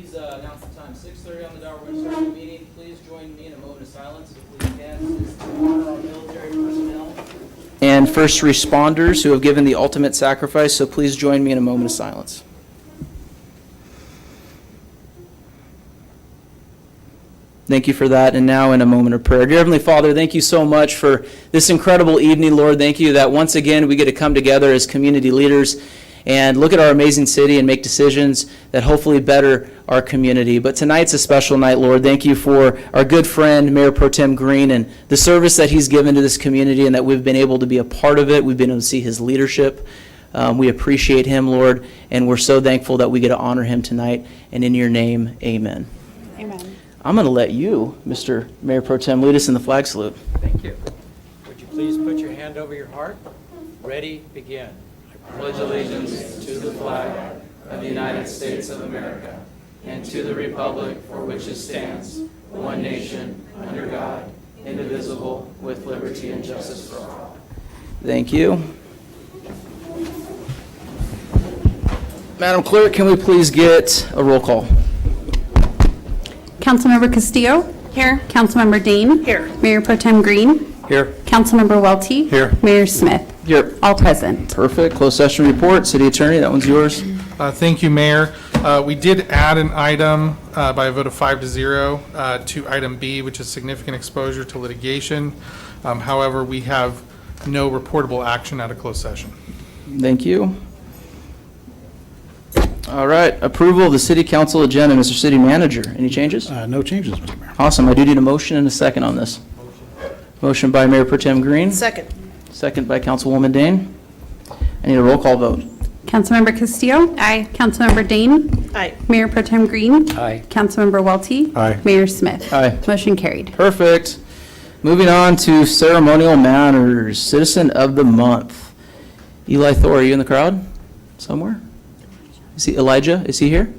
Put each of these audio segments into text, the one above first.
please announce the time. 6:30 on the dot. We're going to start the meeting. Please join me in a moment of silence, if we can. This is to honor our military personnel and first responders who have given the ultimate sacrifice. So please join me in a moment of silence. Thank you for that. And now in a moment of prayer. Dear Heavenly Father, thank you so much for this incredible evening, Lord. Thank you that once again we get to come together as community leaders and look at our amazing city and make decisions that hopefully better our community. But tonight's a special night, Lord. Thank you for our good friend, Mayor Pro Tem Green, and the service that he's given to this community and that we've been able to be a part of it. We've been able to see his leadership. We appreciate him, Lord, and we're so thankful that we get to honor him tonight. And in your name, amen. Amen. I'm going to let you, Mr. Mayor Pro Tem, lead us in the flag salute. Thank you. Would you please put your hand over your heart? Ready, begin. I Pledge allegiance to the flag of the United States of America and to the republic for which it stands, one nation, under God, indivisible, with liberty and justice for all. Thank you. Madam Clerk, can we please get a roll call? Councilmember Castillo? Here. Councilmember Dane? Here. Mayor Pro Tem Green? Here. Councilmember Welty? Here. Mayor Smith? Here. All present. Perfect. Closed session report. City Attorney, that one's yours. Thank you, Mayor. We did add an item by a vote of 5-0 to item B, which is significant exposure to litigation. However, we have no reportable action out of closed session. Thank you. All right. Approval of the City Council agenda. Mr. City Manager, any changes? No changes, Mr. Mayor. Awesome. I do need a motion and a second on this. Motion by Mayor Pro Tem Green. Second. Second by Councilwoman Dane. I need a roll call vote. Councilmember Castillo? Aye. Councilmember Dane? Aye. Mayor Pro Tem Green? Aye. Councilmember Welty? Aye. Mayor Smith? Aye. Motion carried. Perfect. Moving on to ceremonial matters. Citizen of the Month. Eli Thor, are you in the crowd somewhere? Is he Elijah? Is he here?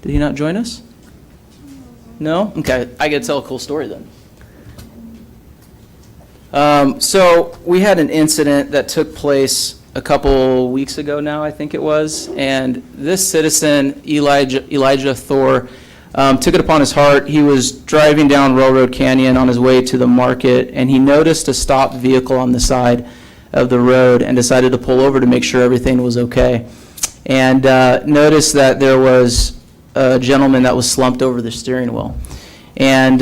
Did he not join us? No? Okay, I get to tell a cool story then. So we had an incident that took place a couple weeks ago now, I think it was, and this citizen, Elijah Thor, took it upon his heart. He was driving down Railroad Canyon on his way to the market, and he noticed a stopped vehicle on the side of the road and decided to pull over to make sure everything was okay. And noticed that there was a gentleman that was slumped over the steering wheel. And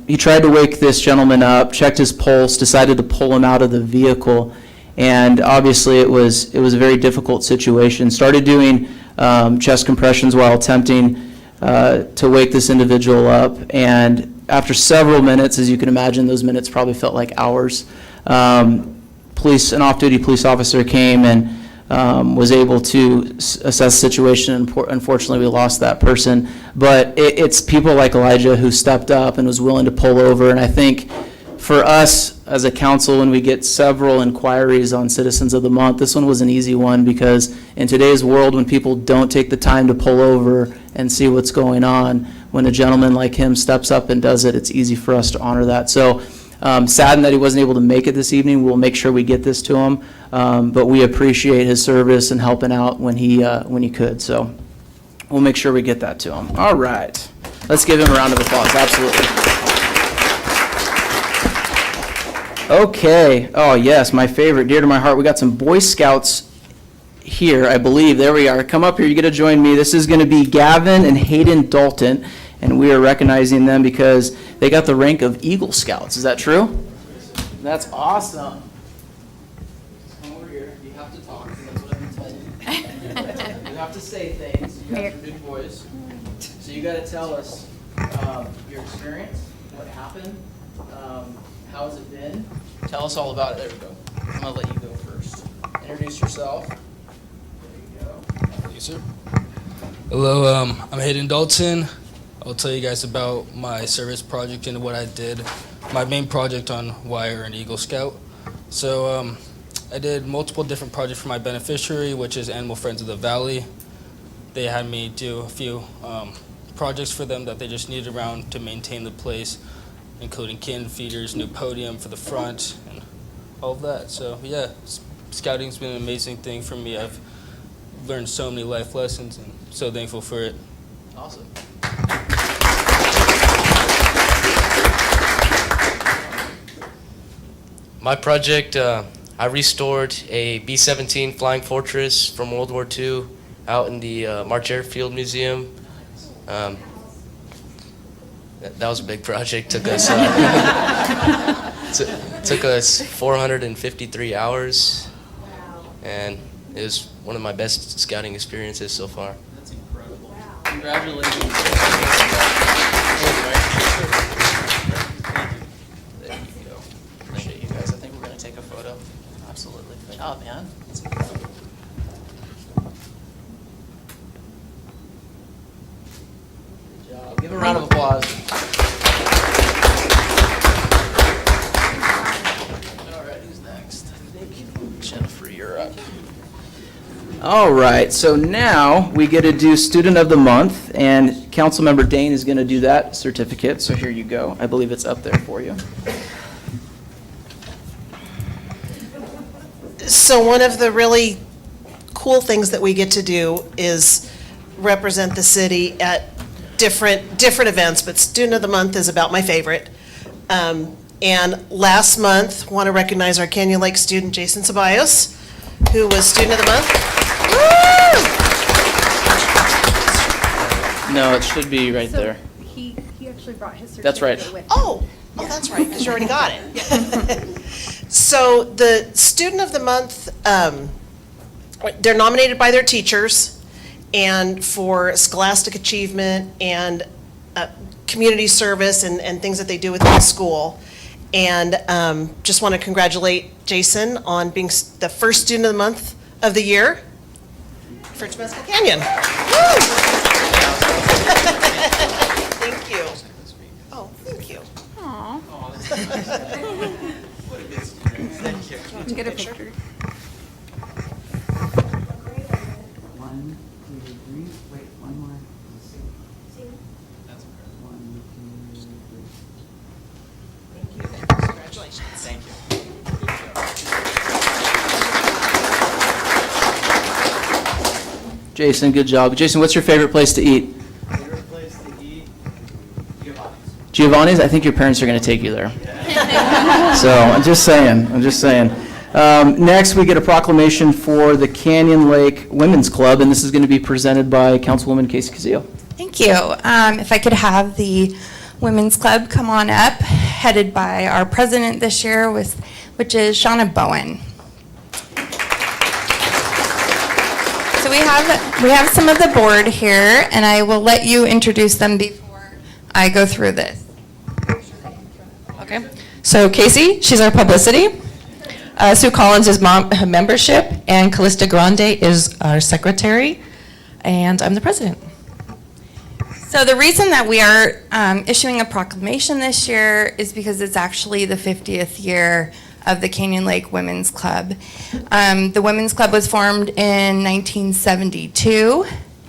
he tried to wake this gentleman up, checked his pulse, decided to pull him out of the vehicle. And obviously it was a very difficult situation. Started doing chest compressions while attempting to wake this individual up. And after several minutes, as you can imagine, those minutes probably felt like hours, an off-duty police officer came and was able to assess the situation, and unfortunately we lost that person. But it's people like Elijah who stepped up and was willing to pull over, and I think for us as a council, when we get several inquiries on Citizens of the Month, this one was an easy one, because in today's world, when people don't take the time to pull over and see what's going on, when a gentleman like him steps up and does it, it's easy for us to honor that. So saddened that he wasn't able to make it this evening. We'll make sure we get this to him, but we appreciate his service and helping out when he could. So we'll make sure we get that to him. All right, let's give him a round of applause. Absolutely. Okay. Oh yes, my favorite, dear to my heart. We got some Boy Scouts here, I believe. There we are. Come up here. You get to join me. This is going to be Gavin and Hayden Dalton. And we are recognizing them because they got the rank of Eagle Scouts. Is that true? That's awesome. Come over here. You have to talk. That's what I've been told. You have to say things. You guys are big boys. So you got to tell us your experience, what happened, how has it been. Tell us all about it. There we go. I'm going to let you go first. Introduce yourself. There you go. Yes, sir. Hello, I'm Hayden Dalton. I'll tell you guys about my service project and what I did. My main project on why I earned Eagle Scout. So I did multiple different projects for my beneficiary, which is Animal Friends of the Valley. They had me do a few projects for them that they just needed around to maintain the place, including kitten feeders, new podium for the front, and all of that. So yeah, scouting's been an amazing thing for me. I've learned so many life lessons and so thankful for it. Awesome. My project, I restored a B-17 Flying Fortress from World War II out in the March Airfield Museum. That was a big project. Took us took us 453 hours, and it was one of my best scouting experiences so far. That's incredible. Wow. Congratulations. There you go. Appreciate you guys. I think we're going to take a photo. Absolutely. Good job, man. That's incredible. Good job. Give a round of applause. All right, who's next? I think Jennifer, you're up. All right, so now we get to do Student of the Month, and Councilmember Dane is going to do that certificate, so here you go. I believe it's up there for you. So one of the really cool things that we get to do is represent the city at different events, but Student of the Month is about my favorite. And last month, want to recognize our Canyon Lake student, Jason Ceballos, who was Student of the Month. No, it should be right there. He actually brought his certificate That's right. with him. Oh, that's right, because you already got it. So the Student of the Month, they're nominated by their teachers and for scholastic achievement and community service and things that they do within the school. And just want to congratulate Jason on being the first Student of the Month of the year for Temescal Canyon. Woo! Thank you. Oh, thank you. Get a picture. One, two, three. Wait, one more. One, two, three. Congratulations. Thank you. Jason, good job. Jason, what's your favorite place to eat? Favorite place to eat? Giovanni's. Giovanni's? I think your parents are going to take you there. So I'm just saying. Next, we get a proclamation for the Canyon Lake Women's Club, and this is going to be presented by Councilwoman Casey Casillo. Thank you. If I could have the Women's Club come on up, headed by our president this year, which is Shauna Bowen. So we have some of the board here, and I will let you introduce them before I go through this. Okay. So Casey, she's our publicity. Sue Collins is membership, and Callista Grande is our secretary, and I'm the president. So the reason that we are issuing a proclamation this year is because it's actually the 50th year of the Canyon Lake Women's Club. The Women's Club was formed in 1972,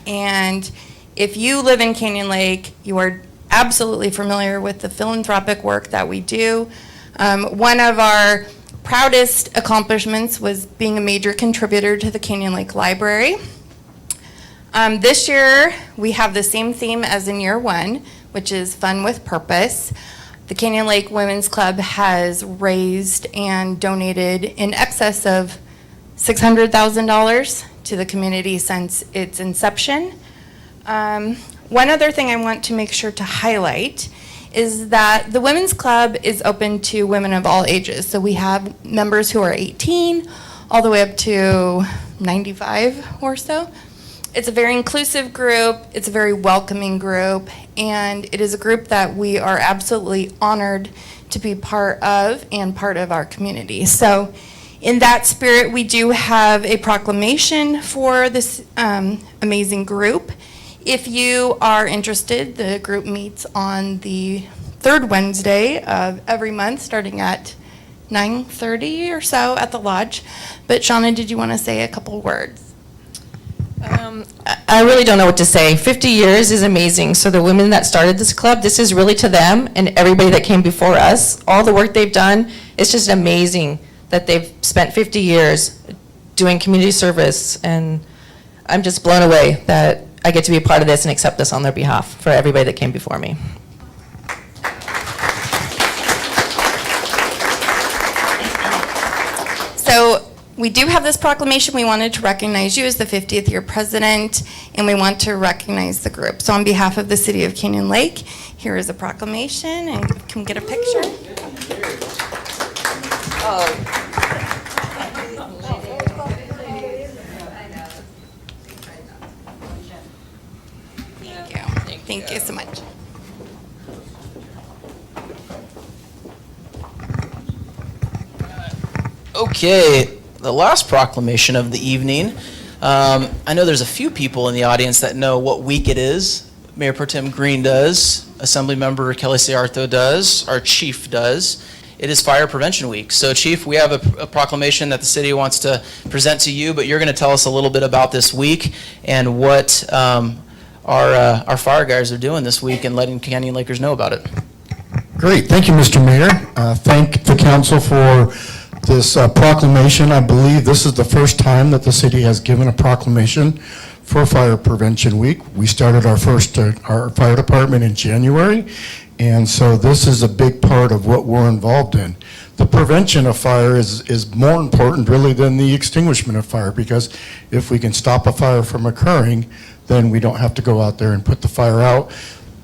and if you live in Canyon Lake, you are absolutely familiar with the philanthropic work that we do. One of our proudest accomplishments was being a major contributor to the Canyon Lake Library. This year, we have the same theme as in year one, which is fun with purpose. The Canyon Lake Women's Club has raised and donated in excess of $600,000 to the community since its inception. One other thing I want to make sure to highlight is that the Women's Club is open to women of all ages. So we have members who are 18 all the way up to 95 or so. It's a very inclusive group, it's a very welcoming group, and it is a group that we are absolutely honored to be part of and part of our community. So in that spirit, we do have a proclamation for this amazing group. If you are interested, the group meets on the third Wednesday of every month, starting at 9:30 or so at the lodge. But Shauna, did you want to say a couple words? I really don't know what to say. 50 years is amazing. So the women that started this club, this is really to them and everybody that came before us. All the work they've done, it's just amazing that they've spent 50 years doing community service, and I'm just blown away that I get to be a part of this and accept this on their behalf for everybody that came before me. So we do have this proclamation. We wanted to recognize you as the 50th year president, and we want to recognize the group. So on behalf of the city of Canyon Lake, here is a proclamation, and can we get a picture? Thank you. Thank you so much. Okay, the last proclamation of the evening. I know there's a few people in the audience that know what week it is. Mayor Pro Tem Green does, Assemblymember Kelly Ciarto does, our chief does. It is Fire Prevention Week. So Chief, we have a proclamation that the city wants to present to you, but you're going to tell us a little bit about this week and what our fire guys are doing this week and letting Canyon Lakers know about it. Great, thank you, Mr. Mayor. Thank the council for this proclamation. I believe this is the first time that the city has given a proclamation for Fire Prevention Week. We started our fire department in January, and so this is a big part of what we're involved in. The prevention of fire is more important really than the extinguishment of fire, because if we can stop a fire from occurring, then we don't have to go out there and put the fire out.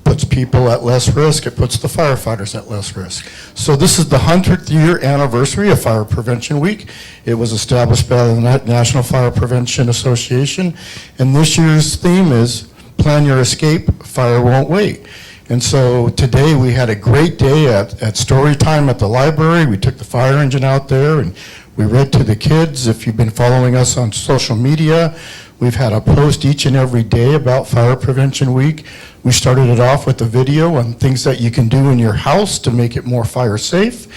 Puts people at less risk, it puts the firefighters at less risk. So this is the 100th year anniversary of Fire Prevention Week. It was established by the National Fire Prevention Association, and this year's theme is Plan Your Escape, Fire Won't Wait. And so today we had a great day at story time at the library. We took the fire engine out there and we read to the kids. If you've been following us on social media, we've had a post each and every day about Fire Prevention Week. We started it off with a video on things that you can do in your house to make it more fire safe.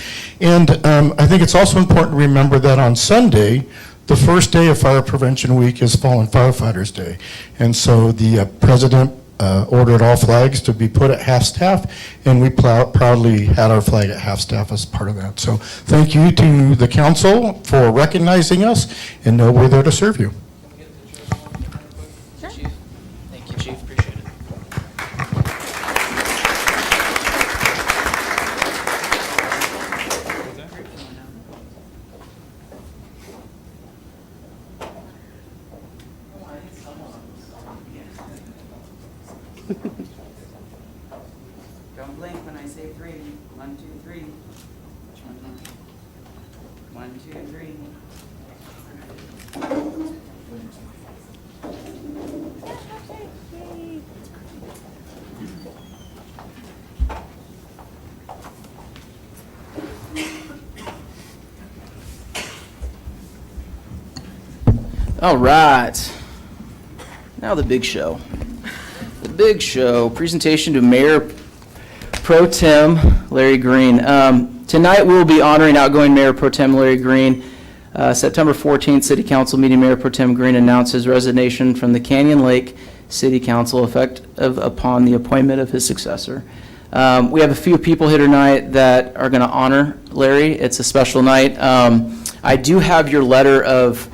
And I think it's also important to remember that on Sunday, the first day of Fire Prevention Week is Fallen Firefighters Day. And so the president ordered all flags to be put at half-staff, and we proudly had our flag at half-staff as part of that. So thank you to the council for recognizing us, and know we're there to serve you. Chief. Thank you, Chief. Appreciate it. Don't blink when I say 3. 1, 2, 3. 1, 2, 3. All right. Now the big show. The big show, presentation to Mayor Pro Tem Larry Green. Tonight we'll be honoring outgoing Mayor Pro Tem Larry Green. September 14th, City Council meeting, Mayor Pro Tem Green announced his resignation from the Canyon Lake City Council effective upon the appointment of his successor. We have a few people here tonight that are going to honor Larry. It's a special night. I do have your letter of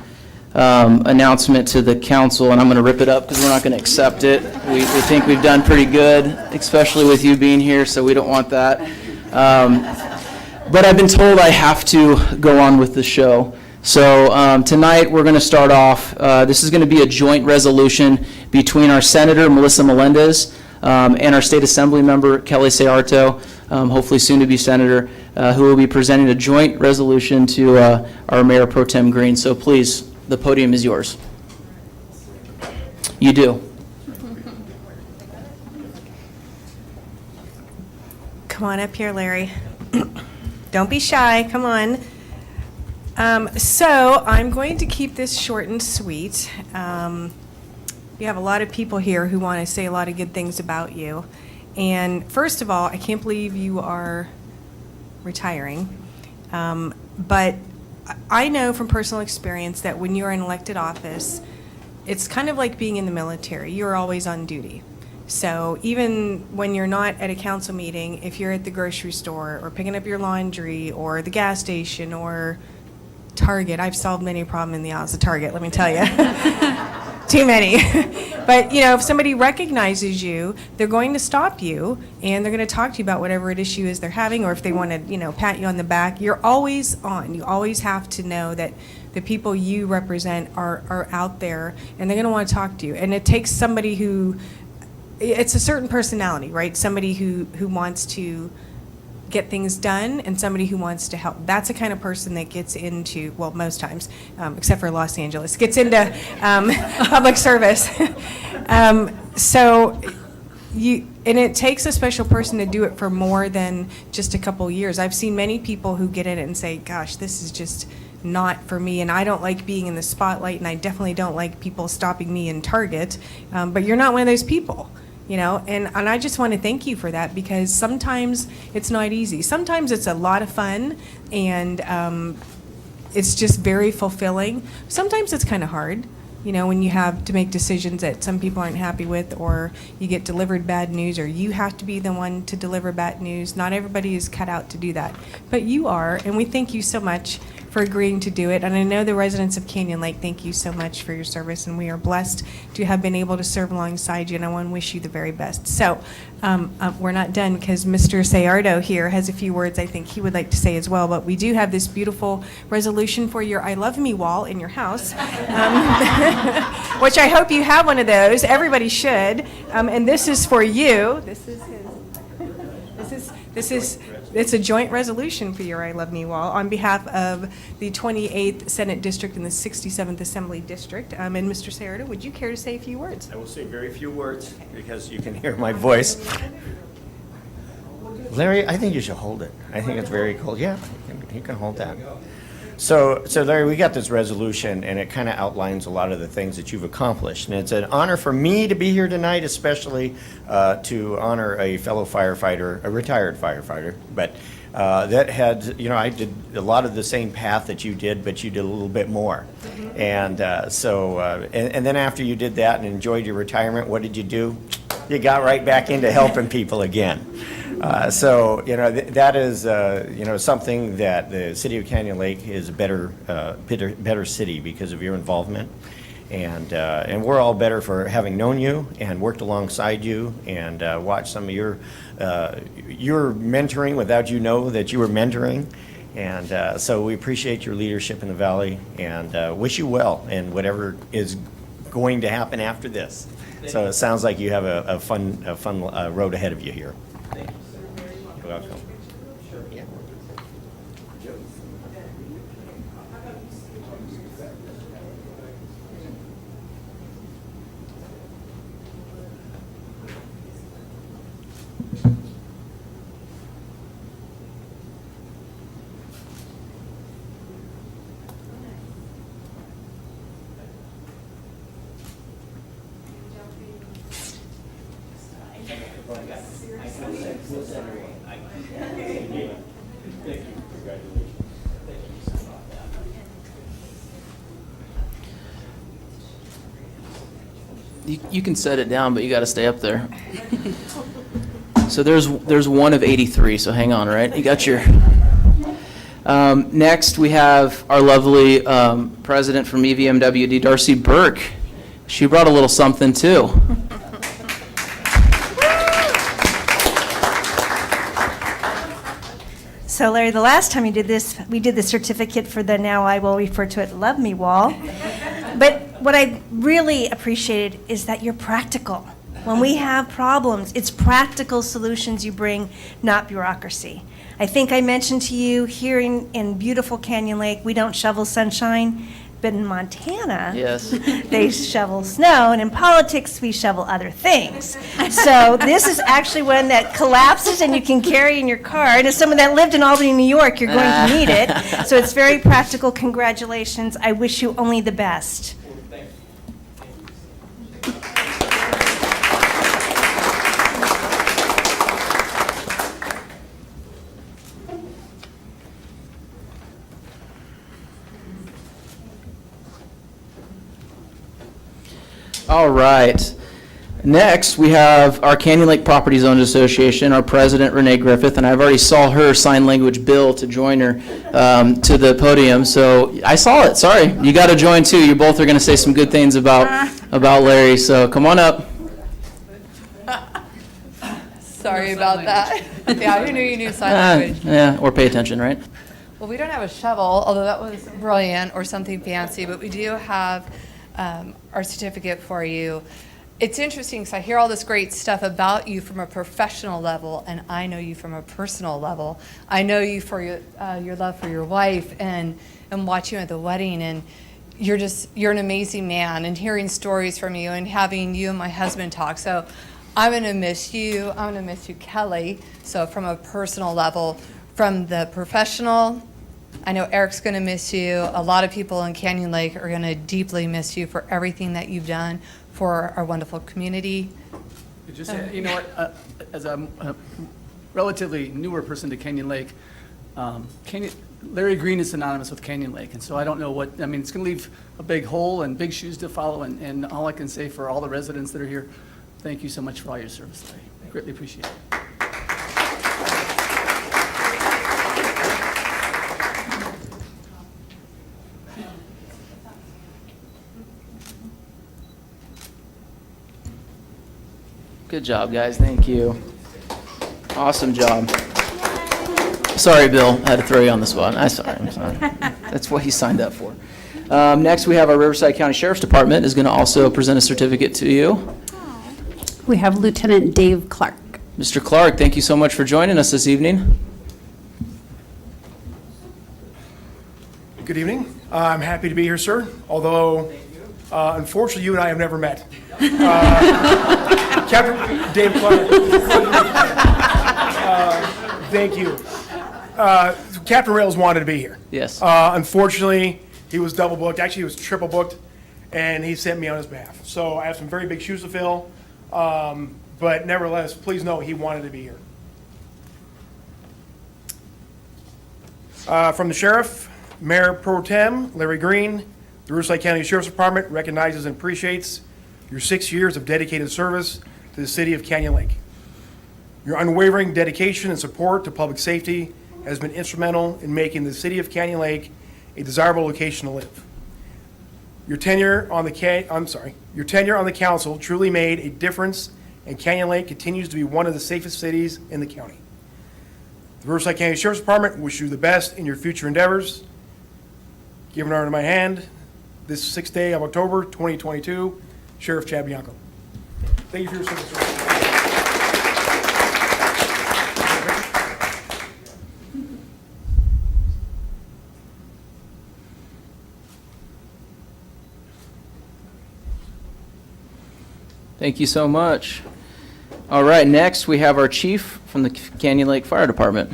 announcement to the council, and I'm going to rip it up because we're not going to accept it. We think we've done pretty good, especially with you being here, so we don't want that. But I've been told I have to go on with the show. So tonight we're going to start off, this is going to be a joint resolution between our Senator Melissa Melendez and our State Assembly member Kelly Ciarto, hopefully soon to be Senator, who will be presenting a joint resolution to our Mayor Pro Tem Green. So please, the podium is yours. You do. Come on up here, Larry. Don't be shy, come on. So I'm going to keep this short and sweet. We have a lot of people here who want to say a lot of good things about you. And first of all, I can't believe you are retiring. But I know from personal experience that when you're in elected office, it's kind of like being in the military. You're always on duty. So even when you're not at a council meeting, if you're at the grocery store or picking up your laundry or the gas station or Target, I've solved many problems in the aisles of Target, let me tell you. Too many. But, you know, if somebody recognizes you, they're going to stop you, and they're going to talk to you about whatever issue is they're having, or if they want to, you know, pat you on the back. You're always on. You always have to know that the people you represent are out there, and they're going to want to talk to you. And it takes somebody who, it's a certain personality, right? Somebody who wants to get things done and somebody who wants to help. That's the kind of person that gets into, well, most times, except for Los Angeles, gets into public service. So and it takes a special person to do it for more than just a couple years. I've seen many people who get in it and say, gosh, this is just not for me, and I don't like being in the spotlight, and I definitely don't like people stopping me in Target, but you're not one of those people. You know, and I just want to thank you for that, because sometimes it's not easy. Sometimes it's a lot of fun, and it's just very fulfilling. Sometimes it's kind of hard, you know, when you have to make decisions that some people aren't happy with, or you get delivered bad news, or you have to be the one to deliver bad news. Not everybody is cut out to do that, but you are, and we thank you so much for agreeing to do it. And I know the residents of Canyon Lake thank you so much for your service, and we are blessed to have been able to serve alongside you, and I want to wish you the very best. So we're not done, because Mr. Sayardo here has a few words I think he would like to say as well, but we do have this beautiful resolution for your I Love Me wall in your house, which I hope you have one of those. Everybody should. And this is for you. This is his. It's a joint resolution for your I Love Me wall on behalf of the 28th Senate District and the 67th Assembly District. And Mr. Sayardo, would you care to say a few words? I will say very few words because you can hear my voice. Larry, I think you should hold it. I think it's very cool. Yeah, you can hold that. So Larry, we got this resolution, and it kind of outlines a lot of the things that you've accomplished. And it's an honor for me to be here tonight, especially to honor a fellow firefighter, a retired firefighter, but that had, you know, I did a lot of the same path that you did, but you did a little bit more. And and then after you did that and enjoyed your retirement, what did you do? You got right back into helping people again. So, you know, that is, you know, something that the city of Canyon Lake is a better city because of your involvement. And we're all better for having known you and worked alongside you and watched some of your mentoring without you know that you were mentoring. And so we appreciate your leadership in the Valley and wish you well in whatever is going to happen after this. So it sounds like you have a fun road ahead of you here. You're welcome. Yeah. You can set it down, but you got to stay up there. So there's one of 83, so hang on, right? You got your... Next, we have our lovely president from EVMWD, Darcy Burke. She brought a little something, too. So Larry, the last time you did this, we did the certificate for the, now I will refer to it, Love Me wall. But what I really appreciated is that you're practical. When we have problems, it's practical solutions you bring, not bureaucracy. I think I mentioned to you here in beautiful Canyon Lake, we don't shovel sunshine, but in Montana, yes, they shovel snow, and in politics, we shovel other things. So this is actually one that collapses and you can carry in your car. And as someone that lived in Albany, New York, you're going to need it. So it's very practical. Congratulations. I wish you only the best. All right. Next, we have our Canyon Lake Properties Owners Association, our president, Renee Griffith, and I've already saw her sign language Bill to join her to the podium. So I saw it, sorry. You got to join too. You both are going to say some good things about Larry, so come on up. Sorry about that. Yeah, who knew you knew sign language? Yeah, or pay attention, right? Well, we don't have a shovel, although that was brilliant or something fancy, but we do have our certificate for you. It's interesting because I hear all this great stuff about you from a professional level, and I know you from a personal level. I know you for your love for your wife and watch you at the wedding, and you're an amazing man, and hearing stories from you and having you and my husband talk. So I'm going to miss you. I'm going to miss you, Kelly. So from a personal level, from the professional, I know Eric's going to miss you. A lot of people in Canyon Lake are going to deeply miss you for everything that you've done for our wonderful community. Just, you know what, as a relatively newer person to Canyon Lake, Larry Green is synonymous with Canyon Lake, and so I don't know what, I mean, it's going to leave a big hole and big shoes to follow, and all I can say for all the residents that are here, thank you so much for all your service, Larry. I greatly appreciate it. Good job, guys. Thank you. Awesome job. Sorry, Bill. I had to throw you on the spot. I'm sorry. That's what he signed up for. Next, we have our Riverside County Sheriff's Department is going to also present a certificate to you. We have Lieutenant Dave Clark. Mr. Clark, thank you so much for joining us this evening. Good evening. I'm happy to be here, sir, although unfortunately you and I have never met. Captain Dave Clark. Thank you. Captain Rails wanted to be here. Yes. Unfortunately, he was double booked. Actually, he was triple booked, and he sent me on his behalf. So I have some very big shoes to fill, but nevertheless, please know he wanted to be here. From the Sheriff, Mayor Pro Tem Larry Green, the Riverside County Sheriff's Department recognizes and appreciates your 6 years of dedicated service to the city of Canyon Lake. Your unwavering dedication and support to public safety has been instrumental in making the city of Canyon Lake a desirable location to live. Your tenure on the council truly made a difference, and Canyon Lake continues to be one of the safest cities in the county. The Riverside County Sheriff's Department wishes you the best in your future endeavors. Giving honor to my hand, this 6th day of October 2022, Sheriff Chad Bianco. Thank you for your service, sir. Thank you so much. All right, next we have our chief from the Canyon Lake Fire Department.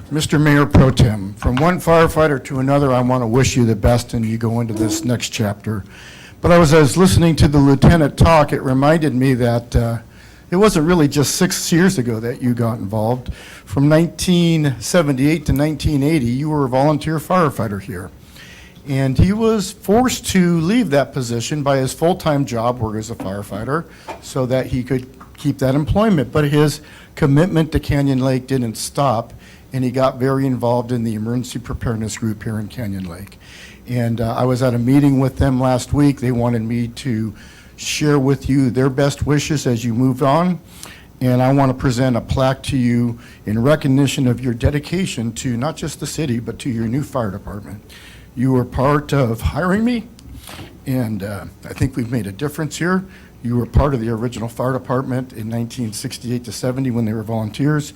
Mr. Mayor Pro Tem, from one firefighter to another, I want to wish you the best and you go into this next chapter. But as I was listening to the lieutenant talk, it reminded me that it wasn't really just 6 years ago that you got involved. From 1978 to 1980, you were a volunteer firefighter here. And he was forced to leave that position by his full-time job work as a firefighter so that he could keep that employment. But his commitment to Canyon Lake didn't stop, and he got very involved in the emergency preparedness group here in Canyon Lake. And I was at a meeting with them last week. They wanted me to share with you their best wishes as you move on. And I want to present a plaque to you in recognition of your dedication to not just the city, but to your new fire department. You were part of hiring me, and I think we've made a difference here. You were part of the original fire department in 1968 to 70 when they were volunteers.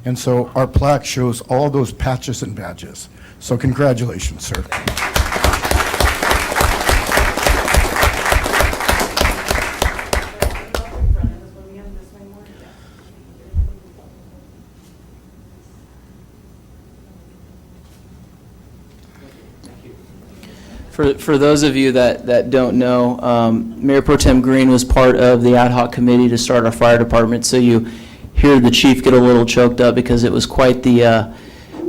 And so our plaque shows all those patches and badges. So congratulations, sir. For those of you that don't know, Mayor Pro Tem Green was part of the ad hoc committee to start our fire department, so you hear the chief get a little choked up because it was quite the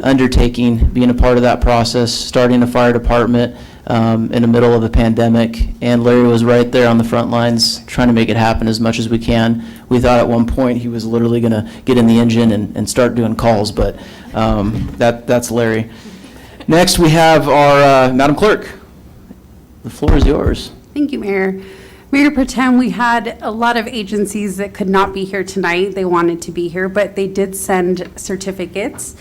undertaking, being a part of that process, starting a fire department in the middle of a pandemic. And Larry was right there on the front lines trying to make it happen as much as we can. We thought at one point he was literally going to get in the engine and start doing calls, but that's Larry. Next, we have our Madam Clerk. The floor is yours. Thank you, Mayor. Mayor Pro Tem, we had a lot of agencies that could not be here tonight. They wanted to be here, but they did send certificates.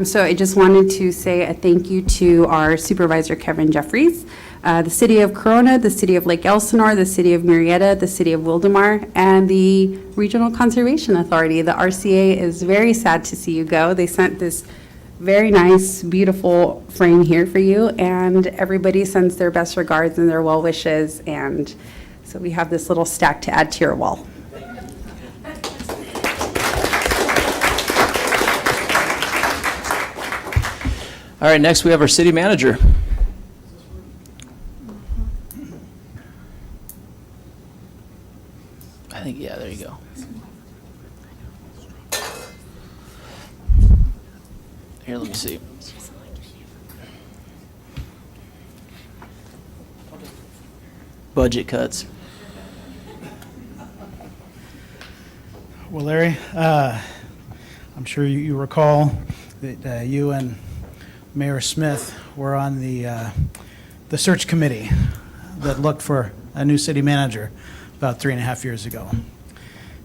So I just wanted to say a thank you to our Supervisor Kevin Jeffries, the City of Corona, the City of Lake Elsinore, the City of Murrieta, the City of Wildemar, and the Regional Conservation Authority. The RCA is very sad to see you go. They sent this very nice, beautiful frame here for you, and everybody sends their best regards and their well wishes, and so we have this little stack to add to your wall. All right, next we have our city manager. I think, yeah, there you go. Here, let me see. Budget cuts. Well, Larry, I'm sure you recall that you and Mayor Smith were on the search committee that looked for a new city manager about 3.5 years ago.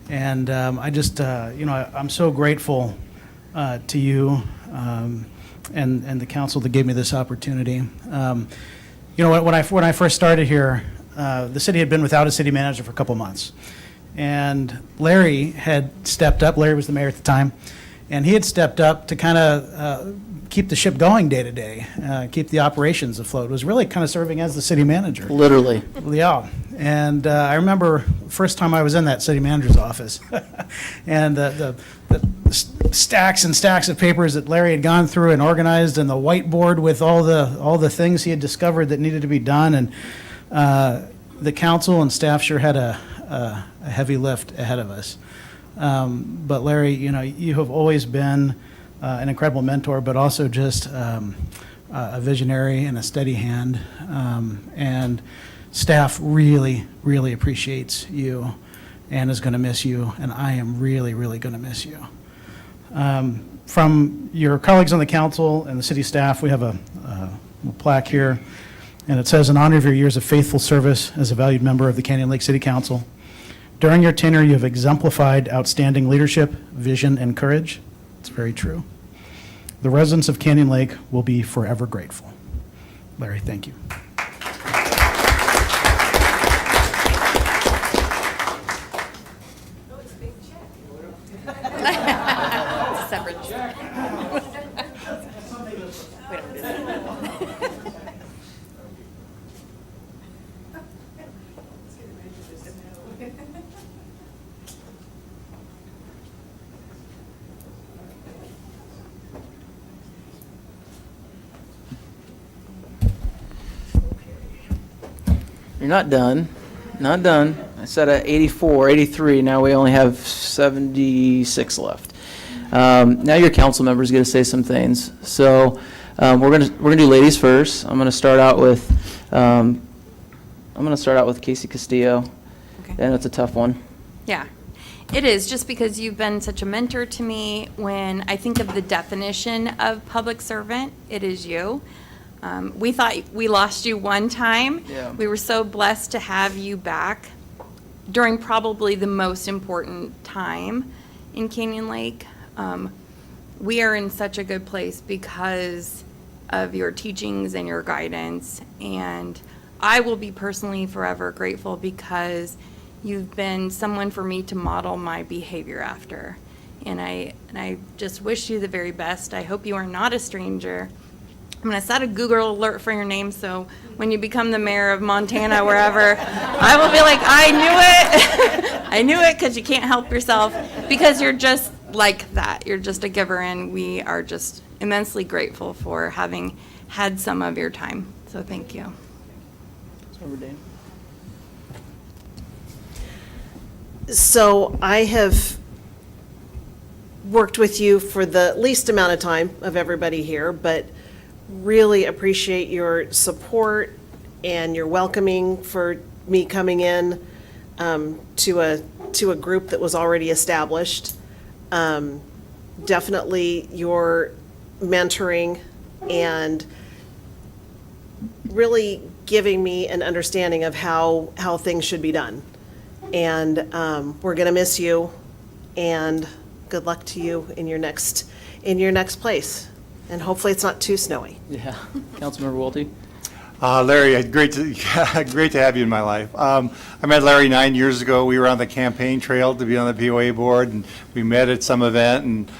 And I just, I'm so grateful to you and the council that gave me this opportunity. When I first started here, the city had been without a city manager for a couple months. And Larry had stepped up. Larry was the mayor at the time. And he had stepped up to kind of keep the ship going day to day, keep the operations afloat. It was really kind of serving as the city manager. Literally. Yeah. And I remember the first time I was in that city manager's office and the stacks and stacks of papers that Larry had gone through and organized, and the whiteboard with all the things he had discovered that needed to be done. And the council and staff sure had a heavy lift ahead of us. But Larry, you have always been an incredible mentor, but also just a visionary and a steady hand. And staff really, really appreciates you and is going to miss you, and I am really, really going to miss you. From your colleagues on the council and the city staff, we have a plaque here, and it says, in honor of your years of faithful service as a valued member of the Canyon Lake City Council, during your tenure, you have exemplified outstanding leadership, vision, and courage. It's very true. The residents of Canyon Lake will be forever grateful. Larry, thank you. Separate. You're not done. Not done. I said at 84, 83. Now we only have 76 left. Now your council members get to say some things. So we're gonna do ladies first. I'm gonna start out with Casey Castillo. Okay. And it's a tough one. Yeah, it is, just because you've been such a mentor to me. When I think of the definition of public servant, it is you. We thought we lost you one time. Yeah. We were so blessed to have you back during probably the most important time in Canyon Lake. We are in such a good place because of your teachings and your guidance, and I will be personally forever grateful because you've been someone for me to model my behavior after. And I just wish you the very best. I hope you are not a stranger. I'm going to set a Google alert for your name, so when you become the mayor of Montana, wherever, I will be like, I knew it. I knew it, because you can't help yourself, because you're just like that. You're just a giver, and we are just immensely grateful for having had some of your time. So thank you. So I have worked with you for the least amount of time of everybody here, but really appreciate your support and your welcoming for me coming in to a group that was already established. Definitely your mentoring and really giving me an understanding of how things should be done. And we're going to miss you, and good luck to you in your next place. And hopefully it's not too snowy. Yeah. Councilmember Wolty? Larry, great to have you in my life. I met Larry 9 years ago. We were on the campaign trail to be on the POA board, and we met at some event, and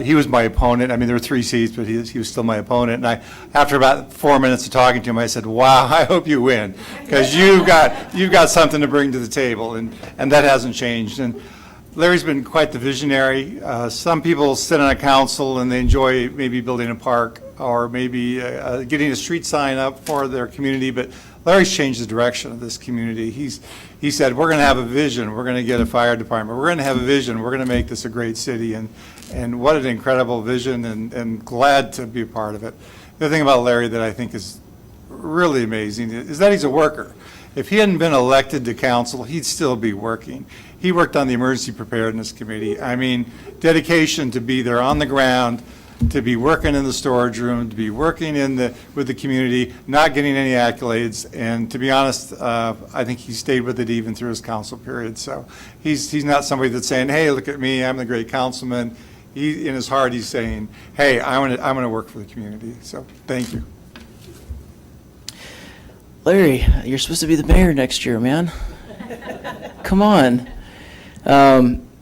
he was my opponent. I mean, there were 3 seats, but he was still my opponent. And after about 4 minutes of talking to him, I said, "Wow, I hope you win, because you've got something to bring to the table," and that hasn't changed. And Larry's been quite the visionary. Some people sit on a council and they enjoy maybe building a park or maybe getting a street sign up for their community, but Larry's changed the direction of this community. He said, we're going to have a vision. We're going to get a fire department. We're going to have a vision. We're going to make this a great city. And what an incredible vision, and glad to be a part of it. The thing about Larry that I think is really amazing is that he's a worker. If he hadn't been elected to council, he'd still be working. He worked on the Emergency Preparedness Committee. I mean, dedication to be there on the ground, to be working in the storage room, to be working with the community, not getting any accolades. And to be honest, I think he stayed with it even through his council period. So he's not somebody that's saying, "Hey, look at me, I'm the great councilman." In his heart, he's saying, "Hey, I'm gonna work for the community." So thank you. Larry, you're supposed to be the mayor next year, man. Come on.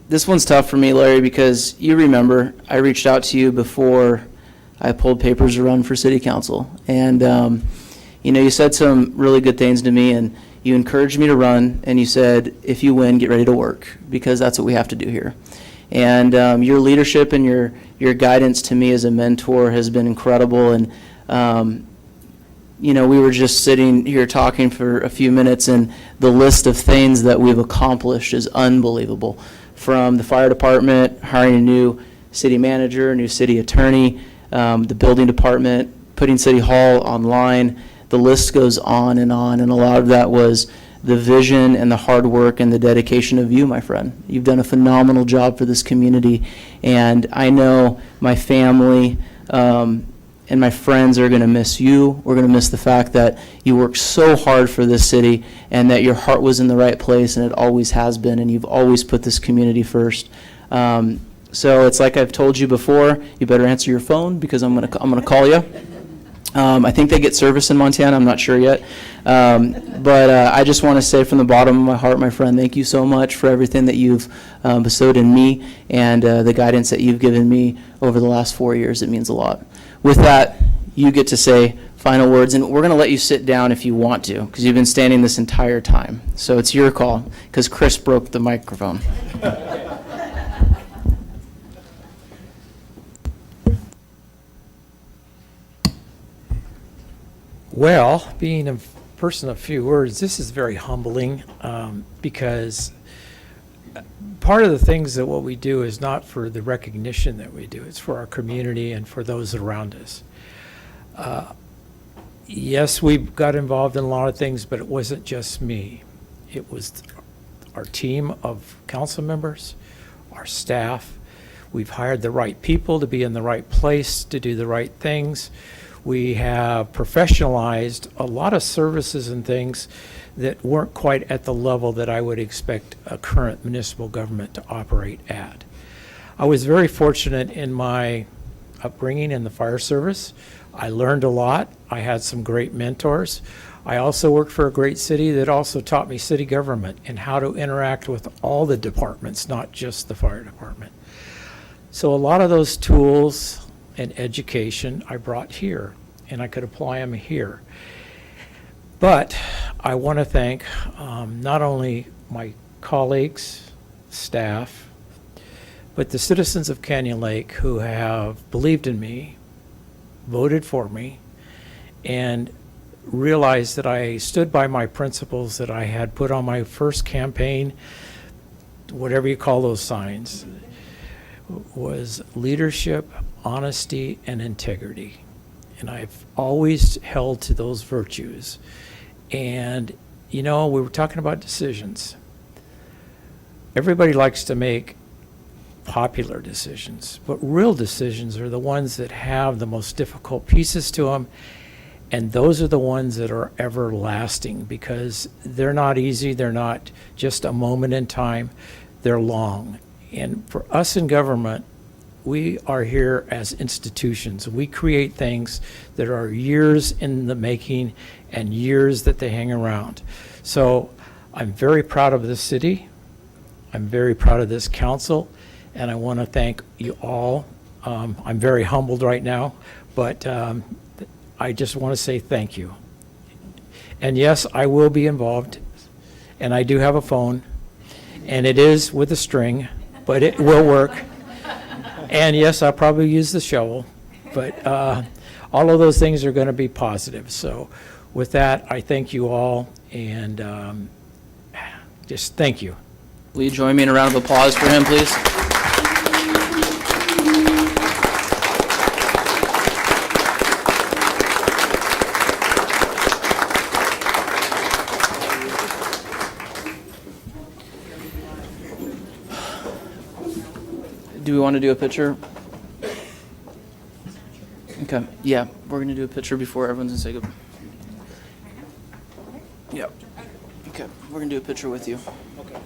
This one's tough for me, Larry, because you remember I reached out to you before I pulled papers to run for city council. And, you said some really good things to me, and you encouraged me to run, and you said, if you win, get ready to work, because that's what we have to do here. And your leadership and your guidance to me as a mentor has been incredible. And, we were just sitting here talking for a few minutes, and the list of things that we've accomplished is unbelievable. From the fire department, hiring a new city manager, a new city attorney, the building department, putting City Hall online. The list goes on, and a lot of that was the vision and the hard work and the dedication of you, my friend. You've done a phenomenal job for this community, and I know my family and my friends are going to miss you. We're going to miss the fact that you worked so hard for this city and that your heart was in the right place, and it always has been, and you've always put this community first. So it's like I've told you before, you better answer your phone, because I'm gonna call you. I think they get service in Montana, I'm not sure yet. But I just want to say from the bottom of my heart, my friend, thank you so much for everything that you've bestowed in me and the guidance that you've given me over the last 4 years. It means a lot. With that, you get to say final words, and we're going to let you sit down if you want to, because you've been standing this entire time. So it's your call, because Chris broke the microphone. Well, being a person of few words, this is very humbling, because part of the things that what we do is not for the recognition that we do. It's for our community and for those around us. Yes, we got involved in a lot of things, but it wasn't just me. It was our team of council members, our staff. We've hired the right people to be in the right place to do the right things. We have professionalized a lot of services and things that weren't quite at the level that I would expect a current municipal government to operate at. I was very fortunate in my upbringing in the fire service. I learned a lot. I had some great mentors. I also worked for a great city that also taught me city government and how to interact with all the departments, not just the fire department. So a lot of those tools and education I brought here, and I could apply them here. But I want to thank not only my colleagues, staff, but the citizens of Canyon Lake who have believed in me, voted for me, and realized that I stood by my principles that I had put on my first campaign, whatever you call those signs. was leadership, honesty, and integrity. And I've always held to those virtues. And, you know, we were talking about decisions. Everybody likes to make popular decisions, but real decisions are the ones that have the most difficult pieces to them. And those are the ones that are everlasting because they're not easy. They're not just a moment in time. They're long. And for us in government, we are here as institutions. We create things that are years in the making and years that they hang around. So I'm very proud of this city. I'm very proud of this council. And I want to thank you all. I'm very humbled right now, but I just want to say thank you. And yes, I will be involved, and I do have a phone, and it is with a string, but it will work. And yes, I'll probably use the shovel, but all of those things are going to be positive. So with that, I thank you all, and just thank you. Will you join me in a round of applause for him, please? Do we want to do a picture? Okay, yeah, we're going to do a picture before everyone's going to say goodbye. Yep. Okay, we're going to do a picture with you. Okay.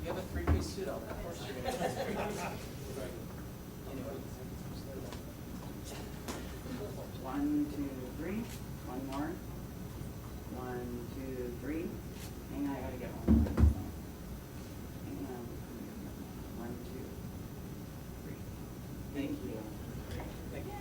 You have a three-piece suit on. Of course you're going to. One, two, three. One more. One, two, three. Hang on, I gotta get one more. Hang on. One, two, three. Thank you. Thank you.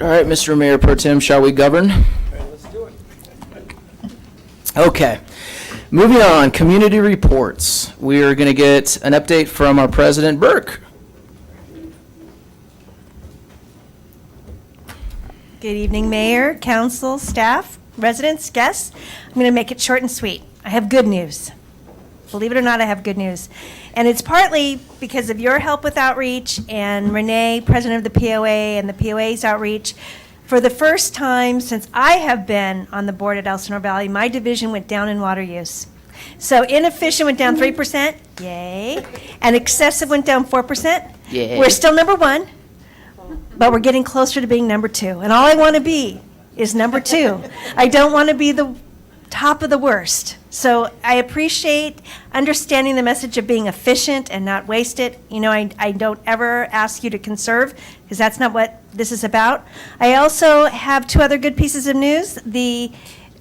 All right, Mr. Mayor Pro Tem, shall we govern? Let's do it. Okay. Moving on, community reports. We are going to get an update from our President, Burke. Good evening, Mayor, council, staff, residents, guests. I'm going to make it short and sweet. I have good news. Believe it or not, I have good news. And it's partly because of your help with outreach and Renee, president of the POA, and the POA's outreach. For the first time since I have been on the board at Elsinore Valley, my division went down in water use. So inefficient went down 3%, yay. And excessive went down 4%. Yay. We're still number one, but we're getting closer to being number two. And all I want to be is number two. I don't want to be the top of the worst. So I appreciate understanding the message of being efficient and not waste it. You know, I don't ever ask you to conserve, because that's not what this is about. I also have two other good pieces of news. The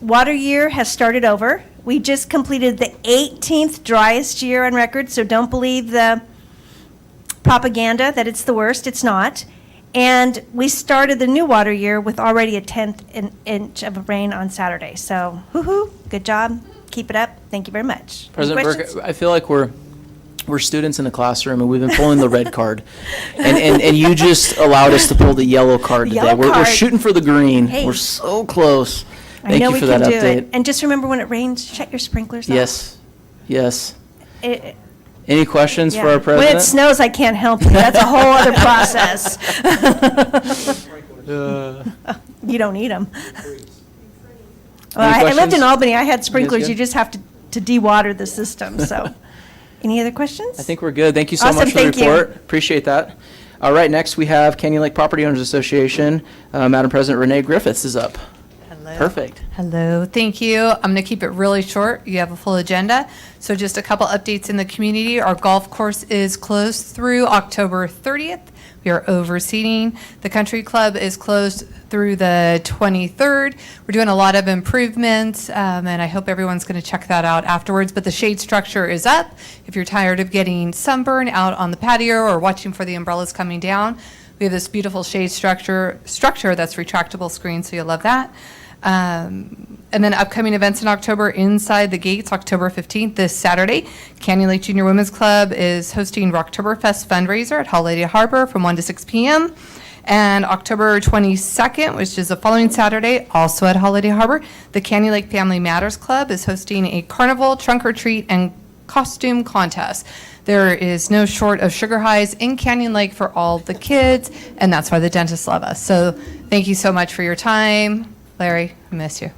water year has started over. We just completed the 18th driest year on record, so don't believe the propaganda that it's the worst. It's not. And we started the new water year with already a 10th inch of rain on Saturday. So, hoo-hoo, good job. Keep it up. Thank you very much. Any President Burke, questions? I feel like we're students in the classroom, and we've been pulling the red card. And you just allowed us to pull the yellow card The today. yellow We're card. shooting for the green. Hey. We're so close. I Thank know you we for can that do update. it. And just remember, when it rains, shut your sprinklers off. Yes, yes. It- Any questions for yeah. our president? When it snows, I can't help you. That's a whole other process. You don't need them. Well, Any I lived questions? in Albany, I had sprinklers, good? you just have to de-water the system, so. Any other questions? I think we're good. Thank you so Awesome, much for the thank you. report. Appreciate that. All right, next we have Canyon Lake Property Owners Association. Madam President, Renee Griffiths is up. Hello. Perfect. Hello, thank you. I'm going to keep it really short. You have a full agenda. So just a couple updates in the community. Our golf course is closed through October 30th. We are overseeding. The country club is closed through the 23rd. We're doing a lot of improvements, and I hope everyone's going to check that out afterwards. But the shade structure is up. If you're tired of getting sunburn out on the patio or watching for the umbrellas coming down, we have this beautiful shade structure that's retractable screen, so you'll love that. And then upcoming events in October inside the gates, October 15th, this Saturday. Canyon Lake Junior Women's Club is hosting Rocktoberfest fundraiser at Holiday Harbor from 1 to 6 p.m. And October 22nd, which is the following Saturday, also at Holiday Harbor, the Canyon Lake Family Matters Club is hosting a carnival, trunk or treat, and costume contest. There is no short of sugar highs in Canyon Lake for all the kids, and that's why the dentists love us. So thank you so much for your time. Larry, I miss you.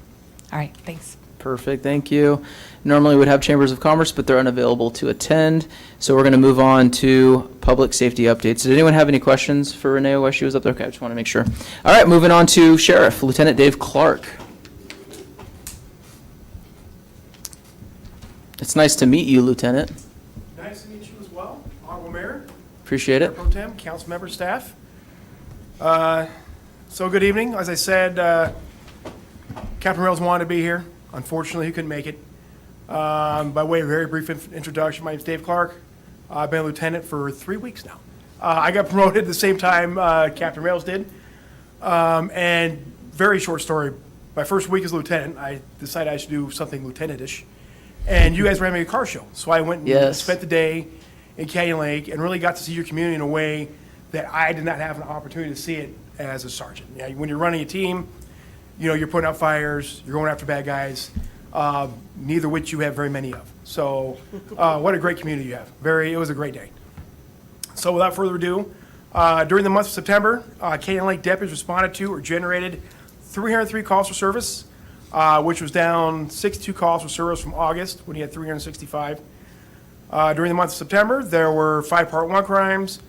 All right, thanks. Perfect, thank you. Normally we'd have Chambers of Commerce, but they're unavailable to attend. So we're going to move on to public safety updates. Did anyone have any questions for Renee while she was up there? Okay, I just want to make sure. All right, moving on to Sheriff, Lieutenant Dave Clark. It's nice to meet you, Lieutenant. Nice to meet you as well, Honorable Mayor. Appreciate Mayor it. Pro Tem, council member, staff. So good evening. As I said, Captain Rails wanted to be here. Unfortunately, he couldn't make it. By way of a very brief introduction, my name's Dave Clark. I've been a lieutenant for 3 weeks now. I got promoted at the same time Captain Rails did. And very short story. My first week as lieutenant, I decided I should do something lieutenant-ish. And you guys were having a car show. So I went and Yes. spent the day in Canyon Lake and really got to see your community in a way that I did not have an opportunity to see it as a sergeant. Yeah, when you're running a team, you know, you're putting out fires, you're going after bad guys, neither which you have very many of. So what a great community you have. It was a great day. So without further ado, during the month of September, Canyon Lake deputies responded to or generated 303 calls for service, which was down 62 calls for service from August when he had 365. During the month of September, there were 5 Part 1 crimes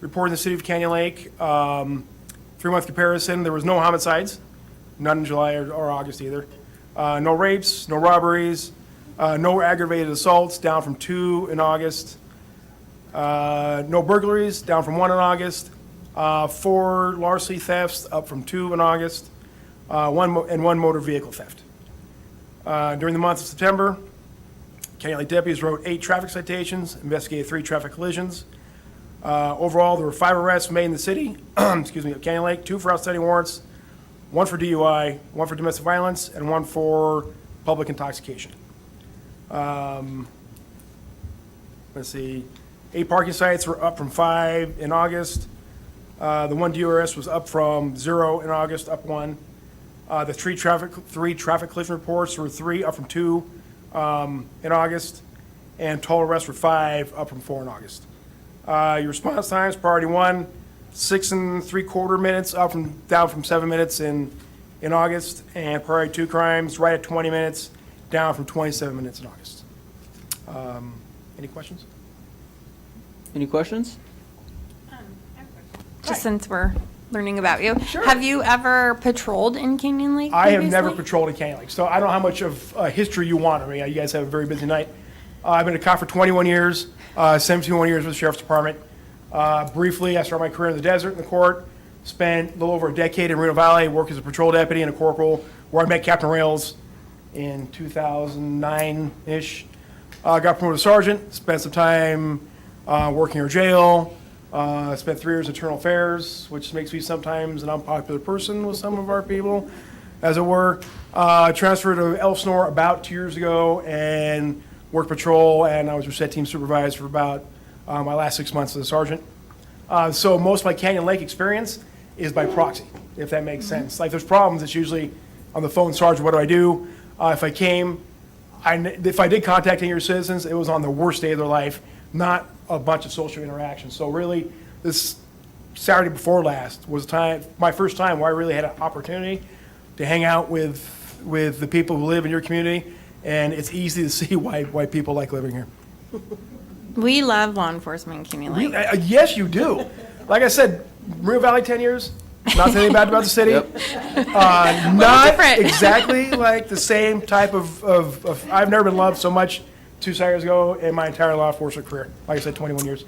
reported in the city of Canyon Lake. 3-month comparison, there was no homicides, none in July or August either. No rapes, no robberies, no aggravated assaults, down from 2 in August. No burglaries, down from 1 in August. 4 larceny thefts, up from 2 in August. One motor vehicle theft. During the month of September, Canyon Lake deputies wrote 8 traffic citations, investigated 3 traffic collisions. Overall, there were 5 arrests made in the city, excuse me, of Canyon Lake, 2 for outstanding warrants, 1 for DUI, 1 for domestic violence, and 1 for public intoxication. Let's see, 8 parking sites were up from 5 in August. The 1 DURS was up from 0 in August, up 1. The 3 traffic collision reports were 3, up from 2 in August. And total arrests were 5, up from 4 in August. Your response times, priority 1, 6 3/4 minutes, down from 7 minutes in August. And priority 2 crimes, right at 20 minutes, down from 27 minutes in August. Any questions? Any questions? Just since we're learning about you. Sure. Have you ever patrolled in Canyon Lake I have never previously? patrolled in Canyon Lake, so I don't know how much of history you want. I mean, you guys have a very busy night. I've been a cop for 21 years, 17 years with the Sheriff's Department. Briefly, I started my career in the desert, in the court, spent a little over a decade in Reno Valley, worked as a patrol deputy and a corporal, where I met Captain Rails in 2009-ish. Got promoted to sergeant, spent some time working in jail, spent 3 years in internal affairs, which makes me sometimes an unpopular person with some of our people, as it were. Transferred to Elsinore about 2 years ago and worked patrol, and I was reset team supervisor for about my last 6 months as a sergeant. So most of my Canyon Lake experience is by proxy, if that makes sense. Like, there's problems, it's usually on the phone, Sergeant, what do I do? If I did contact any of your citizens, it was on the worst day of their life, not a bunch of social interactions. So really, this Saturday before last was my first time where I really had an opportunity to hang out with with the people who live in your community, and it's easy to see why people like living here. We love law enforcement in Canyon Lake. Yes, you do. Like I said, Rio Valley, 10 years, not saying bad about the city. Not different. exactly like the same type of, I've never been loved so much 2 years ago in my entire law enforcement career. Like I said, 21 years.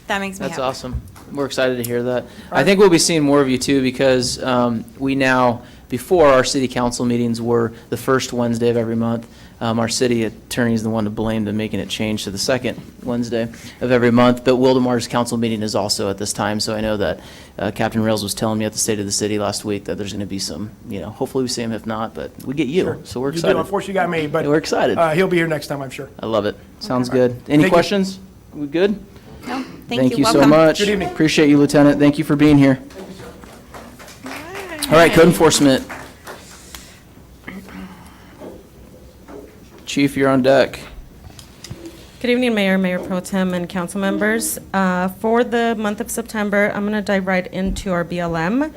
That makes me That's happy. awesome. We're excited to hear that. I think we'll be seeing more of you too, because we now, before our city council meetings were the first Wednesday of every month. Our city attorney is the one to blame to making it change to the second Wednesday of every month. But Wildamar's council meeting is also at this time. So I know that Captain Rails was telling me at the State of the City last week that there's going to be some, hopefully we see him. If not, but we get you. Sure. So we're You excited. do. Unfortunately, you got me, but We're excited. He'll be here next time, I'm sure. I love it. Sounds good. Any Thank you. questions? We good? No, Thank you so Welcome. much. Good evening. Appreciate you, Lieutenant. Thank you for being here. All right, code enforcement. Chief, you're on deck. Good evening, Mayor, Mayor Pro Tem, and council members. For the month of September, I'm going to dive right into our BLM.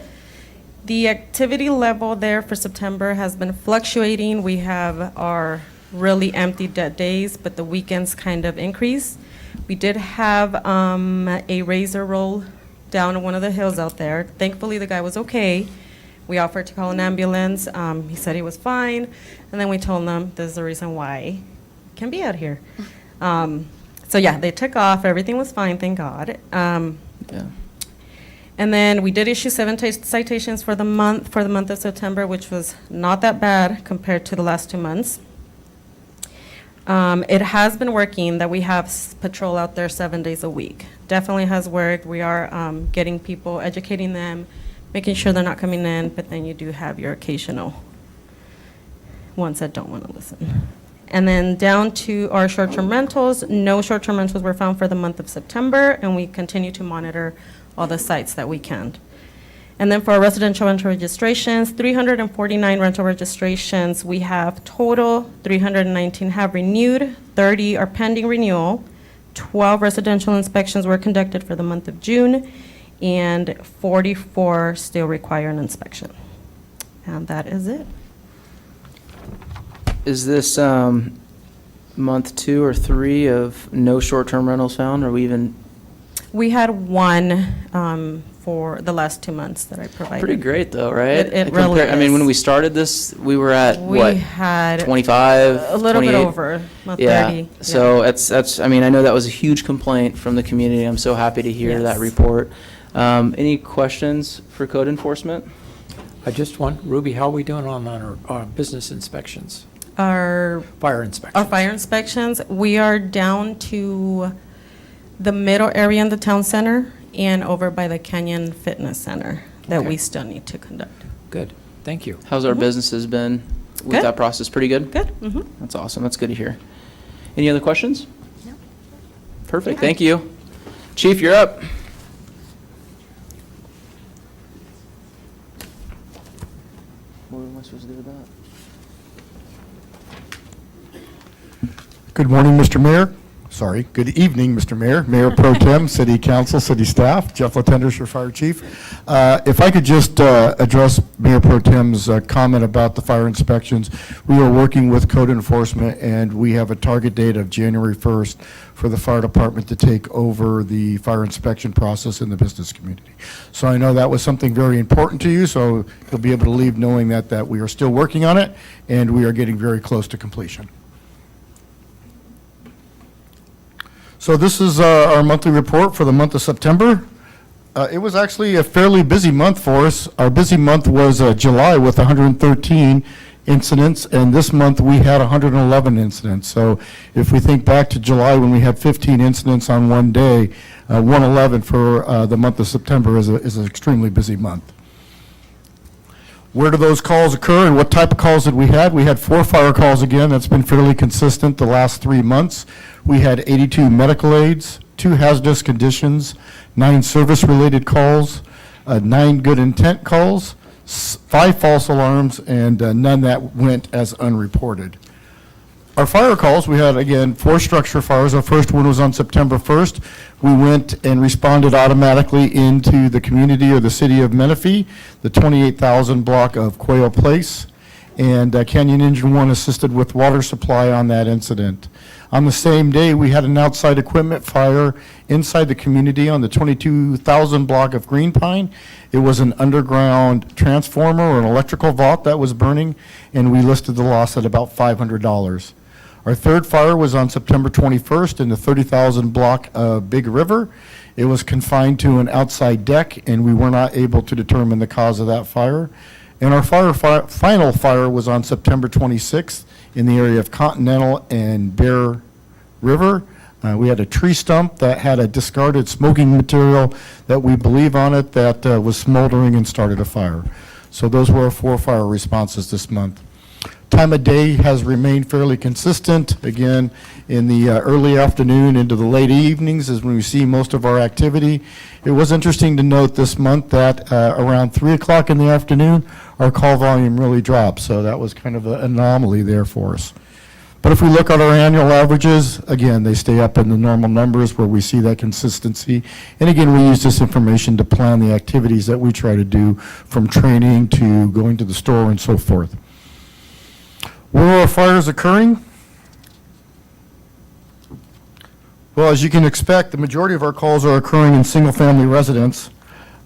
The activity level there for September has been fluctuating. We have our really empty dead days, but the weekends kind of increase. We did have a razor roll down one of the hills out there. Thankfully, the guy was okay. We offered to call an ambulance. He said he was fine. And then we told him this is the reason why he can be out here. So yeah, they took off. Everything was fine, thank God. Yeah. And then we did issue 7 citations for the month of September, which was not that bad compared to the last 2 months. It has been working that we have patrol out there 7 days a week. Definitely has worked. We are getting people, educating them, making sure they're not coming in, but then you do have your occasional ones that don't want to listen. And then down to our short-term rentals, no short-term rentals were found for the month of September, and we continue to monitor all the sites that we can. And then for our residential rental registrations, 349 rental registrations, we have total, 319 have renewed, 30 are pending renewal, 12 residential inspections were conducted for the month of June, and 44 still require an inspection. And that is it. Is this month 2 or 3 of no short-term rentals found, or we even? We had one for the last 2 months that I provided. Pretty great though, right? It really I mean, is. when we started this, we were at what? We had 25, a little bit 28? over, about Yeah. 30. So that's, I mean, I know that was a huge complaint from the community. I'm so happy to hear that Yes. report. Any questions for code enforcement? I just want, Ruby, how are we doing on our business inspections? Our Fire inspections? Our fire inspections, we are down to the middle area in the town center and over by the Canyon Fitness Center that Okay. we still need to conduct. Good, thank you. How's our businesses been with Good. that process? Pretty good? Good. Mm-hmm. That's awesome. That's good to hear. Any other questions? No. Perfect. Thank you. Chief, you're up. What am I supposed to do with that? Good morning, Mr. Mayor. Sorry, good evening, Mr. Mayor, Mayor Pro Tem, City Council, City Staff, Jeff Latenders, your Fire Chief. If I could just address Mayor Pro Tem's comment about the fire inspections. We are working with code enforcement, and we have a target date of January 1st for the fire department to take over the fire inspection process in the business community. So I know that was something very important to you, so you'll be able to leave knowing that we are still working on it, and we are getting very close to completion. So this is our monthly report for the month of September. It was actually a fairly busy month for us. Our busy month was July with 113 incidents, and this month we had 111 incidents. So if we think back to July when we had 15 incidents on one day, 111 for the month of September is an extremely busy month. Where do those calls occur and what type of calls did we had? We had 4 fire calls again. That's been fairly consistent the last 3 months. We had 82 medical aids, 2 hazardous conditions, 9 service-related calls, 9 good intent calls, 5 false alarms, and none that went as unreported. Our fire calls, we had, again, 4 structure fires. Our first one was on September 1st. We went and responded automatically into the community or the city of Menifee, the 28,000 block of Quail Place. and Canyon Engine 1 assisted with water supply on that incident. On the same day, we had an outside equipment fire inside the community on the 22,000 block of Green Pine. It was an underground transformer or an electrical vault that was burning, and we listed the loss at about $500. Our third fire was on September 21st in the 30,000 block of Big River. It was confined to an outside deck, and we were not able to determine the cause of that fire. And our final fire was on September 26th in the area of Continental and Bear River. We had a tree stump that had a discarded smoking material that we believe on it that was smoldering and started a fire. So those were our 4 fire responses this month. Time of day has remained fairly consistent. Again, in the early afternoon into the late evenings is when we see most of our activity. It was interesting to note this month that around 3 o'clock in the afternoon, our call volume really dropped. So that was kind of an anomaly there for us. But if we look at our annual averages, again, they stay up in the normal numbers where we see that consistency. And again, we use this information to plan the activities that we try to do, from training to going to the store and so forth. Where are fires occurring? Well, as you can expect, the majority of our calls are occurring in single-family residence.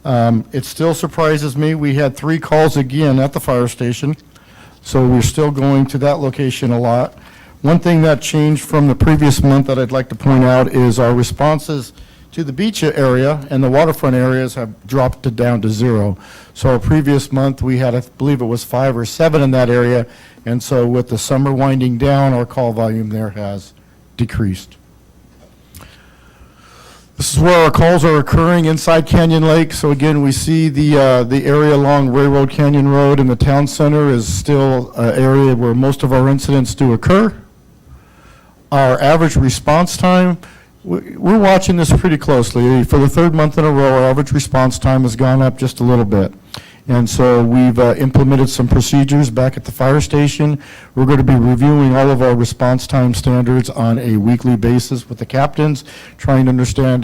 It still surprises me. We had 3 calls again at the fire station, so we're still going to that location a lot. One thing that changed from the previous month that I'd like to point out is our responses to the beach area and the waterfront areas have dropped down to 0. So our previous month, we had, I believe it was 5 or 7 in that area, and so with the summer winding down, our call volume there has decreased. This is where our calls are occurring inside Canyon Lake. So again, we see the area along Railroad Canyon Road and the town center is still an area where most of our incidents do occur. Our average response time, we're watching this pretty closely. For the 3rd month in a row, our average response time has gone up just a little bit. And so we've implemented some procedures back at the fire station. We're going to be reviewing all of our response time standards on a weekly basis with the captains, trying to understand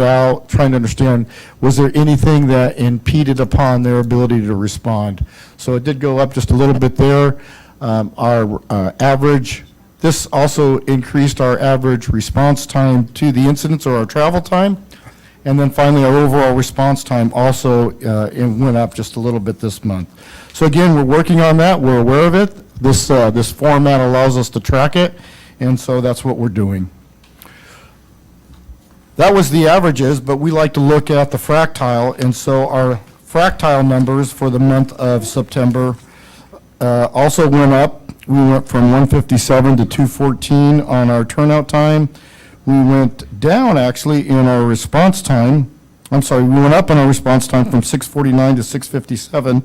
was there anything that impeded upon their ability to respond. So it did go up just a little bit there. This also increased our average response time to the incidents or our travel time. And then finally, our overall response time also went up just a little bit this month. So again, we're working on that. We're aware of it. This format allows us to track it, and so that's what we're doing. That was the averages, but we like to look at the fractile, and so our fractile numbers for the month of September also went up. We went from 157 to 214 on our turnout time. We went down, actually, in our response time. We went up in our response time from 6:49 to 6:57,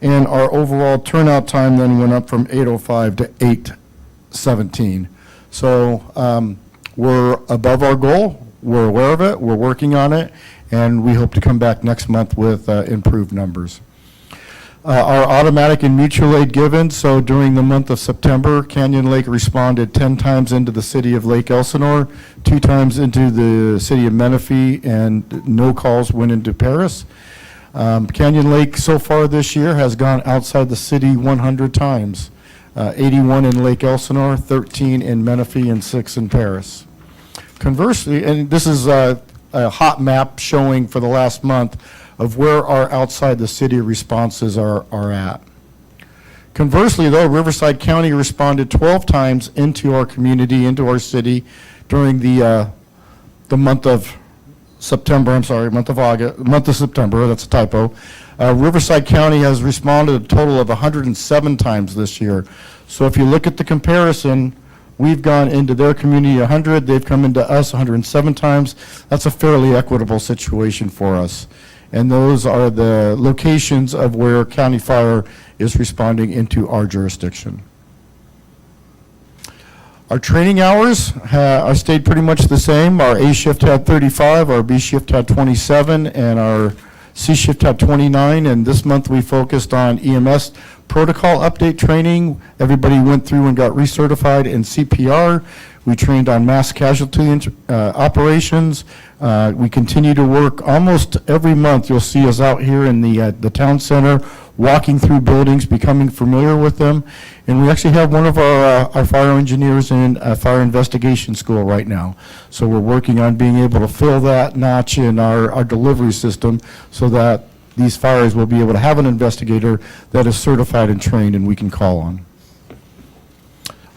and our overall turnout time then went up from 8:05 to 8:17. So we're above our goal. We're aware of it. We're working on it, and we hope to come back next month with improved numbers. Our automatic and mutual aid given, so during the month of September, Canyon Lake responded 10 times into the city of Lake Elsinore, 2 times into the city of Menifee, and no calls went into Paris. Canyon Lake so far this year has gone outside the city 100 times, 81 in Lake Elsinore, 13 in Menifee, and 6 in Paris. Conversely, and this is a hot map showing for the last month of where our outside the city responses are at. Conversely, though, Riverside County responded 12 times into our community, into our city, during the month of September, month of September, that's a typo. Riverside County has responded a total of 107 times this year. So if you look at the comparison, we've gone into their community 100, they've come into us 107 times. That's a fairly equitable situation for us. And those are the locations of where County Fire is responding into our jurisdiction. Our training hours are stayed pretty much the same. Our A shift had 35, our B shift had 27, and our C shift had 29. And this month we focused on EMS protocol update training. Everybody went through and got recertified in CPR. We trained on mass casualty operations. We continue to work almost every month. You'll see us out here in the town center walking through buildings, becoming familiar with them. And we actually have one of our fire engineers in fire investigation school right now. So we're working on being able to fill that notch in our delivery system so that these fires will be able to have an investigator that is certified and trained and we can call on.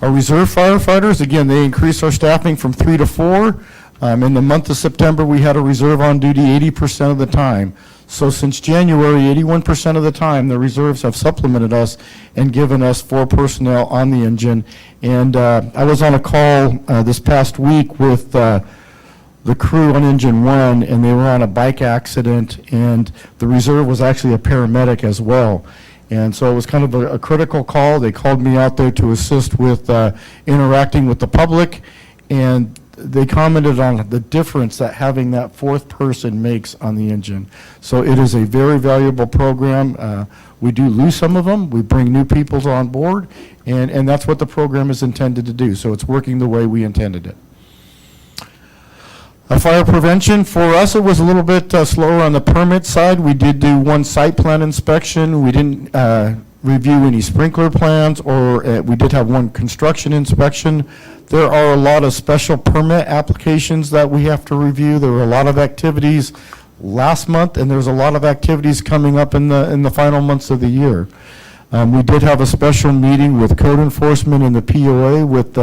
Our reserve firefighters, again, they increased our staffing from 3 to 4. In the month of September, we had a reserve on duty 80% of the time. So since January, 81% of the time, the reserves have supplemented us and given us 4 personnel on the engine. And I was on a call this past week with the crew on Engine 1, and they were on a bike accident, and the reserve was actually a paramedic as well. And so it was kind of a critical call. They called me out there to assist with interacting with the public, and they commented on the difference that having that 4th person makes on the engine. So it is a very valuable program. We do lose some of them. We bring new people on board, and that's what the program is intended to do. So it's working the way we intended it. Fire prevention, for us, it was a little bit slower on the permit side. We did do 1 site plan inspection. We didn't review any sprinkler plans, or we did have 1 construction inspection. There are a lot of special permit applications that we have to review. There were a lot of activities last month, and there's a lot of activities coming up in the final months of the year. We did have a special meeting with code enforcement and the POA with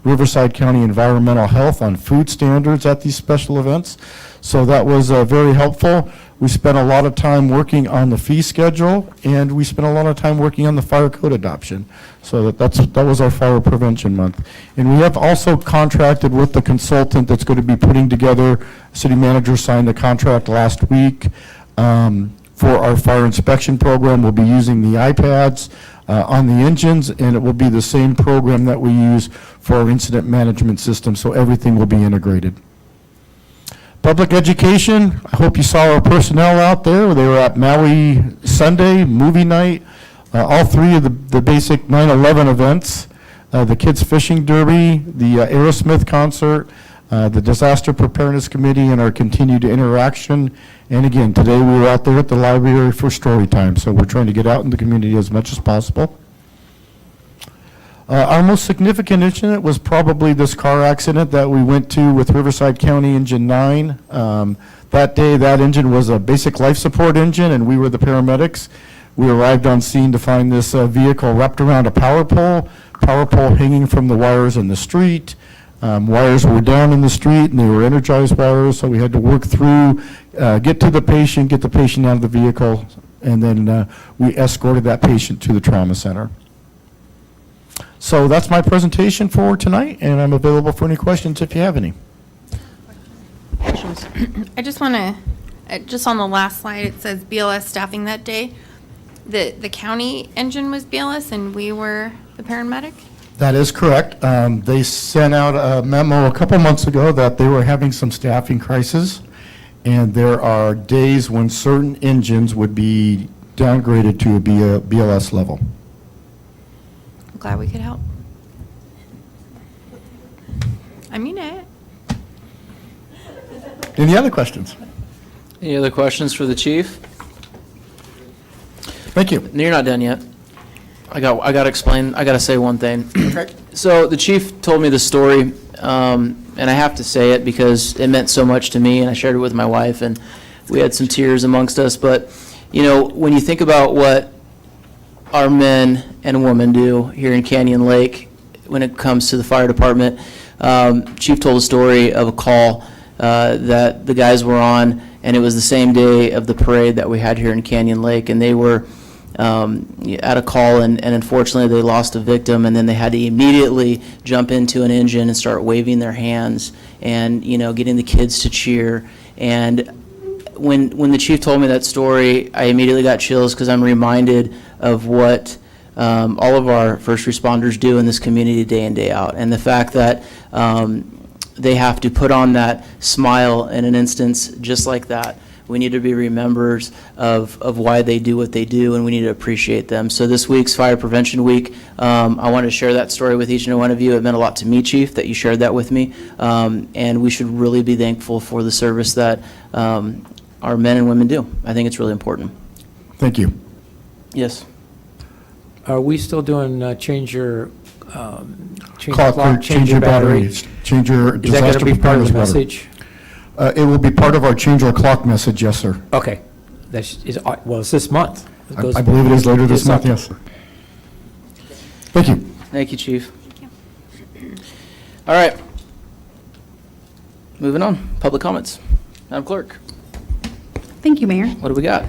Riverside County Environmental Health on food standards at these special events. So that was very helpful. We spent a lot of time working on the fee schedule, and we spent a lot of time working on the fire code adoption. So that was our fire prevention month. And we have also contracted with the consultant that's going to be putting together, city manager signed the contract last week for our fire inspection program. We'll be using the iPads on the engines, and it will be the same program that we use for our incident management system, so everything will be integrated. Public education, I hope you saw our personnel out there. They were at Maui Sunday, movie night, all 3 of the basic 9/11 events, the Kids Fishing Derby, the Aerosmith concert, the Disaster Preparedness Committee, and our continued interaction. And again, today we were out there at the library for story time, so we're trying to get out in the community as much as possible. Our most significant incident was probably this car accident that we went to with Riverside County Engine 9. That day, that engine was a basic life support engine, and we were the paramedics. We arrived on scene to find this vehicle wrapped around a power pole hanging from the wires in the street. Wires were down in the street, and they were energized wires, so we had to work through, get to the patient, get the patient out of the vehicle, and then we escorted that patient to the trauma center. So that's my presentation for tonight, and I'm available for any questions if you have any. Questions? I just want to, just on the last slide, it says BLS staffing that day. The county engine was BLS and we were the paramedic? That is correct. They sent out a memo a couple months ago that they were having some staffing crisis, and there are days when certain engines would be downgraded to a BLS level. I'm glad we could help. I mean it. Any other questions? Any other questions for the chief? Thank you. No, you're not done yet. I got to explain. I got to say one thing. Okay. So the chief told me the story, and I have to say it because it meant so much to me, and I shared it with my wife, and we had some tears amongst us. But, you know, when you think about what our men and women do here in Canyon Lake when it comes to the fire department, Chief told a story of a call that the guys were on, and it was the same day of the parade that we had here in Canyon Lake, and they were at a call, and unfortunately they lost a victim, and then they had to immediately jump into an engine and start waving their hands and, you know, getting the kids to cheer. And when the chief told me that story, I immediately got chills because I'm reminded of what all of our first responders do in this community day in, day out, and the fact that they have to put on that smile in an instance just like that. We need to be remembered of why they do what they do, and we need to appreciate them. So this week's Fire Prevention Week, I want to share that story with each and every one of you. It meant a lot to me, Chief, that you shared that with me, and we should really be thankful for the service that our men and women do. I think it's really important. Thank you. Yes. Are we still doing change your Clock, change your batteries, change your Is that going disaster to be part of the preparedness battery. message? It will be part of our change our clock message, yes, sir. Okay. Well, it's this month. It goes- I believe it is later this it's month, up. yes, sir. Thank you. Thank you, Chief. All right. Moving on, public comments. Madam Clerk, Thank you, Mayor. what do we got?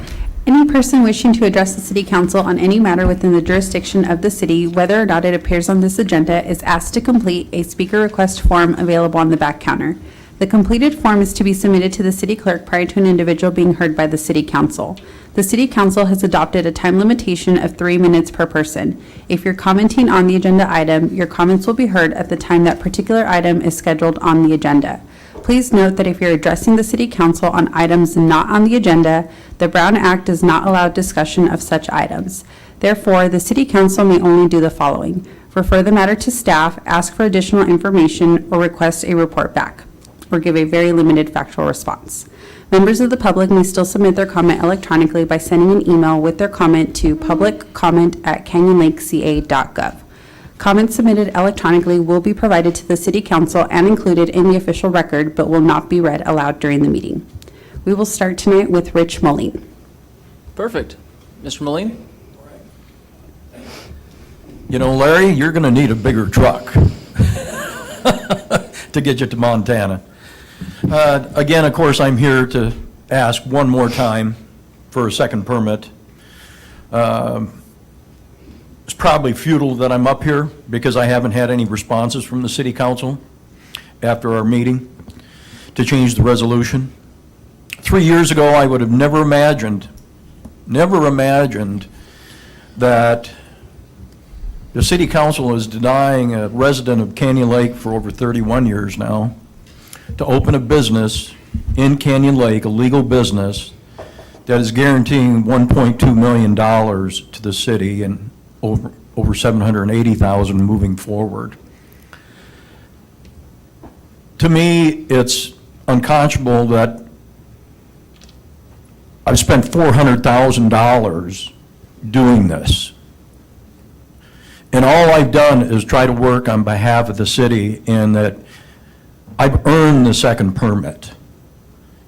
Any person wishing to address the City Council on any matter within the jurisdiction of the city, whether or not it appears on this agenda, is asked to complete a speaker request form available on the back counter. The completed form is to be submitted to the city clerk prior to an individual being heard by the City Council. The City Council has adopted a time limitation of 3 minutes per person. If you're commenting on the agenda item, your comments will be heard at the time that particular item is scheduled on the agenda. Please note that if you're addressing the City Council on items not on the agenda, the Brown Act does not allow discussion of such items. Therefore, the City Council may only do the following: refer the matter to staff, ask for additional information, or request a report back, or give a very limited factual response. Members of the public may still submit their comment electronically by sending an email with their comment to publiccomment@canyonlakeca.gov. Comments submitted electronically will be provided to the City Council and included in the official record, but will not be read aloud during the meeting. We will start tonight with Rich Moline. Perfect. Mr. Moline? You know, Larry, you're going to need a bigger truck to get you to Montana. Again, of course, I'm here to ask one more time for a second permit. It's probably futile that I'm up here because I haven't had any responses from the City Council after our meeting to change the resolution. 3 years ago, I would have never imagined that the City Council is denying a resident of Canyon Lake for over 31 years now to open a business in Canyon Lake, a legal business, that is guaranteeing $1.2 million to the city and over $780,000 moving forward. To me, it's unconscionable that I've spent $400,000 doing this. And all I've done is try to work on behalf of the city, and that I've earned the second permit.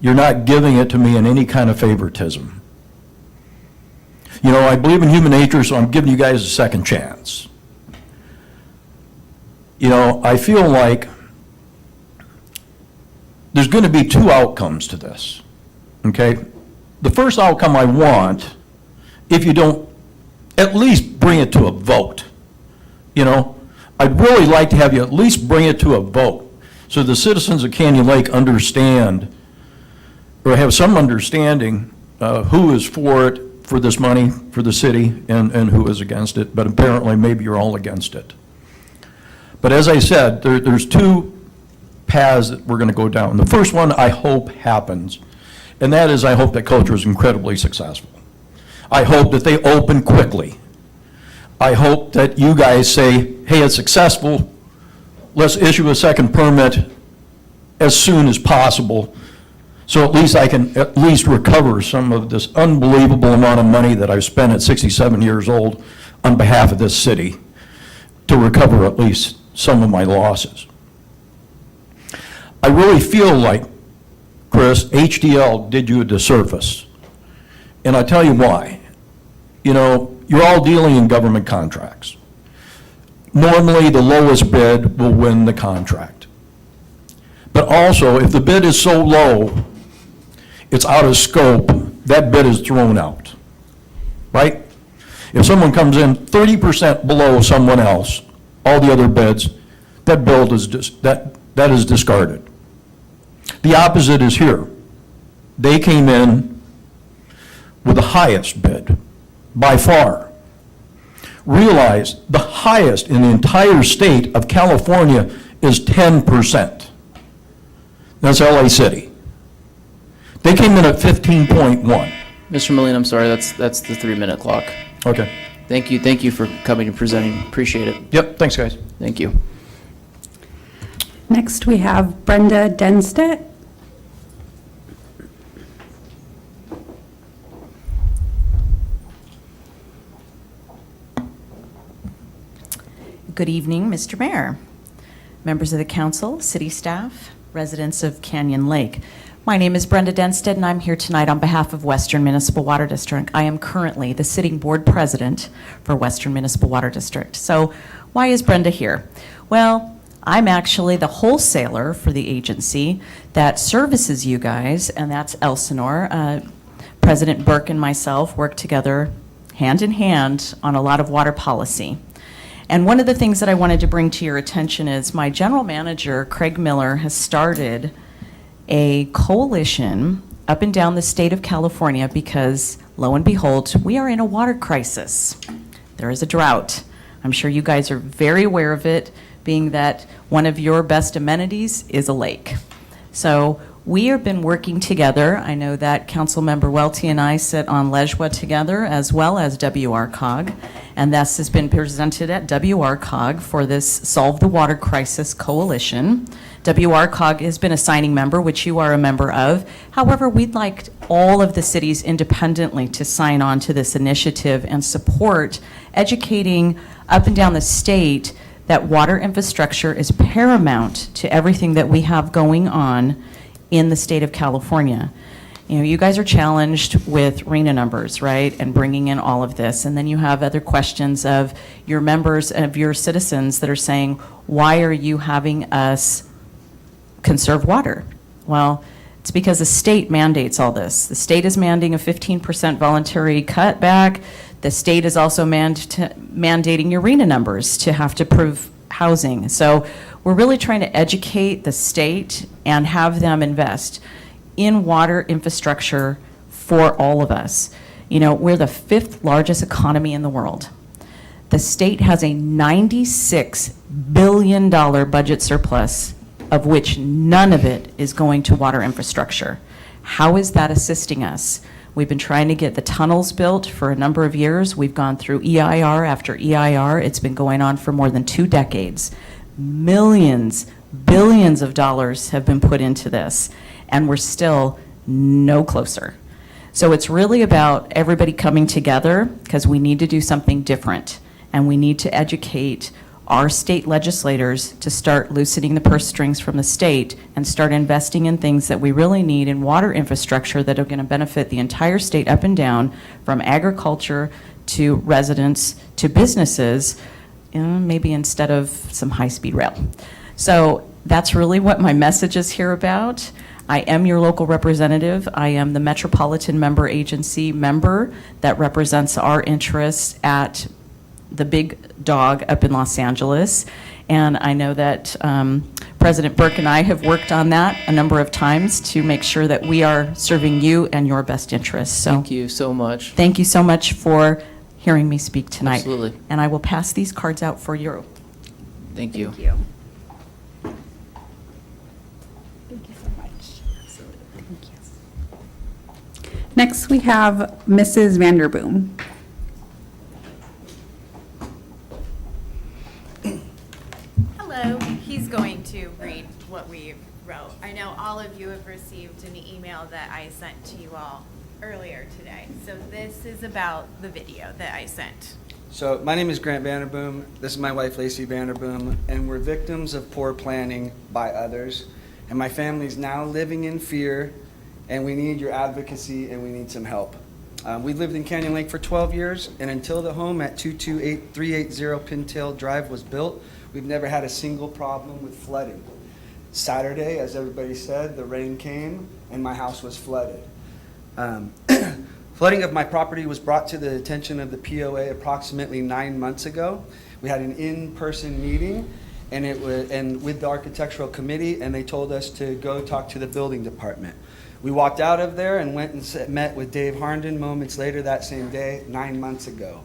You're not giving it to me in any kind of favoritism. You know, I believe in human nature, so I'm giving you guys a second chance. You know, I feel like there's going to be two outcomes to this, okay? The first outcome I want, if you don't at least bring it to a vote, you know, I'd really like to have you at least bring it to a vote so the citizens of Canyon Lake understand, or have some understanding who is for it, for this money, for the city, and who is against it, but apparently maybe you're all against it. But as I said, there's two paths that we're going to go down. The first one I hope happens, and that is I hope that culture is incredibly successful. I hope that they open quickly. I hope that you guys say, hey, it's successful, let's issue a second permit as soon as possible, so at least I can at least recover some of this unbelievable amount of money that I've spent at 67 years old on behalf of this city to recover at least some of my losses. I really feel like, Chris, HDL did you a disservice. And I tell you why. You know, you're all dealing in government contracts. Normally, the lowest bid will win the contract. But also, if the bid is so low, it's out of scope, that bid is thrown out, right? If someone comes in 30% below someone else, all the other bids, that bid is that is discarded. The opposite is here. They came in with the highest bid, by far. Realize the highest in the entire state of California is 10%. That's LA City. They came in at 15.1. Mr. Moline, I'm sorry, that's the 3-minute clock. Okay. Thank you for coming and presenting, appreciate it. Yep, thanks, guys. Thank you. Next, we have Brenda Denstedt. Good evening, Mr. Mayor, members of the council, city staff, residents of Canyon Lake. My name is Brenda Denstead, and I'm here tonight on behalf of Western Municipal Water District. I am currently the sitting board president for Western Municipal Water District. So why is Brenda here? Well, I'm actually the wholesaler for the agency that services you guys, and that's Elsinore. President Burke and myself work together hand in hand on a lot of water policy. And one of the things that I wanted to bring to your attention is my general manager, Craig Miller, has started a coalition up and down the state of California because, lo and behold, we are in a water crisis. There is a drought. I'm sure you guys are very aware of it, being that one of your best amenities is a lake. So we have been working together. I know that Councilmember Welty and I sit on LEJWA together, as well as WRCOG, and this has been presented at WRCOG for this Solve the Water Crisis Coalition. WRCOG has been a signing member, which you are a member of. However, we'd like all of the cities independently to sign on to this initiative and support educating up and down the state that water infrastructure is paramount to everything that we have going on in the state of California. You know, you guys are challenged with RENA numbers, right, and bringing in all of this. And then you have other questions of your members, of your citizens that are saying, why are you having us conserve water? Well, it's because the state mandates all this. The state is mandating a 15% voluntary cutback. The state is also mandating your RENA numbers to have to prove housing. So we're really trying to educate the state and have them invest in water infrastructure for all of us. You know, we're the 5th largest economy in the world. The state has a $96 billion budget surplus, of which none of it is going to water infrastructure. How is that assisting us? We've been trying to get the tunnels built for a number of years. We've gone through EIR after EIR. It's been going on for more than 2 decades. Millions, billions of dollars have been put into this, and we're still no closer. So it's really about everybody coming together because we need to do something different, and we need to educate our state legislators to start loosening the purse strings from the state and start investing in things that we really need in water infrastructure that are going to benefit the entire state up and down, from agriculture to residents to businesses, maybe instead of some high-speed rail. So that's really what my message is here about. I am your local representative. I am the Metropolitan Member Agency member that represents our interests at the big dog up in Los Angeles. And I know that President Burke and I have worked on that a number of times to make sure that we are serving you and your best interests. So Thank you so much. thank you so much for hearing me speak tonight. Absolutely. And I will pass these cards out for you. Thank you. Thank you. Thank you so much. Absolutely. Thank you. Next, we have Mrs. Vanderboom. Hello, he's going to read what we wrote. I know all of you have received an email that I sent to you all earlier today. So this is about the video that I sent. So my name is Grant Vanderboom. This is my wife Lacey Vanderboom, and we're victims of poor planning by others. And my family's now living in fear, and we need your advocacy and we need some help. We lived in Canyon Lake for 12 years, and until the home at 228-380 Pintail Drive was built, we've never had a single problem with flooding. Saturday, as everybody said, the rain came and my house was flooded. Flooding of my property was brought to the attention of the POA approximately 9 months ago. We had an in-person meeting and with the architectural committee, and they told us to go talk to the building department. We walked out of there and went and met with Dave Harnden moments later that same day, 9 months ago.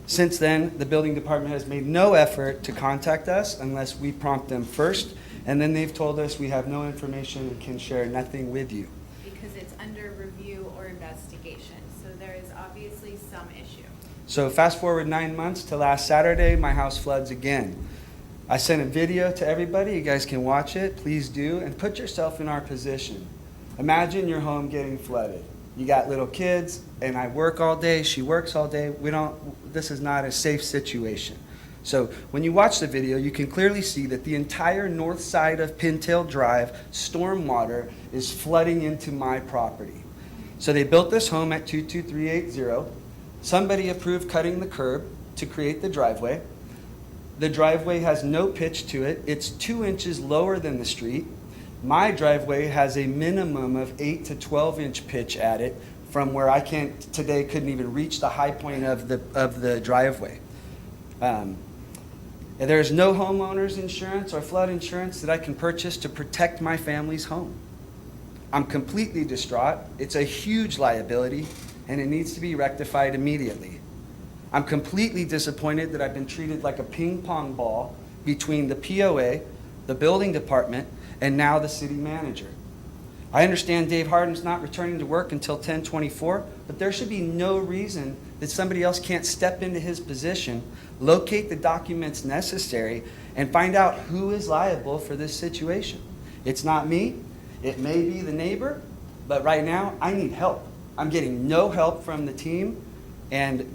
Since then, the building department has made no effort to contact us unless we prompt them first, and then they've told us we have no information and can share nothing with you. Because it's under review or investigation, so there is obviously some issue. So fast forward 9 months to last Saturday, my house floods again. I sent a video to everybody. You guys can watch it. Please do, and put yourself in our position. Imagine your home getting flooded. You got little kids, and I work all day, she works all day. This is not a safe situation. So when you watch the video, you can clearly see that the entire north side of Pintail Drive, stormwater is flooding into my property. So they built this home at 22380. Somebody approved cutting the curb to create the driveway. The driveway has no pitch to it. It's 2 inches lower than the street. My driveway has a minimum of 8 to 12 inch pitch at it from where I couldn't even reach the high point of the driveway. And there's no homeowner's insurance or flood insurance that I can purchase to protect my family's home. I'm completely distraught. It's a huge liability, and it needs to be rectified immediately. I'm completely disappointed that I've been treated like a ping pong ball between the POA, the building department, and now the city manager. I understand Dave Harden's not returning to work until 10/24, but there should be no reason that somebody else can't step into his position, locate the documents necessary, and find out who is liable for this situation. It's not me. It may be the neighbor, but right now I need help. I'm getting no help from the team, and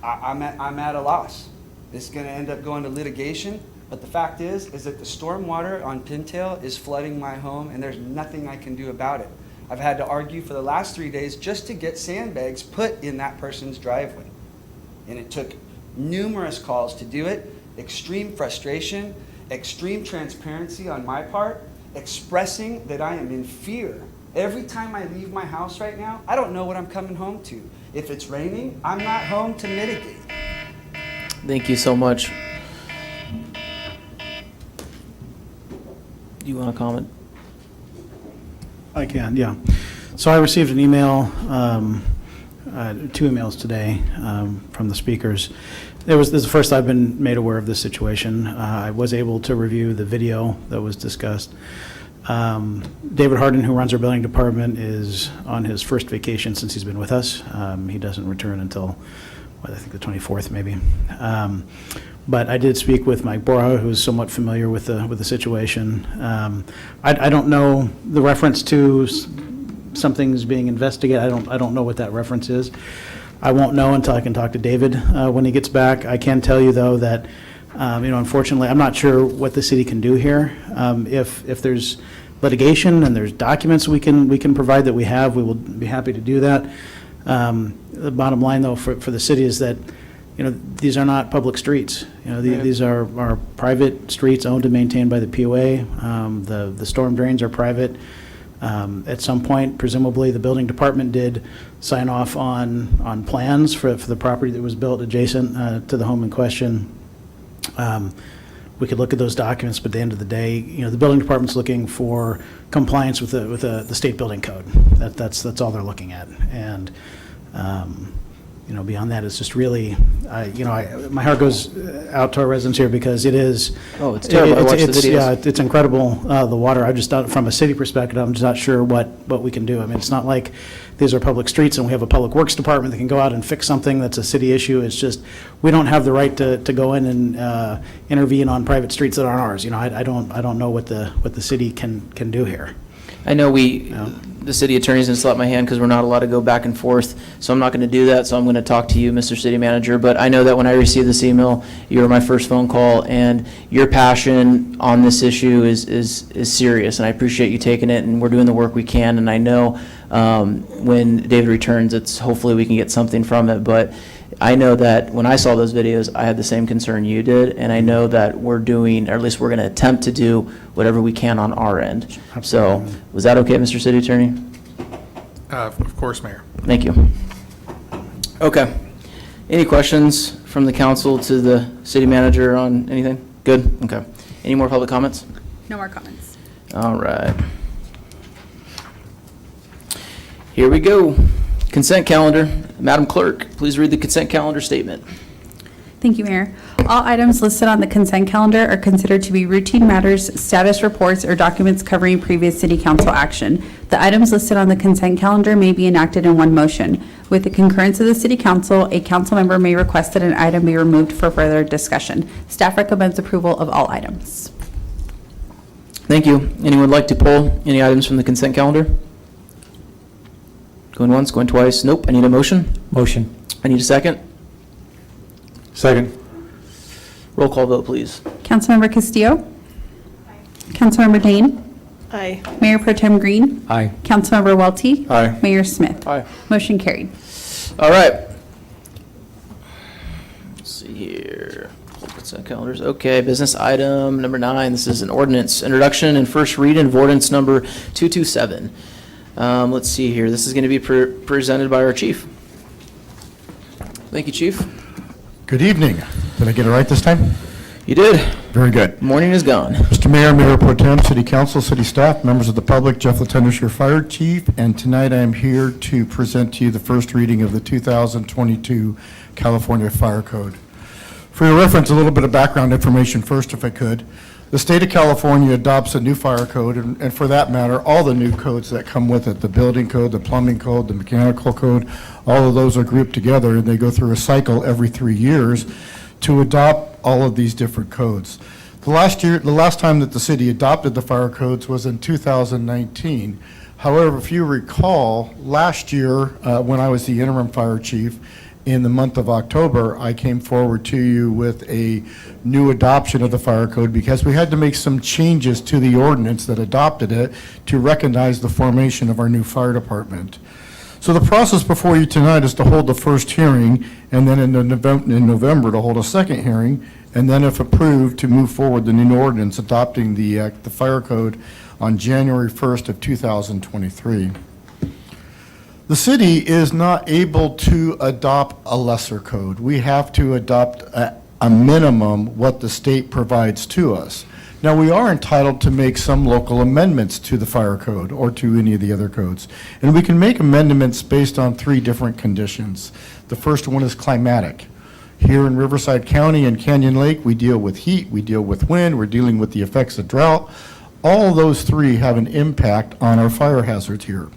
I'm at a loss. This is going to end up going to litigation. But the fact is that the stormwater on Pintail is flooding my home, and there's nothing I can do about it. I've had to argue for the last 3 days just to get sandbags put in that person's driveway. And it took numerous calls to do it, extreme frustration, extreme transparency on my part, expressing that I am in fear. Every time I leave my house right now, I don't know what I'm coming home to. If it's raining, I'm not home to mitigate. Thank you so much. Do you want to comment? I can, yeah. So I received an email, 2 emails today from the speakers. This is the first I've been made aware of this situation. I was able to review the video that was discussed. David Harden, who runs our building department, is on his first vacation since he's been with us. He doesn't return until, I think the 24th maybe. But I did speak with Mike Bora, who's somewhat familiar with the situation. I don't know the reference to something's being investigated. I don't know what that reference is. I won't know until I can talk to David when he gets back. I can tell you though that unfortunately, I'm not sure what the city can do here. If there's litigation and there's documents we can provide that we have, we will be happy to do that. The bottom line though for the city is that these are not public streets. These are private streets owned and maintained by the POA. The storm drains are private. At some point, presumably, the building department did sign off on plans for the property that was built adjacent to the home in question. We could look at those documents, but at the end of the day, the building department's looking for compliance with the state building code. That's all they're looking at, and beyond that, it's just really, my heart goes out to our residents here because it is. Oh, it's terrible. I watched the videos. Yeah, it's incredible. The water. I just from a city perspective, I'm just not sure what we can do. I mean, it's not like these are public streets and we have a public works department that can go out and fix something that's a city issue. It's just we don't have the right to go in and intervene on private streets that aren't ours. I don't know what the city can do here. I know the city attorney's going to slap my hand because we're not allowed to go back and forth, so I'm not going to do that, so I'm going to talk to you, Mr. City Manager, but I know that when I received this email, you were my first phone call, and your passion on this issue is serious, and I appreciate you taking it, and we're doing the work we can, and I know when David returns, hopefully we can get something from it, but I know that when I saw those videos, I had the same concern you did, and I know that we're doing, or at least we're going to attempt to do whatever we can on our end. So, was that okay, Mr. City Attorney? Of course, Mayor. Thank you. Okay. Any questions from the council to the city manager on anything? Good? Okay. Any more public comments? No more comments. All right. Here we go. Consent calendar. Madam Clerk, please read the consent calendar statement. Thank you, Mayor. All items listed on the consent calendar are considered to be routine matters, status reports, or documents covering previous city council action. The items listed on the consent calendar may be enacted in one motion. With the concurrence of the city council, a council member may request that an item be removed for further discussion. Staff recommends approval of all items. Thank you. Anyone like to pull any items from the consent calendar? Going once, going twice. Nope. I need a motion. Motion. I need a second. Second. Roll call vote, please. Councilmember Castillo? Councilmember Dane? Aye. Mayor Pro Tem Green? Aye. Councilmember Welty? Aye. Mayor Smith? Aye. Motion carried. All right. Let's see here. Consent calendars. Okay, business item number 9. This is an ordinance, introduction and first reading of ordinance number 227. Let's see here. This is going to be presented by our chief. Thank you, chief. Good evening. Did I get it right this time? You did. Very good. Morning is gone. Mr. Mayor, Mayor Pro Tem, City Council, City Staff, members of the public, Jeff Lieutenant, your Fire Chief, and tonight I am here to present to you the first reading of the 2022 California Fire Code. For your reference, a little bit of background information first, if I could. The state of California adopts a new fire code, and for that matter, all the new codes that come with it, the building code, the plumbing code, the mechanical code, all of those are grouped together, and they go through a cycle every 3 years to adopt all of these different codes. The last time that the city adopted the fire codes was in 2019. However, if you recall, last year, when I was the interim fire chief, in the month of October, I came forward to you with a new adoption of the fire code because we had to make some changes to the ordinance that adopted it to recognize the formation of our new fire department. So the process before you tonight is to hold the first hearing, and then in November to hold a second hearing, and then if approved, to move forward the new ordinance adopting the fire code on January 1st of 2023. The city is not able to adopt a lesser code. We have to adopt a minimum what the state provides to us. Now, we are entitled to make some local amendments to the fire code or to any of the other codes. And we can make amendments based on 3 different conditions. The first one is climatic. Here in Riverside County and Canyon Lake, we deal with heat, we deal with wind, we're dealing with the effects of drought. All of those 3 have an impact on our fire hazards here.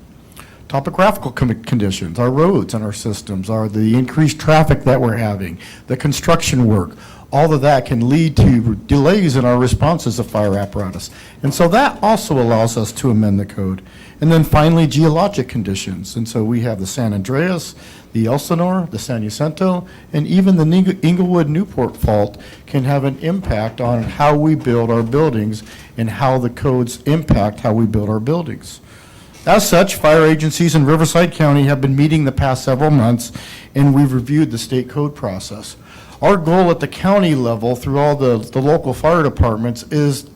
Topographical conditions, our roads and our systems, are the increased traffic that we're having, the construction work, all of that can lead to delays in our responses of fire apparatus. And so that also allows us to amend the code. And then finally, geologic conditions. And so we have the San Andreas, the Elsinore, the San Jacinto, and even the Inglewood-Newport fault can have an impact on how we build our buildings and how the codes impact how we build our buildings. As such, fire agencies in Riverside County have been meeting the past several months, and we've reviewed the state code process. Our goal at the county level through all the local fire departments is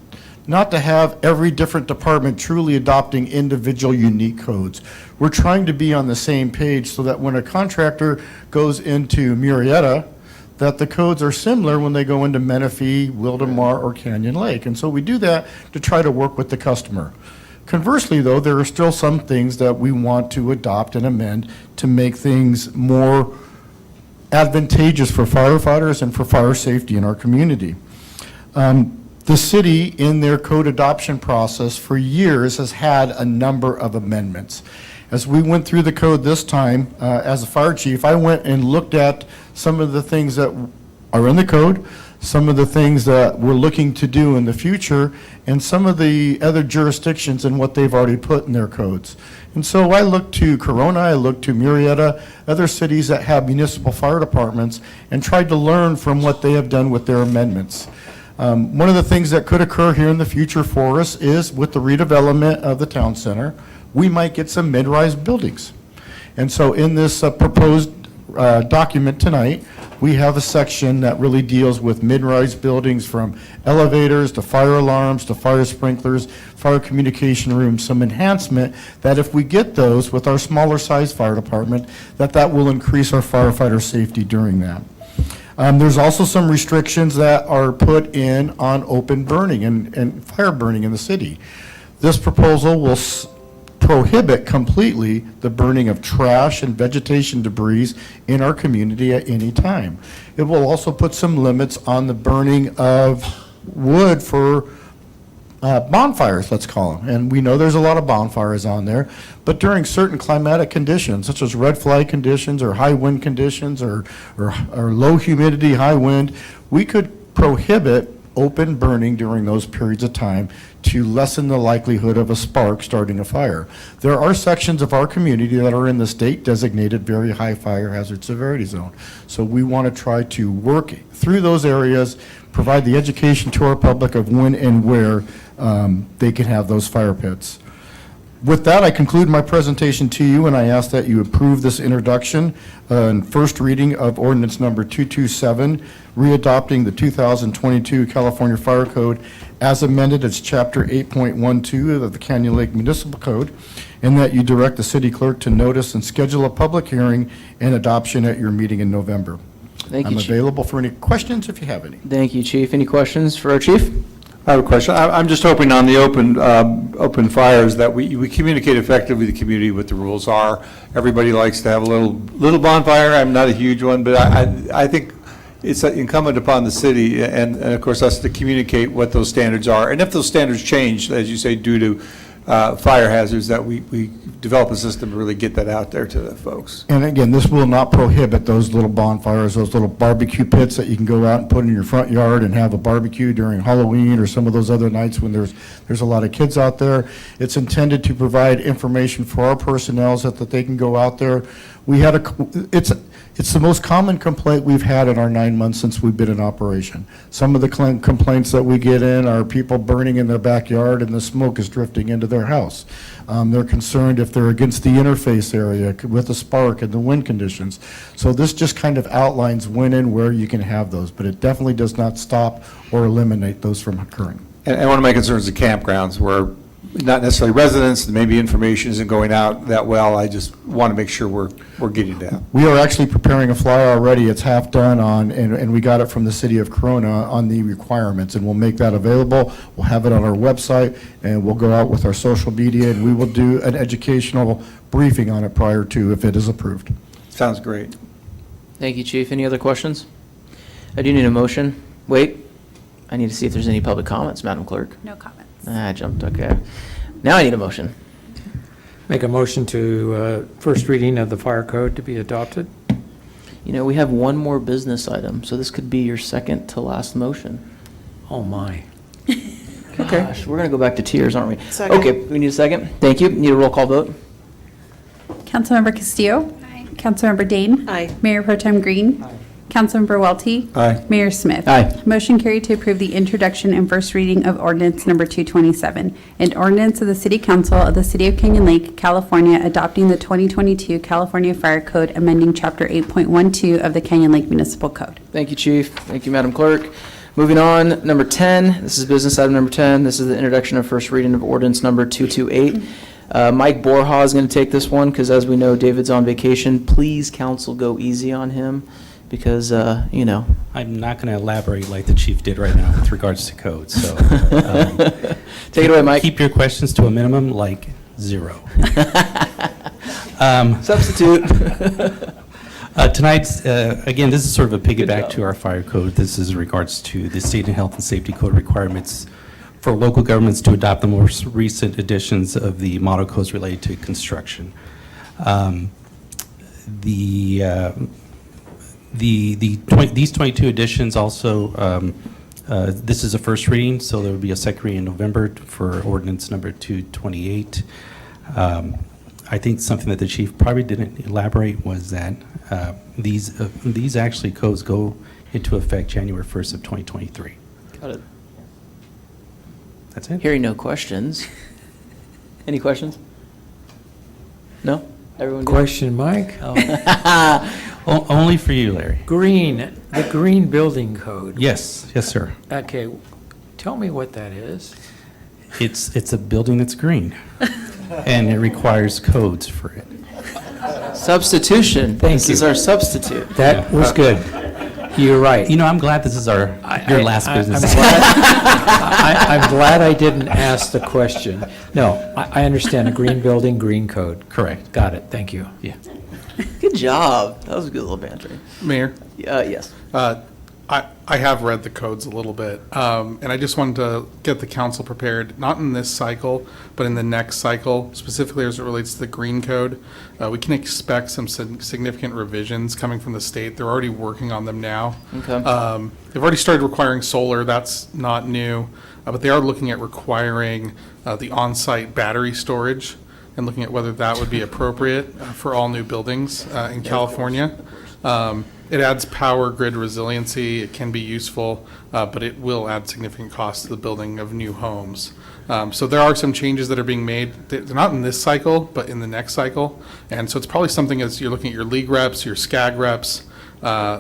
not to have every different department truly adopting individual unique codes. We're trying to be on the same page so that when a contractor goes into Murrieta, that the codes are similar when they go into Menifee, Wildomar, or Canyon Lake. And so we do that to try to work with the customer. Conversely, though, there are still some things that we want to adopt and amend to make things more advantageous for firefighters and for fire safety in our community. The city, in their code adoption process for years, has had a number of amendments. As we went through the code this time, as a fire chief, I went and looked at some of the things that are in the code, some of the things that we're looking to do in the future, and some of the other jurisdictions and what they've already put in their codes. And so I looked to Corona, I looked to Murrieta, other cities that have municipal fire departments, and tried to learn from what they have done with their amendments. One of the things that could occur here in the future for us is with the redevelopment of the town center, we might get some mid-rise buildings. And so in this proposed document tonight, we have a section that really deals with mid-rise buildings, from elevators to fire alarms to fire sprinklers, fire communication rooms, some enhancement that if we get those with our smaller size fire department, that will increase our firefighter safety during that. There's also some restrictions that are put in on open burning and fire burning in the city. This proposal will prohibit completely the burning of trash and vegetation debris in our community at any time. It will also put some limits on the burning of wood for bonfires, let's call them. And we know there's a lot of bonfires on there, but during certain climatic conditions, such as red flag conditions or high wind conditions or low humidity, high wind, we could prohibit open burning during those periods of time to lessen the likelihood of a spark starting a fire. There are sections of our community that are in the state designated very high fire hazard severity zone. So we want to try to work through those areas, provide the education to our public of when and where they can have those fire pits. With that, I conclude my presentation to you, and I ask that you approve this introduction and first reading of ordinance number 227, readopting the 2022 California Fire Code as amended as Chapter 8.12 of the Canyon Lake Municipal Code, and that you direct the city clerk to notice and schedule a public hearing and adoption at your meeting in November. Thank you, I'm Chief. available for any questions if you have any. Thank you, Chief. Any questions for our chief? I have a question. I'm just hoping on the open fires that we communicate effectively with the community what the rules are. Everybody likes to have a little bonfire. I'm not a huge one, but I think it's incumbent upon the city and of course us to communicate what those standards are. And if those standards change, as you say, due to fire hazards, that we develop a system to really get that out there to the folks. And again, this will not prohibit those little bonfires, those little barbecue pits that you can go out and put in your front yard and have a barbecue during Halloween or some of those other nights when there's a lot of kids out there. It's intended to provide information for our personnel so that they can go out there. It's the most common complaint we've had in our 9 months since we've been in operation. Some of the complaints that we get in are people burning in their backyard and the smoke is drifting into their house. They're concerned if they're against the interface area with the spark and the wind conditions. So this just kind of outlines when and where you can have those, but it definitely does not stop or eliminate those from occurring. And one of my concerns is the campgrounds where not necessarily residents, maybe information isn't going out that well. I just want to make sure we're getting that. We are actually preparing a flyer already. It's half done on, and we got it from the city of Corona on the requirements, and we'll make that available. We'll have it on our website, and we'll go out with our social media, and we will do an educational briefing on it prior to if it is approved. Sounds great. Thank you, Chief. Any other questions? I do need a motion. Wait, I need to see if there's any public comments, Madam Clerk. No comments. I jumped, okay. Now I need a motion. Make a motion to first reading of the fire code to be adopted. You know, we have one more business item, so this could be your second to last motion. Oh, my. Okay. Gosh, we're going to go back to tiers, aren't we? Second. Okay, we need a second. Thank you. Need a roll call vote? Councilmember Castillo. Aye. Councilmember Dane. Aye. Mayor Pro Tem Green. Aye. Councilmember Welty. Aye. Mayor Smith. Aye. Motion carried to approve the introduction and first reading of ordinance number 227, an ordinance of the City Council of the City of Canyon Lake, California, adopting the 2022 California Fire Code, amending Chapter 8.12 of the Canyon Lake Municipal Code. Thank you, Chief. Thank you, Madam Clerk. Moving on, number 10, this is business item number 10. This is the introduction of first reading of ordinance number 228. Mike Borja is going to take this one because, as we know, David's on vacation. Please, council, go easy on him because, you know. I'm not going to elaborate like the chief did right now with regards to code, so. Take it away, Mike. Keep your questions to a minimum, like 0. Substitute. Tonight's, again, this is sort of a piggyback to our fire code. This is in regards to the state and health and safety code requirements for local governments to adopt the most recent editions of the model codes related to construction. These 22 editions also, this is a first reading, so there will be a second reading in November for ordinance number 228. I think something that the chief probably didn't elaborate was that these actually codes go into effect January 1st of 2023. Got it. That's it. Hearing no questions. Any questions? No? Everyone good? Question, Mike? Only for you, Larry. The green building code. Yes, yes, sir. Okay, tell me what that is. It's a building that's green, and it requires codes for it. Substitution. Thank This you. is our substitute. That was good. You're right. You know, I'm glad this is your last business. I'm glad I didn't ask the question. No, I understand a green building, green code. Correct. Got it. Thank you. Yeah. Good job. That was a good little banter. Mayor? Yes. I have read the codes a little bit, and I just wanted to get the council prepared, not in this cycle, but in the next cycle, specifically as it relates to the green code. We can expect some significant revisions coming from the state. They're already working on them now. Okay. They've already started requiring solar. That's not new, but they are looking at requiring the on-site battery storage and looking at whether that would be appropriate for all new buildings in California. It adds power grid resiliency. It can be useful, but it will add significant costs to the building of new homes. So there are some changes that are being made. They're not in this cycle, but in the next cycle. And so it's probably something as you're looking at your league reps, your SCAG reps,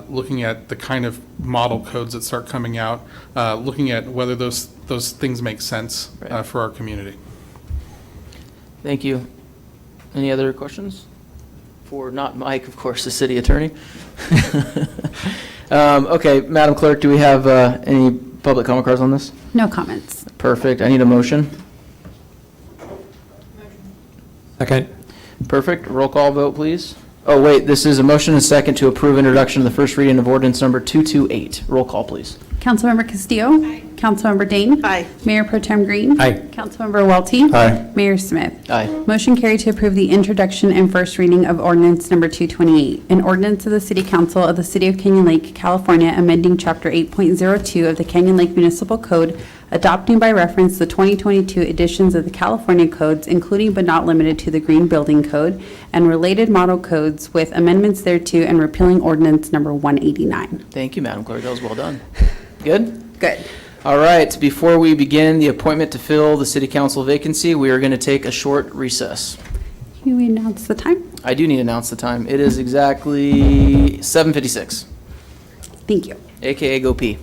looking at the kind of model codes that start coming out, looking at whether those things make sense for our community. Thank you. Any other questions? For not Mike, of course, the city attorney. Okay, Madam Clerk, do we have any public comment cards on this? No comments. Perfect. I need a motion. Second. Perfect. Roll call vote, please. Oh, wait, this is a motion and second to approve introduction of the first reading of ordinance number 228. Roll call, please. Councilmember Castillo. Aye. Councilmember Dane. Aye. Mayor Pro Tem Green. Aye. Councilmember Welty. Aye. Mayor Smith. Aye. Motion carried to approve the introduction and first reading of ordinance number 228, an ordinance of the City Council of the City of Canyon Lake, California, amending Chapter 8.02 of the Canyon Lake Municipal Code, adopting by reference the 2022 editions of the California codes, including but not limited to the Green Building Code and related model codes with amendments thereto, and repealing ordinance number 189. Thank you, Madam Clerk. That was well done. Good? Good. All right, before we begin the appointment to fill the city council vacancy, we are going to take a short recess. Can we announce the time? I do need to announce the time. It is exactly 7:56, Thank you. AKA go pee.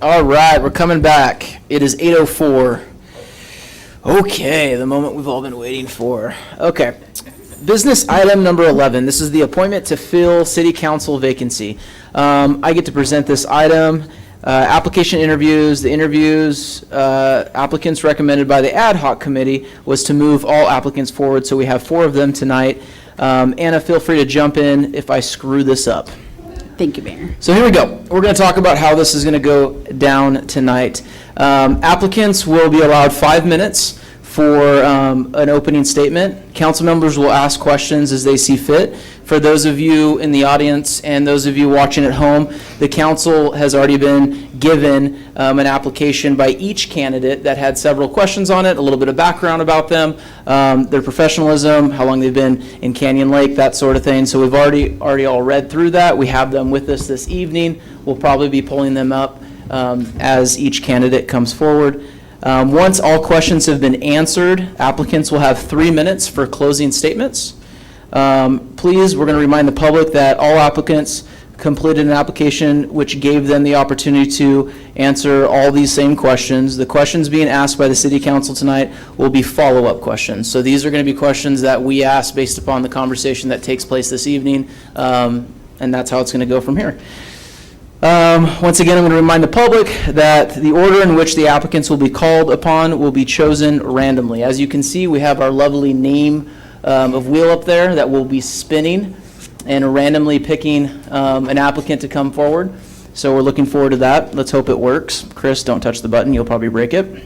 All right, we're coming back. It is 8:04. Okay, the moment we've all been waiting for. Okay. Business item number 11. This is the appointment to fill city council vacancy. I get to present this item. Application interviews. The interviews, applicants recommended by the ad hoc committee was to move all applicants forward, so we have 4 of them tonight. Anna, feel free to jump in if I screw this up. Thank you, Mayor. So here we go. We're going to talk about how this is going to go down tonight. Applicants will be allowed 5 minutes for an opening statement. Council members will ask questions as they see fit. For those of you in the audience and those of you watching at home, the council has already been given an application by each candidate that had several questions on it, a little bit of background about them, their professionalism, how long they've been in Canyon Lake, that sort of thing. So we've already all read through that. We have them with us this evening. We'll probably be pulling them up as each candidate comes forward. Once all questions have been answered, applicants will have 3 minutes for closing statements. Please, we're going to remind the public that all applicants completed an application which gave them the opportunity to answer all these same questions. The questions being asked by the city council tonight will be follow-up questions. So these are going to be questions that we ask based upon the conversation that takes place this evening, and that's how it's going to go from here. Once again, I'm going to remind the public that the order in which the applicants will be called upon will be chosen randomly. As you can see, we have our lovely name of wheel up there that will be spinning and randomly picking an applicant to come forward. So we're looking forward to that. Let's hope it works. Chris, don't touch the button. You'll probably break it.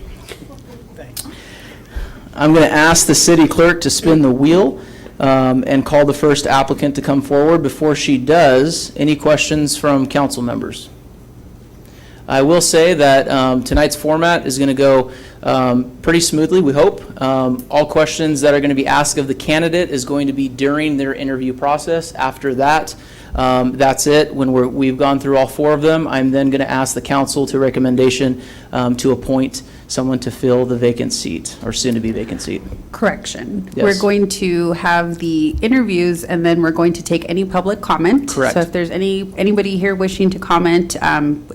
I'm going to ask the city clerk to spin the wheel and call the first applicant to come forward. Before she does, any questions from council members? I will say that tonight's format is going to go pretty smoothly, we hope. All questions that are going to be asked of the candidate is going to be during their interview process. After that, that's it. When we've gone through all 4 of them, I'm then going to ask the council to recommendation to appoint someone to fill the vacant seat, or soon-to-be vacant seat. Correction. Yes. We're going to have the interviews, and then we're going to take any public comment. Correct. So if there's anybody here wishing to comment,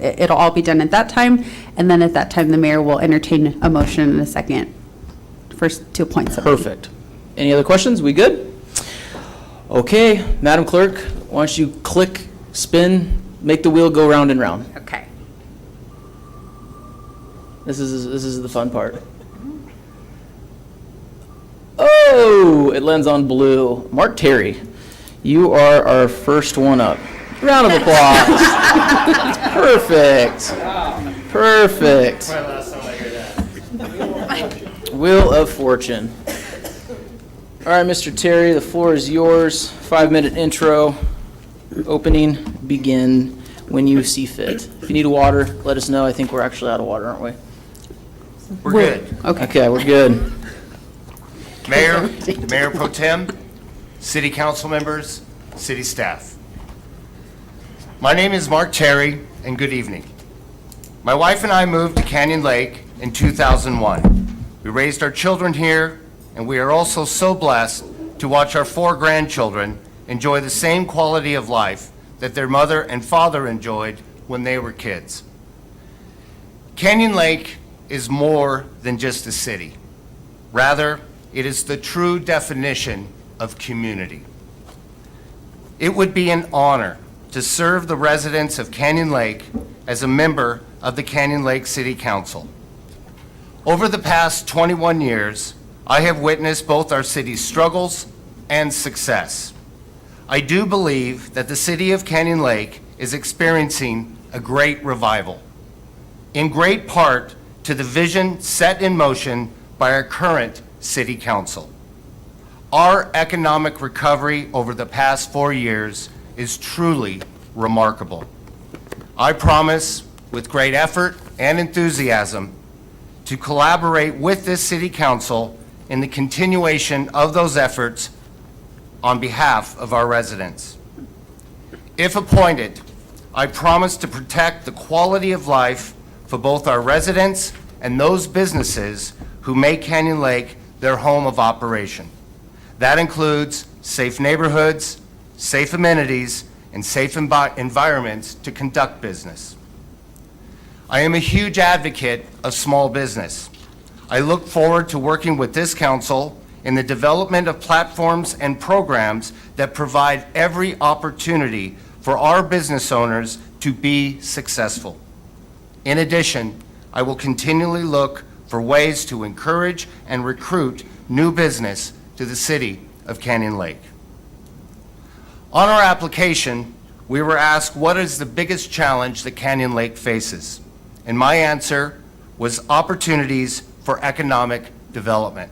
it'll all be done at that time. And then at that time, the mayor will entertain a motion in a second first to appoint somebody. Perfect. Any other questions? We good? Okay, Madam Clerk, why don't you click, spin, make the wheel go round and round. Okay. This is the fun part. Oh, it lands on blue. Mark Terry, you are our first one up. Round of applause. Perfect. Perfect. Wheel of Fortune. All right, Mr. Terry, the floor is yours. 5-minute intro. Opening, begin when you see fit. If you need water, let us know. I think we're actually out of water, aren't we? We're good. Okay, we're good. Mayor, Mayor Pro Tem, City Council members, City staff. My name is Mark Terry, and good evening. My wife and I moved to Canyon Lake in 2001. We raised our children here, and we are also so blessed to watch our 4 grandchildren enjoy the same quality of life that their mother and father enjoyed when they were kids. Canyon Lake is more than just a city. Rather, it is the true definition of community. It would be an honor to serve the residents of Canyon Lake as a member of the Canyon Lake City Council. Over the past 21 years, I have witnessed both our city's struggles and success. I do believe that the city of Canyon Lake is experiencing a great revival, in great part to the vision set in motion by our current city council. Our economic recovery over the past 4 years is truly remarkable. I promise, with great effort and enthusiasm, to collaborate with this city council in the continuation of those efforts on behalf of our residents. If appointed, I promise to protect the quality of life for both our residents and those businesses who make Canyon Lake their home of operation. That includes safe neighborhoods, safe amenities, and safe environments to conduct business. I am a huge advocate of small business. I look forward to working with this council in the development of platforms and programs that provide every opportunity for our business owners to be successful. In addition, I will continually look for ways to encourage and recruit new business to the city of Canyon Lake. On our application, we were asked what is the biggest challenge that Canyon Lake faces, and my answer was opportunities for economic development.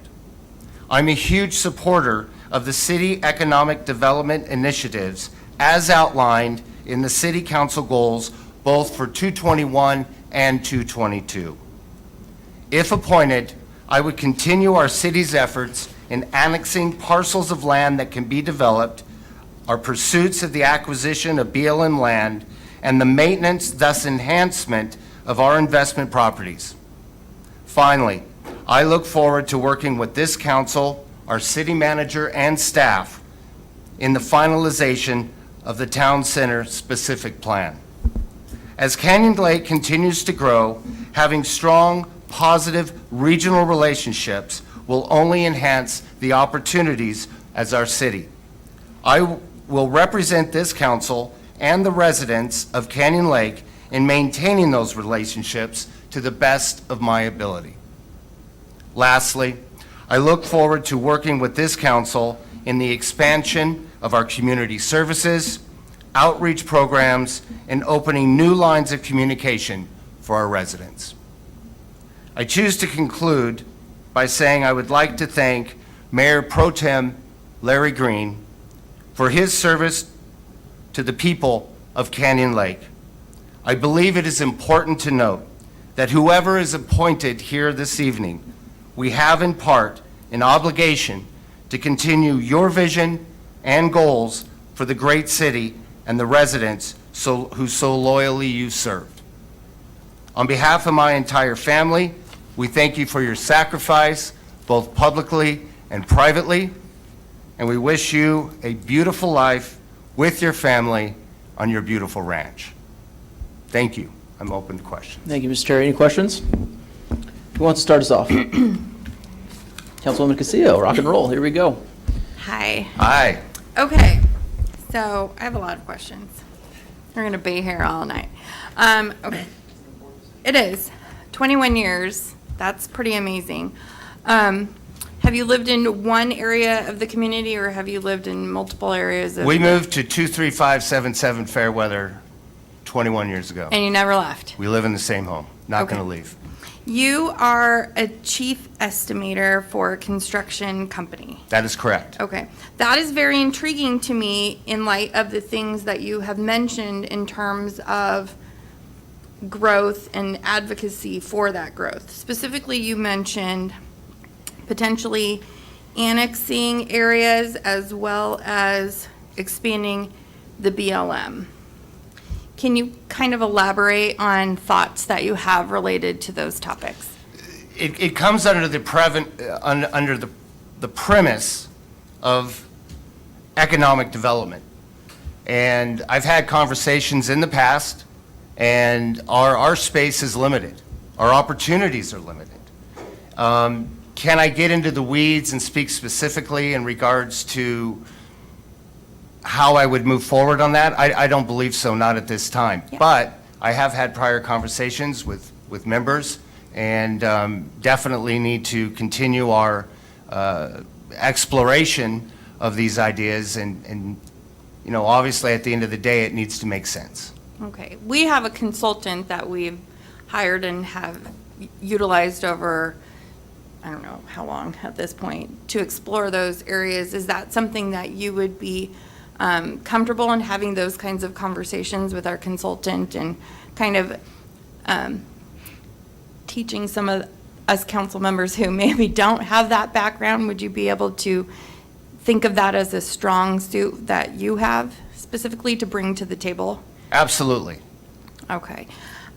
I'm a huge supporter of the city economic development initiatives as outlined in the city council goals both for 221 and 222. If appointed, I would continue our city's efforts in annexing parcels of land that can be developed, our pursuits of the acquisition of BLM land, and the maintenance, thus enhancement, of our investment properties. Finally, I look forward to working with this council, our city manager, and staff in the finalization of the town center specific plan. As Canyon Lake continues to grow, having strong, positive regional relationships will only enhance the opportunities as our city. I will represent this council and the residents of Canyon Lake in maintaining those relationships to the best of my ability. Lastly, I look forward to working with this council in the expansion of our community services, outreach programs, and opening new lines of communication for our residents. I choose to conclude by saying I would like to thank Mayor Pro Tem Larry Green for his service to the people of Canyon Lake. I believe it is important to note that whoever is appointed here this evening, we have in part an obligation to continue your vision and goals for the great city and the residents who so loyally you served. On behalf of my entire family, we thank you for your sacrifice, both publicly and privately, and we wish you a beautiful life with your family on your beautiful ranch. Thank you. I'm open to questions. Thank you, Mr. Terry. Any questions? Who wants to start us off? Councilwoman Castillo, rock and roll. Here we go. Hi. Hi. Okay, so I have a lot of questions. We're going to be here all night. Okay. It is. 21 years. That's pretty amazing. Have you lived in one area of the community, or have you lived in multiple areas? We moved to 23577 Fairweather 21 years ago. And you never left? We live in the same home. Not Okay. going to leave. You are a chief estimator for a construction company. That is correct. Okay. That is very intriguing to me in light of the things that you have mentioned in terms of growth and advocacy for that growth. Specifically, you mentioned potentially annexing areas as well as expanding the BLM. Can you kind of elaborate on thoughts that you have related to those topics? It comes under the premise of economic development. And I've had conversations in the past, and our space is limited. Our opportunities are limited. Can I get into the weeds and speak specifically in regards to how I would move forward on that? I don't believe so, not at this time. Yeah. But I have had prior conversations with members, and definitely need to continue our exploration of these ideas. And you know, obviously, at the end of the day, it needs to make sense. Okay. We have a consultant that we've hired and have utilized over, I don't know how long at this point, to explore those areas. Is that something that you would be comfortable in having those kinds of conversations with our consultant and kind of teaching some of us council members who maybe don't have that background? Would you be able to think of that as a strong suit that you have specifically to bring to the table? Absolutely. Okay.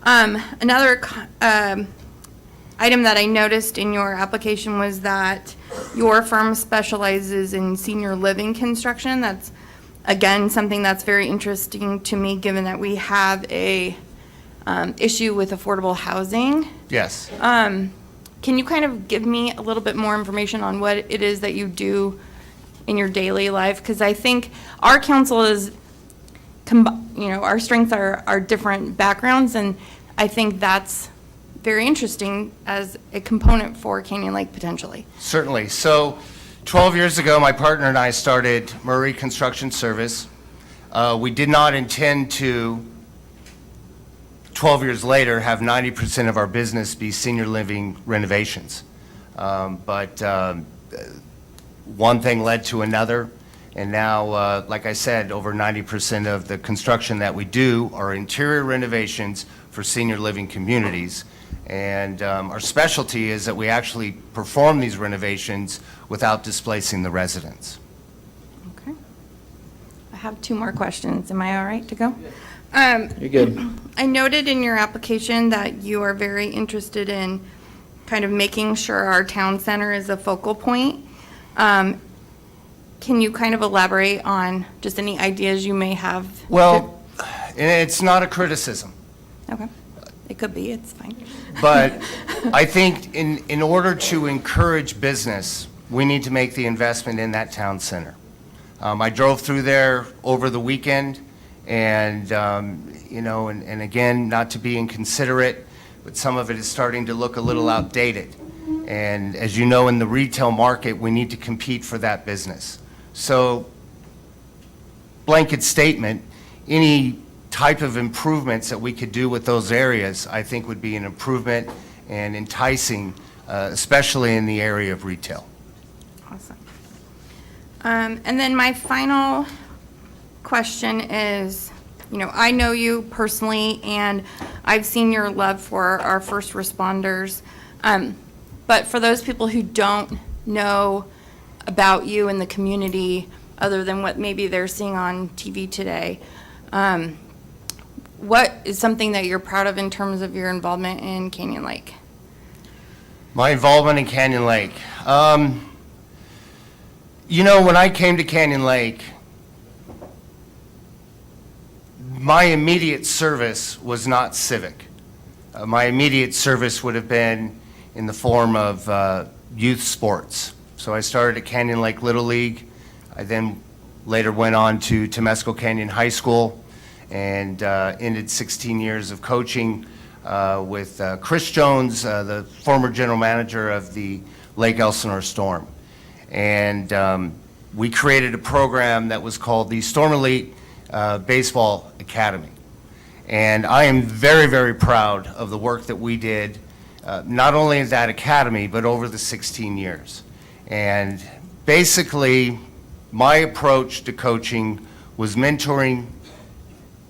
Another item that I noticed in your application was that your firm specializes in senior living construction. That's, again, something that's very interesting to me, given that we have a issue with affordable housing. Yes. Can you kind of give me a little bit more information on what it is that you do in your daily life? Because I think our council is, our strengths are different backgrounds, and I think that's very interesting as a component for Canyon Lake potentially. Certainly. So 12 years ago, my partner and I started Murray Construction Service. We did not intend to, 12 years later, have 90% of our business be senior living renovations. But one thing led to another, and now, like I said, over 90% of the construction that we do are interior renovations for senior living communities. And our specialty is that we actually perform these renovations without displacing the residents. Okay. I have 2 more questions. Am I all right to go? You're good. I noted in your application that you are very interested in kind of making sure our town center is a focal point. Can you kind of elaborate on just any ideas you may have? Well, and it's not a criticism. Okay. It could be, it's fine. But I think in order to encourage business, we need to make the investment in that town center. I drove through there over the weekend, and, and again, not to be inconsiderate, but some of it is starting to look a little outdated. And as you know, in the retail market, we need to compete for that business. So, blanket statement, any type of improvements that we could do with those areas, I think would be an improvement and enticing, especially in the area of retail. Awesome. And then my final question is, I know you personally, and I've seen your love for our first responders. But for those people who don't know about you in the community, other than what maybe they're seeing on TV today, what is something that you're proud of in terms of your involvement in Canyon Lake? My involvement in Canyon Lake. When I came to Canyon Lake, my immediate service was not civic. My immediate service would have been in the form of youth sports. So I started at Canyon Lake Little League. I then later went on to Temescal Canyon High School and ended 16 years of coaching with Chris Jones, the former general manager of the Lake Elsinore Storm. And we created a program that was called the Storm Elite Baseball Academy. And I am very, very proud of the work that we did, not only in that academy, but over the 16 years. And basically, my approach to coaching was mentoring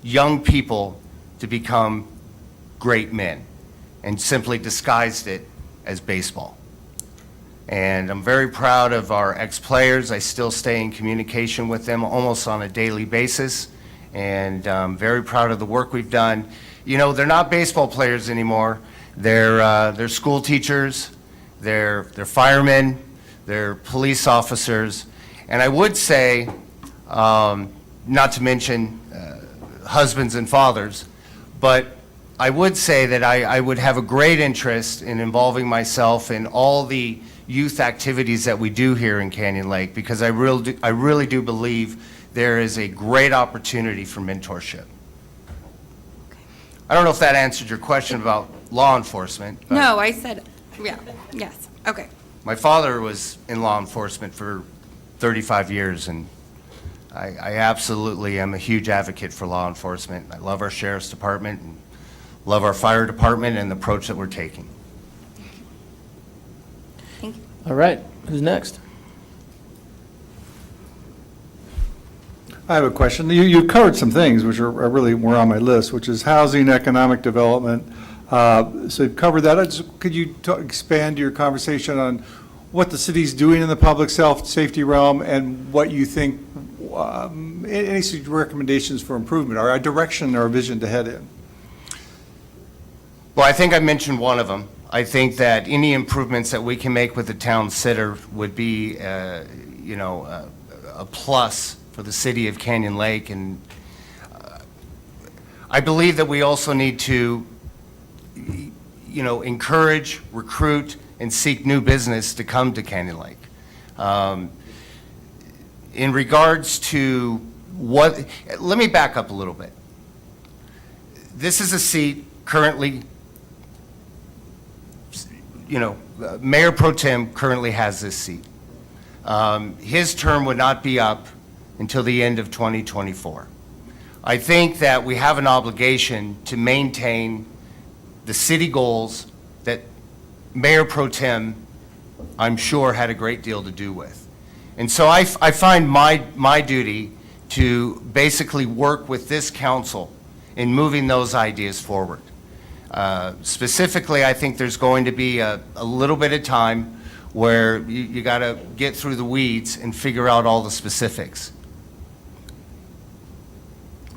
young people to become great men, and simply disguised it as baseball. And I'm very proud of our ex-players. I still stay in communication with them almost on a daily basis, and I'm very proud of the work we've done. They're not baseball players anymore. They're school teachers, they're firemen, they're police officers, and I would say, not to mention husbands and fathers, but I would say that I would have a great interest in involving myself in all the youth activities that we do here in Canyon Lake, because I really do believe there is a great opportunity for mentorship. I don't know if that answered your question about law enforcement. but No, I said, yes, okay. My father was in law enforcement for 35 years, and I absolutely am a huge advocate for law enforcement. I love our sheriff's department, and love our fire department and the approach that we're taking. Thank you. All right, who's next? I have a question. You covered some things which were on my list, which is housing, economic development. So you've covered that. Could you expand your conversation on what the city's doing in the public safety realm, and what you think, any recommendations for improvement, or a direction or a vision to head in? Well, I think I mentioned one of them. I think that any improvements that we can make with the town center would be, a plus for the city of Canyon Lake. And I believe that we also need to, encourage, recruit, and seek new business to come to Canyon Lake. In regards to let me back up a little bit. This is a seat currently, Mayor Pro Tem currently has this seat. His term would not be up until the end of 2024. I think that we have an obligation to maintain the city goals that Mayor Pro Tem, I'm sure, had a great deal to do with. And so I find my duty to basically work with this council in moving those ideas forward. Specifically, I think there's going to be a little bit of time where you got to get through the weeds and figure out all the specifics.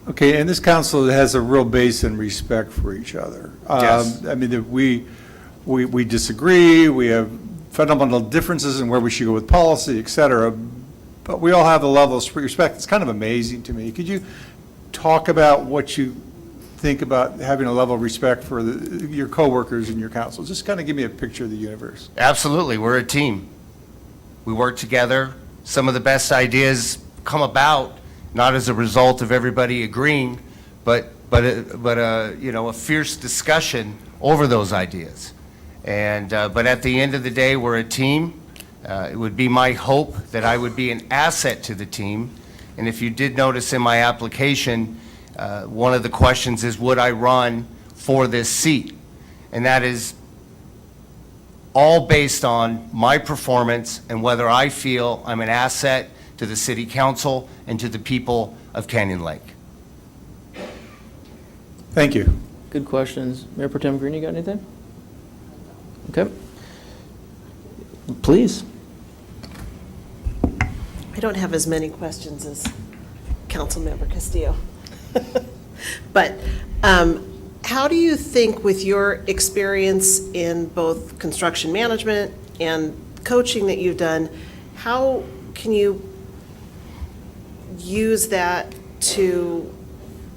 Okay, and this council has a real base and respect for each other. Yes. I mean, we disagree, we have fundamental differences in where we should go with policy, et cetera, but we all have a level of respect. It's kind of amazing to me. Could you talk about what you think about having a level of respect for your coworkers and your council? Just kind of give me a picture of the universe. Absolutely, we're a team. We work together. Some of the best ideas come about not as a result of everybody agreeing, but a fierce discussion over those ideas. And but at the end of the day, we're a team. It would be my hope that I would be an asset to the team. And if you did notice in my application, one of the questions is, would I run for this seat? And that is all based on my performance and whether I feel I'm an asset to the city council and to the people of Canyon Lake. Thank you. Good questions. Mayor Pro Tem Green, you got anything? Okay. Please. I don't have as many questions as Councilmember Castillo. But how do you think, with your experience in both construction management and coaching that you've done, how can you use that to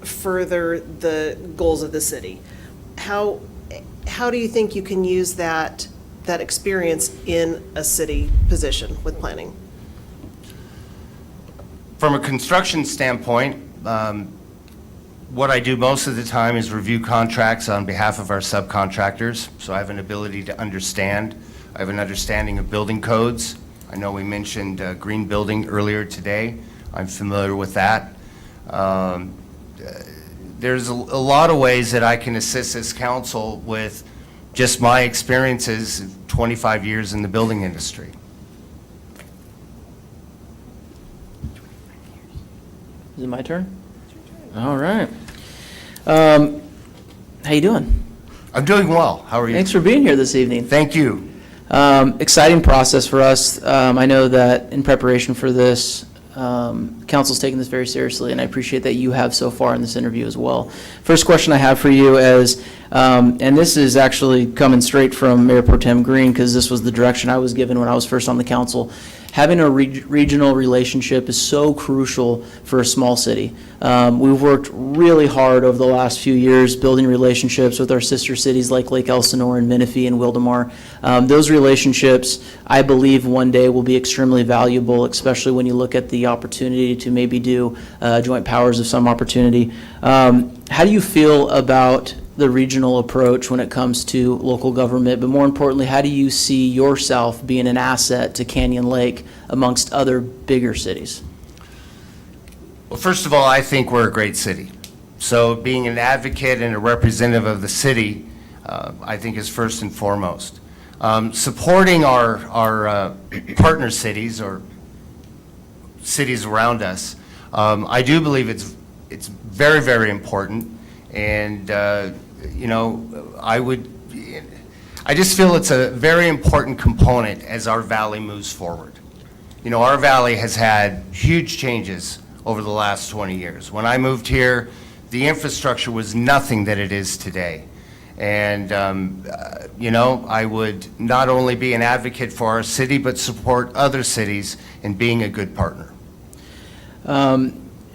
further the goals of the city? How do you think you can use that experience in a city position with planning? From a construction standpoint, what I do most of the time is review contracts on behalf of our subcontractors. So I have an ability to understand. I have an understanding of building codes. I know we mentioned green building earlier today. I'm familiar with that. There's a lot of ways that I can assist this council with just my experiences of 25 years in the building industry. Is it my turn? All right. How you doing? I'm doing well. How are you? Thanks for being here this evening. Thank you. Exciting process for us. I know that in preparation for this, council's taking this very seriously, and I appreciate that you have so far in this interview as well. First question I have for you is, and this is actually coming straight from Mayor Pro Tem Green, because this was the direction I was given when I was first on the council. Having a regional relationship is so crucial for a small city. We've worked really hard over the last few years building relationships with our sister cities like Lake Elsinore and Menifee and Wildomar. Those relationships, I believe, one day will be extremely valuable, especially when you look at the opportunity to maybe do joint powers of some opportunity. How do you feel about the regional approach when it comes to local government, but more importantly, how do you see yourself being an asset to Canyon Lake amongst other bigger cities? Well, first of all, I think we're a great city. So being an advocate and a representative of the city, I think is first and foremost. Supporting our partner cities or cities around us, I do believe it's very, very important. And, I just feel it's a very important component as our valley moves forward. Our valley has had huge changes over the last 20 years. When I moved here, the infrastructure was nothing that it is today. And, I would not only be an advocate for our city, but support other cities in being a good partner.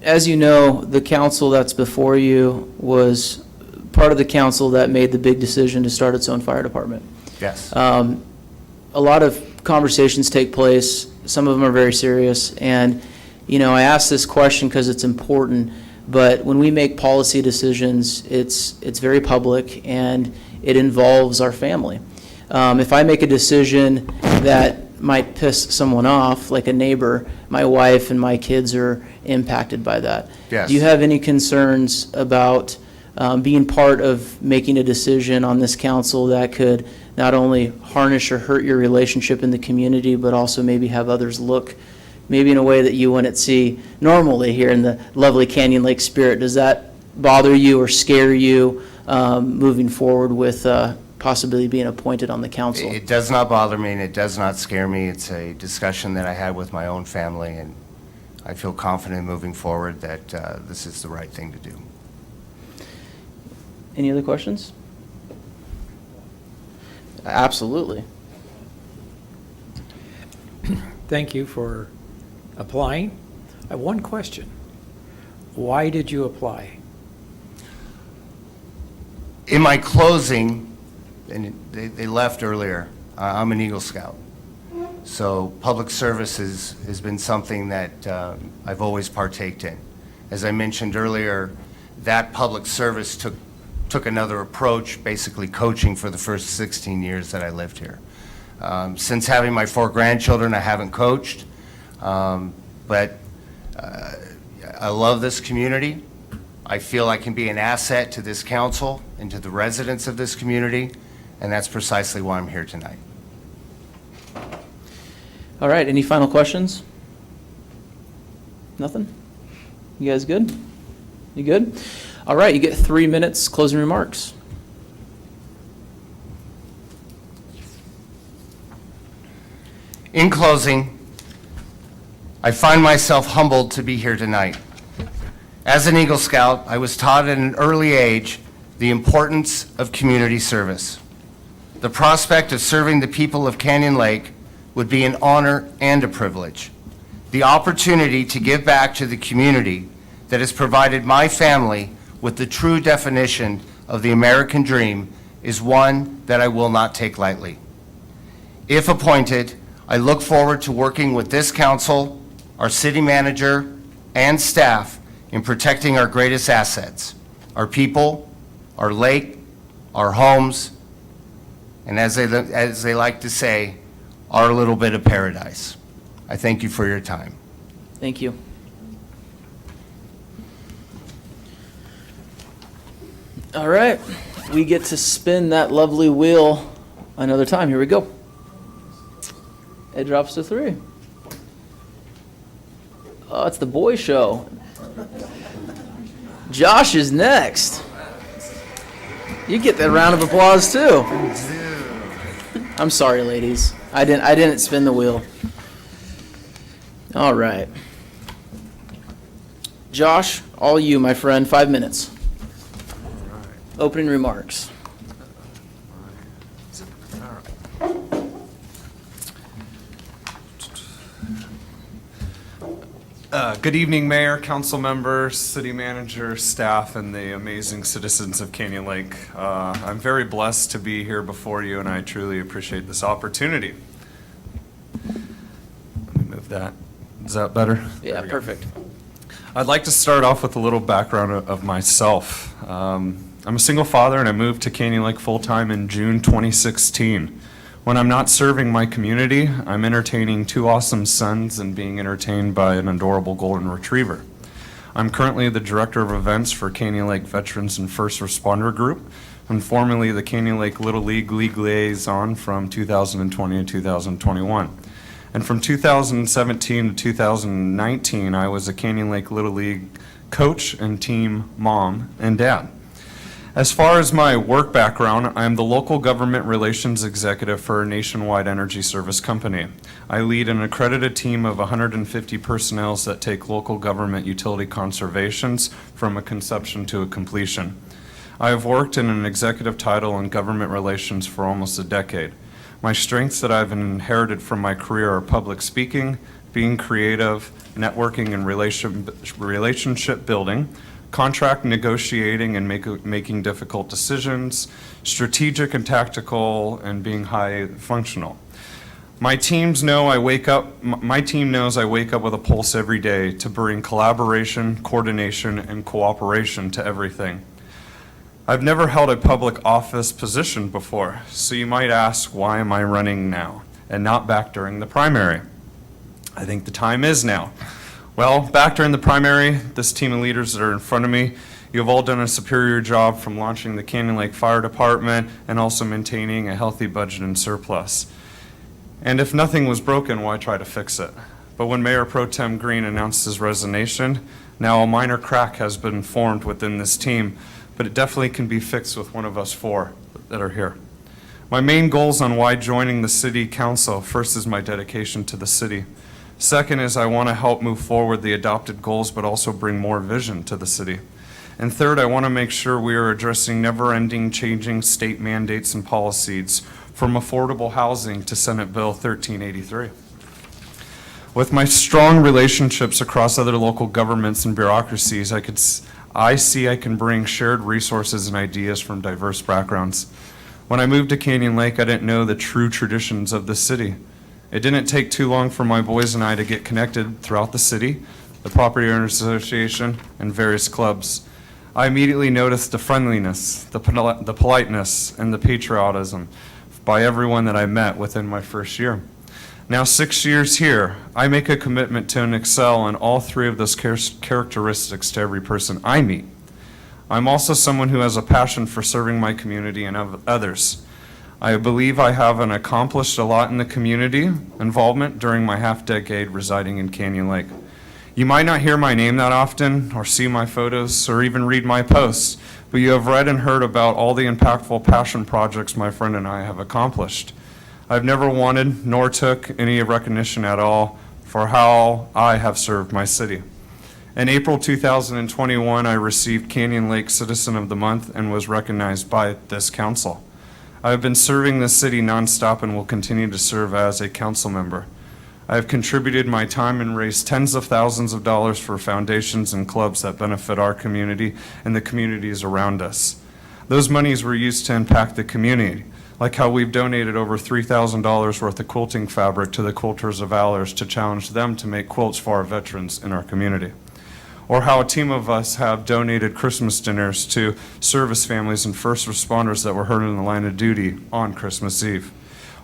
as you know, the council that's before you was part of the council that made the big decision to start its own fire department. Yes. A lot of conversations take place. Some of them are very serious. And, you know, I ask this question because it's important, but when we make policy decisions, it's very public and it involves our family. If I make a decision that might piss someone off, like a neighbor, my wife and my kids are impacted by that. Yes. Do you have any concerns about being part of making a decision on this council that could not only harness or hurt your relationship in the community, but also maybe have others look maybe in a way that you wouldn't see normally here in the lovely Canyon Lake spirit? Does that bother you or scare you moving forward with possibly being appointed on the council? It does not bother me and it does not scare me. It's a discussion that I had with my own family, and I feel confident moving forward that this is the right thing to do. Any other questions? Absolutely. Thank you for applying. I have one question. Why did you apply? In my closing, and they left earlier, I'm an Eagle Scout. So public service has been something that I've always partaked in. As I mentioned earlier, that public service took another approach, basically coaching for the first 16 years that I lived here. Since having my 4 grandchildren, I haven't coached, but I love this community. I feel I can be an asset to this council and to the residents of this community, and that's precisely why I'm here tonight. All right, any final questions? Nothing? You guys good? You good? All right, you get 3 minutes closing remarks. In closing, I find myself humbled to be here tonight. As an Eagle Scout, I was taught at an early age the importance of community service. The prospect of serving the people of Canyon Lake would be an honor and a privilege. The opportunity to give back to the community that has provided my family with the true definition of the American dream is one that I will not take lightly. If appointed, I look forward to working with this council, our city manager, and staff in protecting our greatest assets, our people, our lake, our homes, and as they like to say, our little bit of paradise. I thank you for your time. Thank you. All right, we get to spin that lovely wheel another time. Here we go. It drops to 3. Oh, it's the boy show. Josh is next. You get that round of applause too. I'm sorry, ladies. I didn't spin the wheel. All right. Josh, all you, my friend, 5 minutes. Opening remarks. Good evening, Mayor, council members, city manager, staff, and the amazing citizens of Canyon Lake. I'm very blessed to be here before you, and I truly appreciate this opportunity. Let me move that. Is that better? Yeah, perfect. I'd like to start off with a little background of myself. I'm a single father, and I moved to Canyon Lake full-time in June 2016. When I'm not serving my community, I'm entertaining 2 awesome sons and being entertained by an adorable golden retriever. I'm currently the director of events for Canyon Lake Veterans and First Responder Group, and formerly the Canyon Lake Little League liaison from 2020 to 2021. And from 2017 to 2019, I was a Canyon Lake Little League coach and team mom and dad. As far as my work background, I am the local government relations executive for a nationwide energy service company. I lead an accredited team of 150 personnel that take local government utility conservations from a conception to a completion. I have worked in an executive title in government relations for almost a decade. My strengths that I've inherited from my career are public speaking, being creative, networking and relationship building, contract negotiating and making difficult decisions, strategic and tactical, and being high functional. My team knows I wake up with a pulse every day to bring collaboration, coordination, and cooperation to everything. I've never held a public office position before, so you might ask, why am I running now and not back during the primary? I think the time is now. Well, back during the primary, this team of leaders that are in front of me, you have all done a superior job from launching the Canyon Lake Fire Department and also maintaining a healthy budget and surplus. And if nothing was broken, why try to fix it? But when Mayor Pro Tem Green announced his resignation, now a minor crack has been formed within this team, but it definitely can be fixed with one of us four that are here. My main goals on why joining the City Council, first is my dedication to the city. Second is I want to help move forward the adopted goals, but also bring more vision to the city. And third, I want to make sure we are addressing never-ending changing state mandates and policies, from affordable housing to Senate Bill 1383. With my strong relationships across other local governments and bureaucracies, I see I can bring shared resources and ideas from diverse backgrounds. When I moved to Canyon Lake, I didn't know the true traditions of the city. It didn't take too long for my boys and I to get connected throughout the city, the Property Owners Association, and various clubs. I immediately noticed the friendliness, the politeness, and the patriotism by everyone that I met within my first year. Now 6 years here, I make a commitment to excel in all three of those characteristics to every person I meet. I'm also someone who has a passion for serving my community and others. I believe I have accomplished a lot in the community involvement during my half-decade residing in Canyon Lake. You might not hear my name that often, or see my photos, or even read my posts, but you have read and heard about all the impactful passion projects my friend and I have accomplished. I've never wanted nor took any recognition at all for how I have served my city. In April 2021, I received Canyon Lake Citizen of the Month and was recognized by this council. I have been serving this city nonstop and will continue to serve as a council member. I have contributed my time and raised tens of thousands of dollars for foundations and clubs that benefit our community and the communities around us. Those monies were used to impact the community, like how we've donated over $3,000 worth of quilting fabric to the Quilters of Valors to challenge them to make quilts for our veterans in our community. Or how a team of us have donated Christmas dinners to service families and first responders that were hurt in the line of duty on Christmas Eve.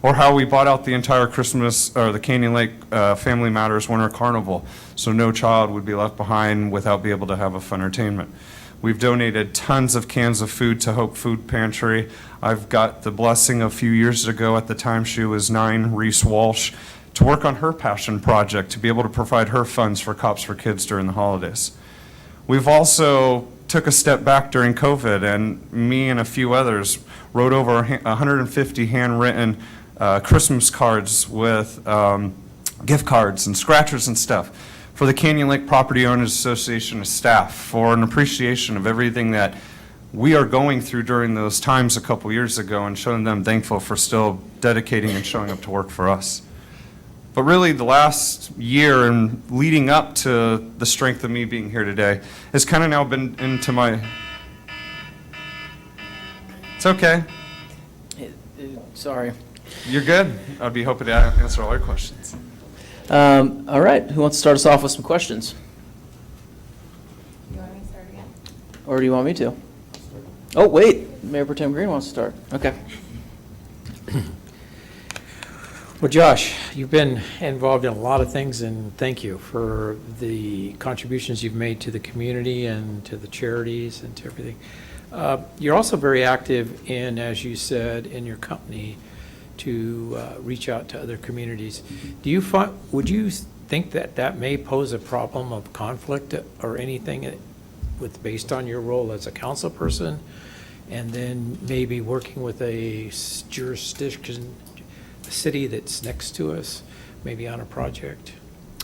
Or how we bought out the entire the Canyon Lake Family Matters Winter Carnival, so no child would be left behind without being able to have a fun entertainment. We've donated tons of cans of food to Hope Food Pantry. I've got the blessing a few years ago, at the time she was 9, Reese Walsh, to work on her passion project to be able to provide her funds for Cops for Kids during the holidays. We've also took a step back during COVID, and me and a few others wrote over 150 handwritten Christmas cards with gift cards and scratchers and stuff for the Canyon Lake Property Owners Association staff, for an appreciation of everything that we are going through during those times a couple years ago, and showing them thankful for still dedicating and showing up to work for us. But really, the last year and leading up to the strength of me being here today has kind of now been into my... It's okay. Sorry. You're good. I'd be hoping to answer all your questions. All right, who wants to start us off with some questions? You want me to start again? Or do you want me to? Oh, wait, Mayor Pro Tem Green wants to start. Okay. Well, Josh, you've been involved in a lot of things, and thank you for the contributions you've made to the community and to the charities and to everything. You're also very active in, as you said, in your company to reach out to other communities. Would you think that that may pose a problem of conflict or anything based on your role as a council person, and then maybe working with a jurisdiction, city that's next to us, maybe on a project?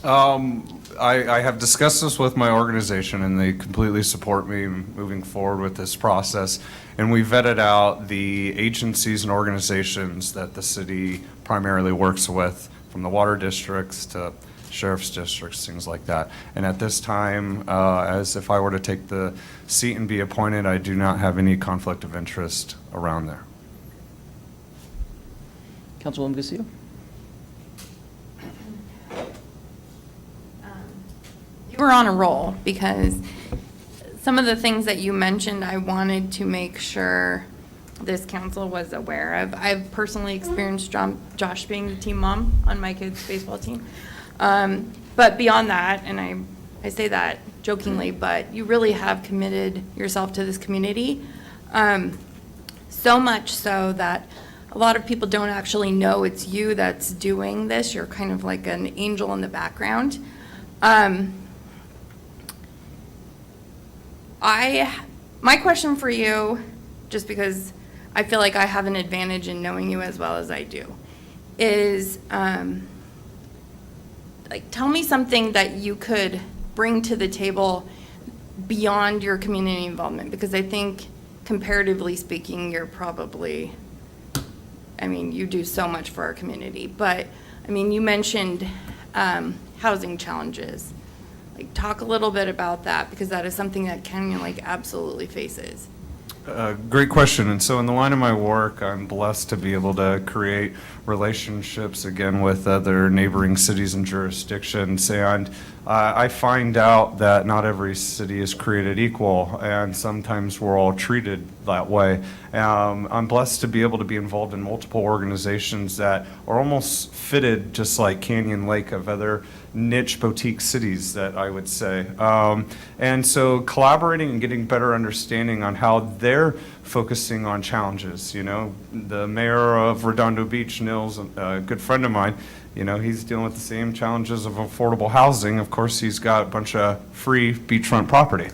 I have discussed this with my organization, and they completely support me moving forward with this process. And we vetted out the agencies and organizations that the city primarily works with, from the water districts to sheriff's districts, things like that. And at this time, as if I were to take the seat and be appointed, I do not have any conflict of interest around there. Councilwoman Castillo? You were on a roll because some of the things that you mentioned, I wanted to make sure this council was aware of. I've personally experienced Josh being the team mom on my kids' baseball team. But beyond that, and I say that jokingly, but you really have committed yourself to this community. So much so that a lot of people don't actually know it's you that's doing this. You're kind of like an angel in the background. My question for you, just because I feel like I have an advantage in knowing you as well as I do, is like, tell me something that you could bring to the table beyond your community involvement, because I think comparatively speaking, you're probably, I mean, you do so much for our community, but I mean, you mentioned housing challenges. Like, talk a little bit about that, because that is something that Canyon Lake absolutely faces. Great question. And so in the line of my work, I'm blessed to be able to create relationships again with other neighboring cities and jurisdictions. And I find out that not every city is created equal, and sometimes we're all treated that way. I'm blessed to be able to be involved in multiple organizations that are almost fitted just like Canyon Lake of other niche boutique cities, that I would say. And so collaborating and getting better understanding on how they're focusing on challenges. You know, the mayor of Redondo Beach, Nils, a good friend of mine, you know, he's dealing with the same challenges of affordable housing. Of course, he's got a bunch of free beachfront property,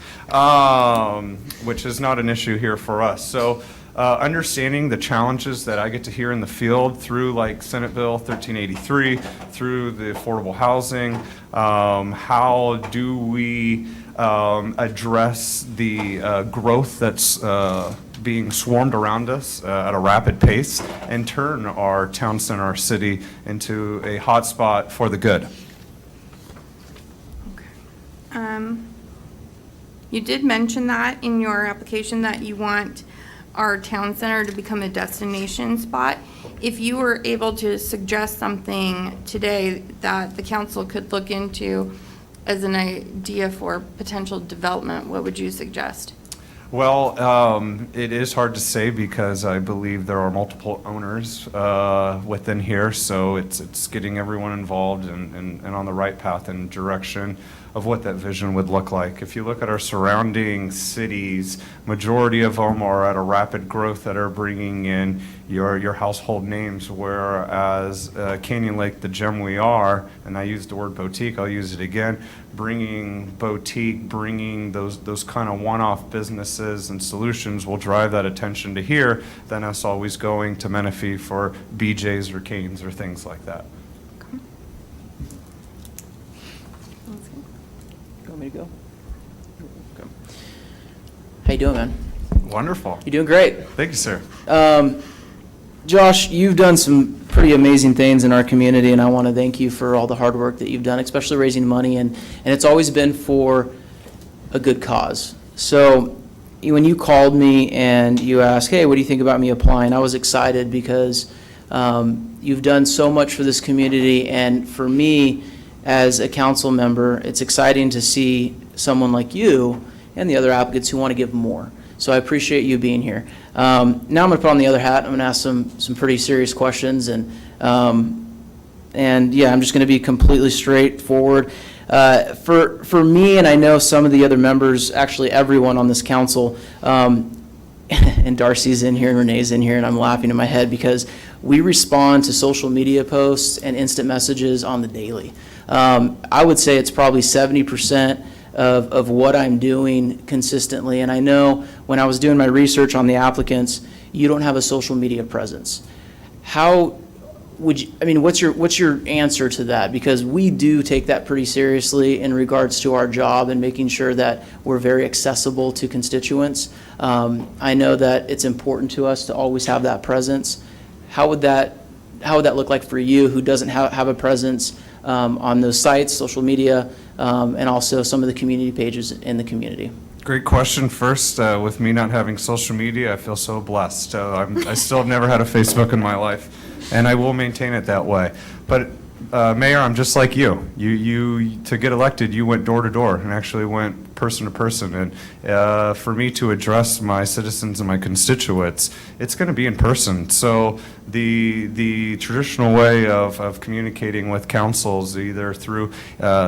which is not an issue here for us. So understanding the challenges that I get to hear in the field through like Senate Bill 1383, through the affordable housing, how do we address the growth that's being swarmed around us at a rapid pace, and turn our town center, our city, into a hotspot for the good. You did mention that in your application, that you want our town center to become a destination spot. If you were able to suggest something today that the council could look into as an idea for potential development, what would you suggest? Well, it is hard to say because I believe there are multiple owners within here, so it's getting everyone involved and on the right path and direction of what that vision would look like. If you look at our surrounding cities, majority of them are at a rapid growth that are bringing in your household names, whereas Canyon Lake, the gem we are, and I used the word boutique, I'll use it again, bringing boutique, bringing those kind of one-off businesses and solutions will drive that attention to here than us always going to Menifee for BJ's or Cane's or things like that. You want me to go? Okay. How you doing, man? Wonderful. You're doing great. Thank you, sir. Josh, you've done some pretty amazing things in our community, and I want to thank you for all the hard work that you've done, especially raising money, and it's always been for a good cause. So when you called me and you asked, hey, what do you think about me applying, I was excited because you've done so much for this community, and for me as a council member, it's exciting to see someone like you and the other applicants who want to give more. So I appreciate you being here. Now I'm going to put on the other hat. I'm going to ask some pretty serious questions, and yeah, I'm just going to be completely straightforward. For me, and I know some of the other members, actually everyone on this council, and Darcy's in here and Renee's in here, and I'm laughing in my head because we respond to social media posts and instant messages on the daily. I would say it's probably 70% of what I'm doing consistently. And I know when I was doing my research on the applicants, you don't have a social media presence. How would you, I mean, what's your answer to that? Because we do take that pretty seriously in regards to our job and making sure that we're very accessible to constituents. I know that it's important to us to always have that presence. How would that look like for you, who doesn't have a presence? on those sites, social media, and also some of the community pages in the community? Great question. First, with me not having social media, I feel so blessed. I still have never had a Facebook in my life, and I will maintain it that way. But Mayor, I'm just like you. You to get elected, you went door to door and actually went person to person. And for me to address my citizens and my constituents, it's going to be in person. So the traditional way of communicating with councils, either through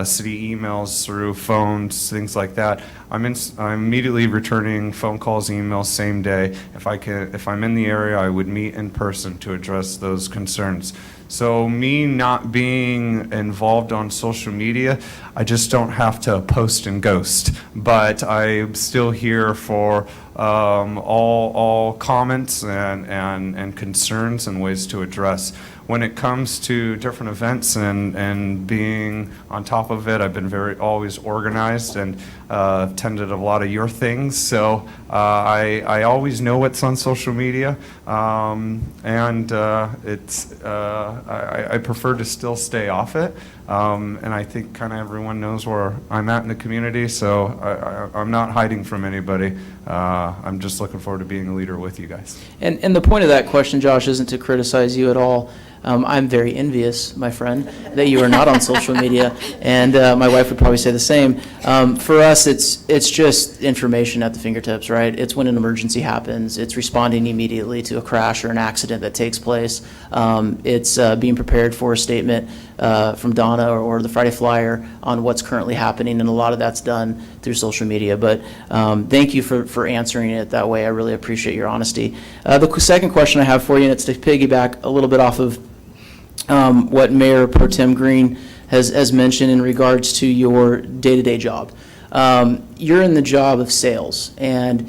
city emails, through phones, things like that, I'm immediately returning phone calls, emails, same day. If I'm in the area, I would meet in person to address those concerns. So me not being involved on social media, I just don't have to post and ghost. But I'm still here for all comments and concerns and ways to address. When it comes to different events and being on top of it, I've been always organized and attended a lot of your things. So I always know what's on social media, and I prefer to still stay off it. And I think kind of everyone knows where I'm at in the community, so I'm not hiding from anybody. I'm just looking forward to being a leader with you guys. And the point of that question, Josh, isn't to criticize you at all. I'm very envious, my friend, that you are not on social media, and my wife would probably say the same. For us, it's just information at the fingertips, right? It's when an emergency happens. It's responding immediately to a crash or an accident that takes place. It's being prepared for a statement from Donna or the Friday Flyer on what's currently happening, and a lot of that's done through social media. But thank you for answering it that way. I really appreciate your honesty. The second question I have for you, and it's to piggyback a little bit off of what Mayor Pro Tem Green has mentioned in regards to your day-to-day job. You're in the job of sales, and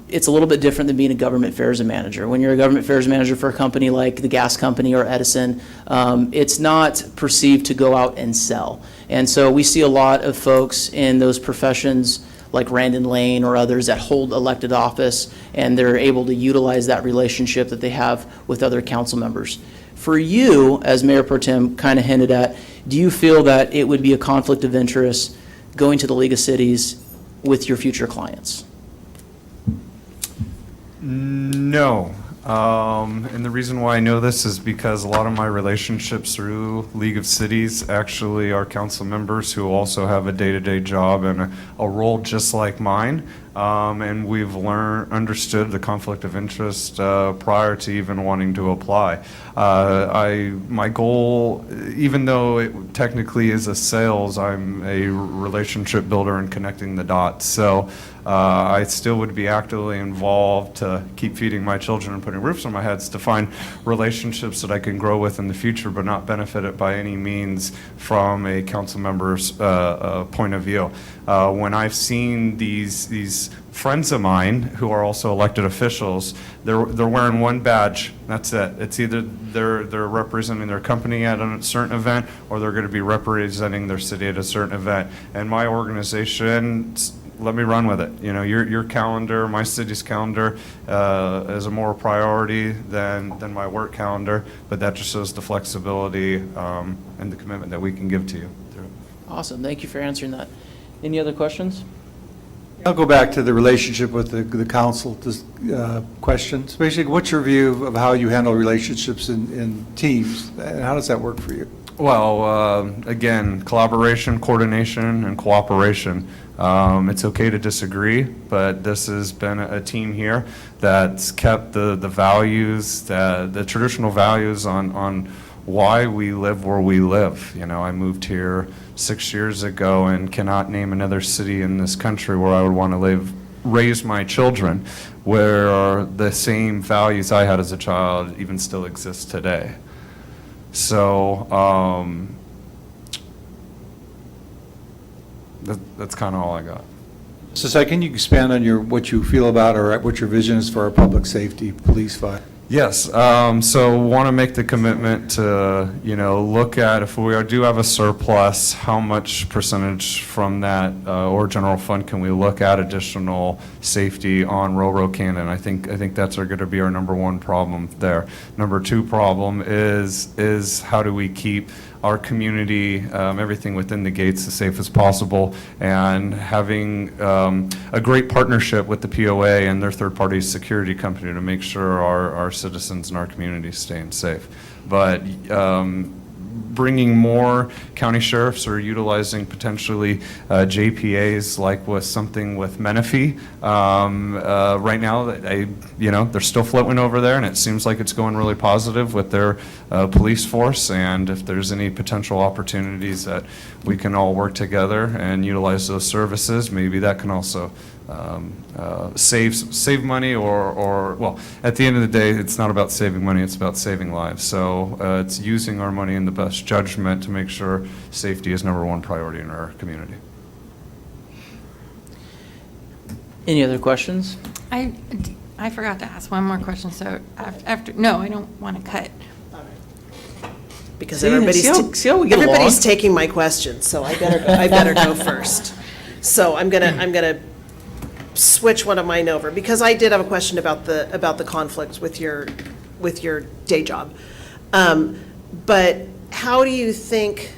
it's a little bit different than being a government affairs manager. When you're a government affairs manager for a company like the gas company or Edison, it's not perceived to go out and sell. And so we see a lot of folks in those professions like Randon Lane or others that hold elected office, and they're able to utilize that relationship that they have with other council members. For you, as Mayor Pro Tem kind of hinted at, do you feel that it would be a conflict of interest going to the League of Cities with your future clients? No. And the reason why I know this is because a lot of my relationships through League of Cities actually are council members who also have a day-to-day job and a role just like mine. And we've understood the conflict of interest prior to even wanting to apply. My goal, even though it technically is a sales, I'm a relationship builder and connecting the dots. So I still would be actively involved to keep feeding my children and putting roofs on my heads, to find relationships that I can grow with in the future, but not benefit it by any means from a council member's point of view. When I've seen these friends of mine who are also elected officials, they're wearing one badge. That's it. It's either they're representing their company at a certain event, or they're going to be representing their city at a certain event. And my organization, let me run with it. You know, your calendar, my city's calendar, is a more priority than my work calendar. But that just shows the flexibility and the commitment that we can give to you. Awesome. Thank you for answering that. Any other questions? I'll go back to the relationship with the council questions. Basically, what's your view of how you handle relationships in teams, and how does that work for you? Well, again, collaboration, coordination, and cooperation. It's okay to disagree, but this has been a team here that's kept the values, the traditional values on why we live where we live. You know, I moved here 6 years ago and cannot name another city in this country where I would want to raise my children, where the same values I had as a child even still exist today. So that's kind of all I got. So, can you expand on what you feel about, or what your vision is for our public safety, police, fire? Yes, so want to make the commitment to, look at, if we do have a surplus, how much percentage from that or general fund can we look at additional safety on Railroad Cannon? I think that's going to be our number one problem there. Number two problem is how do we keep our community, everything within the gates as safe as possible, and having a great partnership with the POA and their third-party security company to make sure our citizens and our community staying safe. But bringing more county sheriffs or utilizing potentially JPAs like with something with Menifee. Right now, they're still floating over there, and it seems like it's going really positive with their police force. And if there's any potential opportunities that we can all work together and utilize those services, maybe that can also save money or well, at the end of the day, it's not about saving money, it's about saving lives. So it's using our money in the best judgment to make sure safety is #1 priority in our community. Any other questions? I forgot to ask one more question, so no, I don't want to cut. Because See how we get everybody's along? taking my questions, so I better go first. So I'm gonna switch one of mine over, because I did have a question about the conflict with your day job. But how do you think,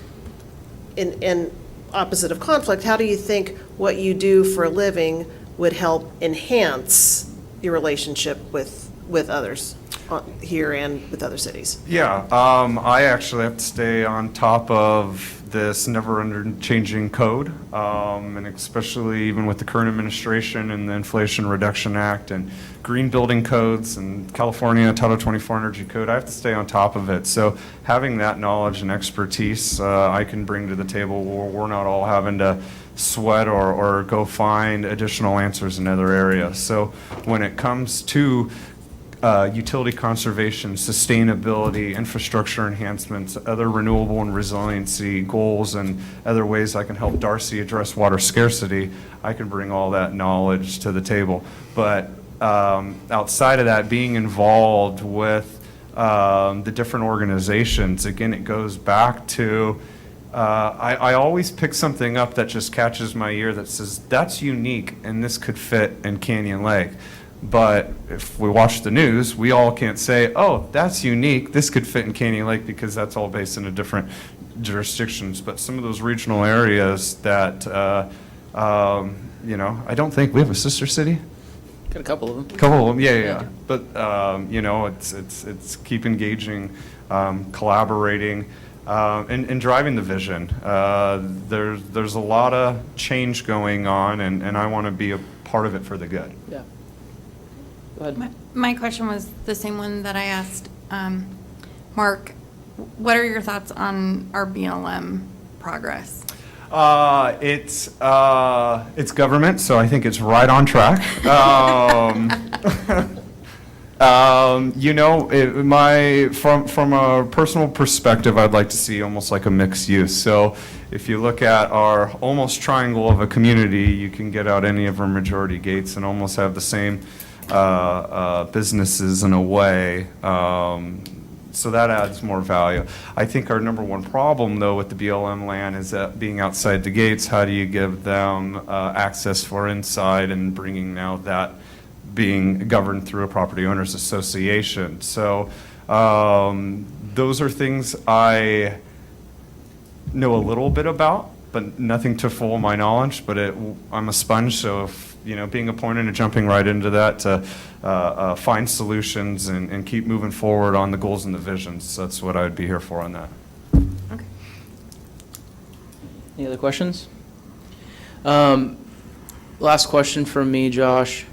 in opposite of conflict, how do you think what you do for a living would help enhance your relationship with others here and with other cities? Yeah, I actually have to stay on top of this never-changing code, and especially even with the current administration and the Inflation Reduction Act and green building codes and California Title 24 Energy Code. I have to stay on top of it. So having that knowledge and expertise I can bring to the table where we're not all having to sweat or go find additional answers in other areas. So when it comes to utility conservation, sustainability, infrastructure enhancements, other renewable and resiliency goals, and other ways I can help Darcy address water scarcity, I can bring all that knowledge to the table. But outside of that, being involved with the different organizations, again, it goes back to I always pick something up that just catches my ear that says, that's unique and this could fit in Canyon Lake. But if we watch the news, we all can't say, oh, that's unique, this could fit in Canyon Lake, because that's all based in a different jurisdictions. But some of those regional areas that, I don't think, we have a sister city? Got a couple of them. Couple of them, yeah. But, it's keep engaging, collaborating, and driving the vision. There's a lot of change going on, and I want to be a part of it for the good. Yeah. Go ahead. My question was the same one that I asked Mark. What are your thoughts on our BLM progress? It's government, so I think it's right on track. From a personal perspective, I'd like to see almost like a mixed use. So if you look at our almost triangle of a community, you can get out any of our majority gates and almost have the same businesses in a way. So that adds more value. I think our #1 problem, though, with the BLM land is that being outside the gates, how do you give them access for inside, and bringing now that being governed through a property owners association. So those are things I know a little bit about, but nothing to full my knowledge. But I'm a sponge, so if being appointed and jumping right into that to find solutions and keep moving forward on the goals and the visions, that's what I'd be here for on that. Okay. Any other questions? Last question from me, Josh.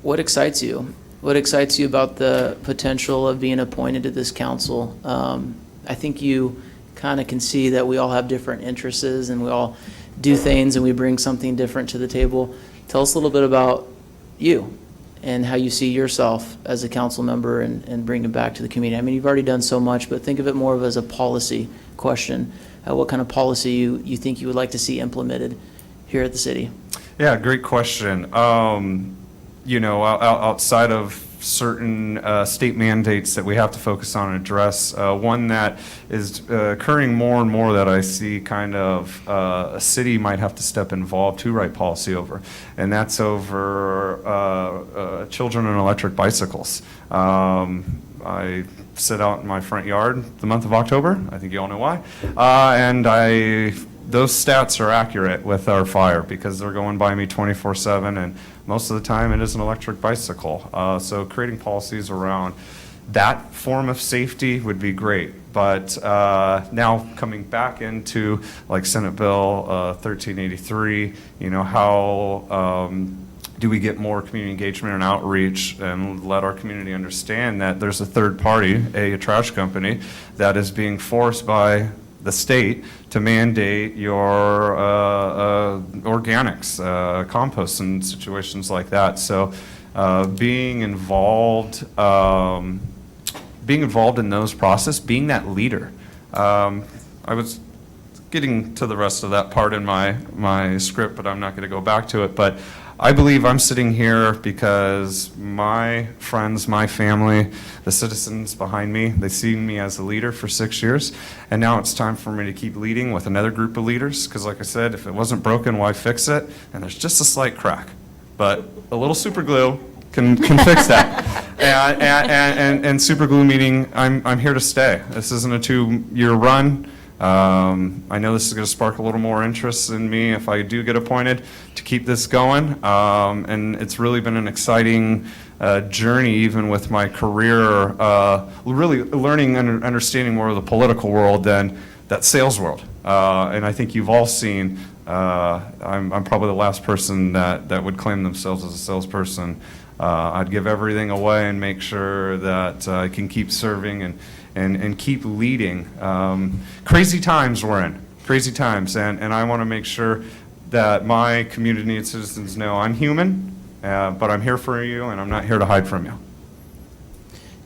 What excites you? What excites you about the potential of being appointed to this council? I think you kind of can see that we all have different interests and we all do things and we bring something different to the table. Tell us a little bit about you and how you see yourself as a council member and bring it back to the community. I mean, you've already done so much, but think of it more of as a policy question. What kind of policy you think you would like to see implemented here at the city? Yeah, great question. Outside of certain state mandates that we have to focus on and address, one that is occurring more and more that I see kind of a city might have to step involved to write policy over, and that's over children and electric bicycles. I sit out in my front yard the month of October. I think you all know why. And those stats are accurate with our fire because they're going by me 24/7, and most of the time it is an electric bicycle. So creating policies around that form of safety would be great. But now coming back into like Senate Bill 1383, how do we get more community engagement and outreach and let our community understand that there's a third party, a trash company, that is being forced by the state to mandate your organics, compost, and situations like that. So being involved in those process, being that leader. I was getting to the rest of that part in my script, but I'm not going to go back to it. But I believe I'm sitting here because my friends, my family, the citizens behind me, they see me as a leader for 6 years, and now it's time for me to keep leading with another group of leaders, because like I said, if it wasn't broken, why fix it? And there's just a slight crack, but a little super glue can fix that. And super glue meaning I'm here to stay. This isn't a 2-year run. I know this is going to spark a little more interest in me if I do get appointed to keep this going. And it's really been an exciting journey, even with my career, really learning and understanding more of the political world than that sales world. And I think you've all seen, I'm probably the last person that would claim themselves as a salesperson. I'd give everything away and make sure that I can keep serving and keep leading. Crazy times we're in, crazy times, and I want to make sure that my community and citizens know I'm human, but I'm here for you, and I'm not here to hide from you.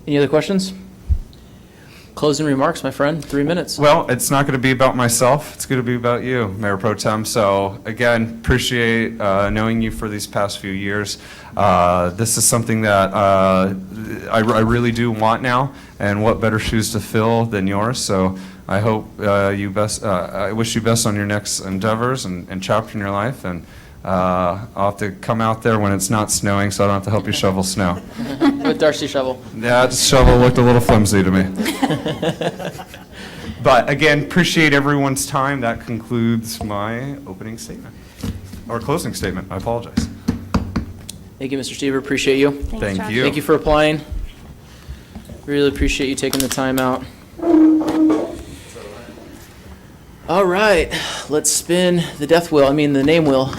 Any other questions? Closing remarks, my friend, 3 minutes. Well, it's not going to be about myself. It's going to be about you, Mayor Pro Tem. So again, appreciate knowing you for these past few years. This is something that I really do want now, and what better shoes to fill than yours. So I hope I wish you best on your next endeavors and chapter in your life. And I'll have to come out there when it's not snowing, so I don't have to help you shovel snow. With Darcy shovel. Yeah, the shovel looked a little flimsy to me. But again, appreciate everyone's time. That concludes my opening statement, or closing statement. I apologize. Thank you, Mr. Stever. Appreciate you. Thank you. Thank you for applying. Really appreciate you taking the time out. All right, let's spin the name wheel.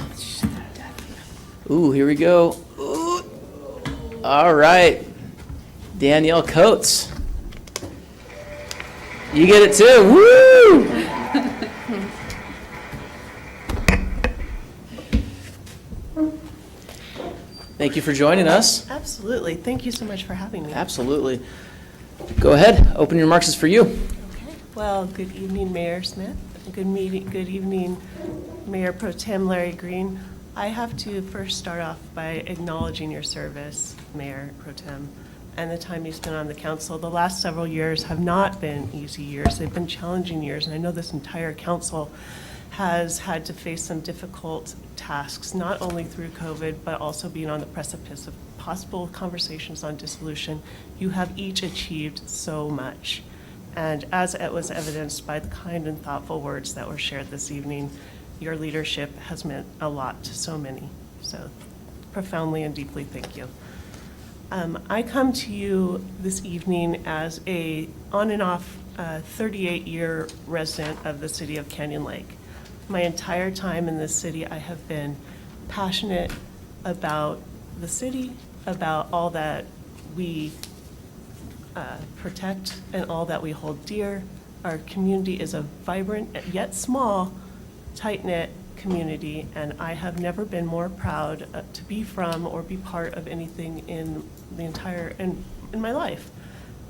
Ooh, here we go. Ooh. All right, Danielle Coates. You get it too. Woo! Thank you for joining us. Absolutely. Thank you so much for having me. Absolutely. Go ahead. Open your remarks is for you. Okay. Well, good evening, Mayor Smith. Good evening, Mayor Pro Tem Larry Green. I have to first start off by acknowledging your service, Mayor Pro Tem, and the time you spent on the council. The last several years have not been easy years. They've been challenging years, and I know this entire council has had to face some difficult tasks, not only through COVID, but also being on the precipice of possible conversations on dissolution. You have each achieved so much. And as it was evidenced by the kind and thoughtful words that were shared this evening, your leadership has meant a lot to so many. So profoundly and deeply thank you. I come to you this evening as a on and off 38-year resident of the city of Canyon Lake. My entire time in this city, I have been passionate about the city, about all that we protect and all that we hold dear. Our community is a vibrant yet small, tight-knit community, and I have never been more proud to be from or be part of anything in my life.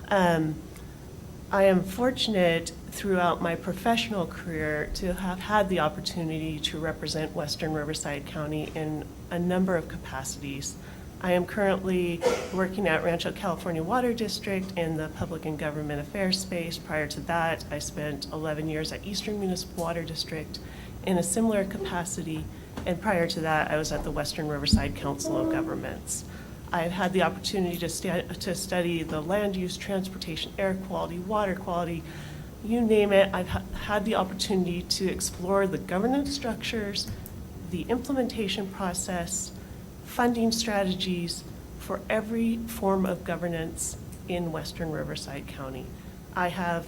I am fortunate throughout my professional career to have had the opportunity to represent Western Riverside County in a number of capacities. I am currently working at Rancho California Water District in the Public and Government Affairs space. Prior to that, I spent 11 years at Eastern Municipal Water District in a similar capacity, and prior to that, I was at the Western Riverside Council of Governments. I've had the opportunity to study the land use, transportation, air quality, water quality, you name it. I've had the opportunity to explore the governance structures, the implementation process, funding strategies for every form of governance in Western Riverside County. I have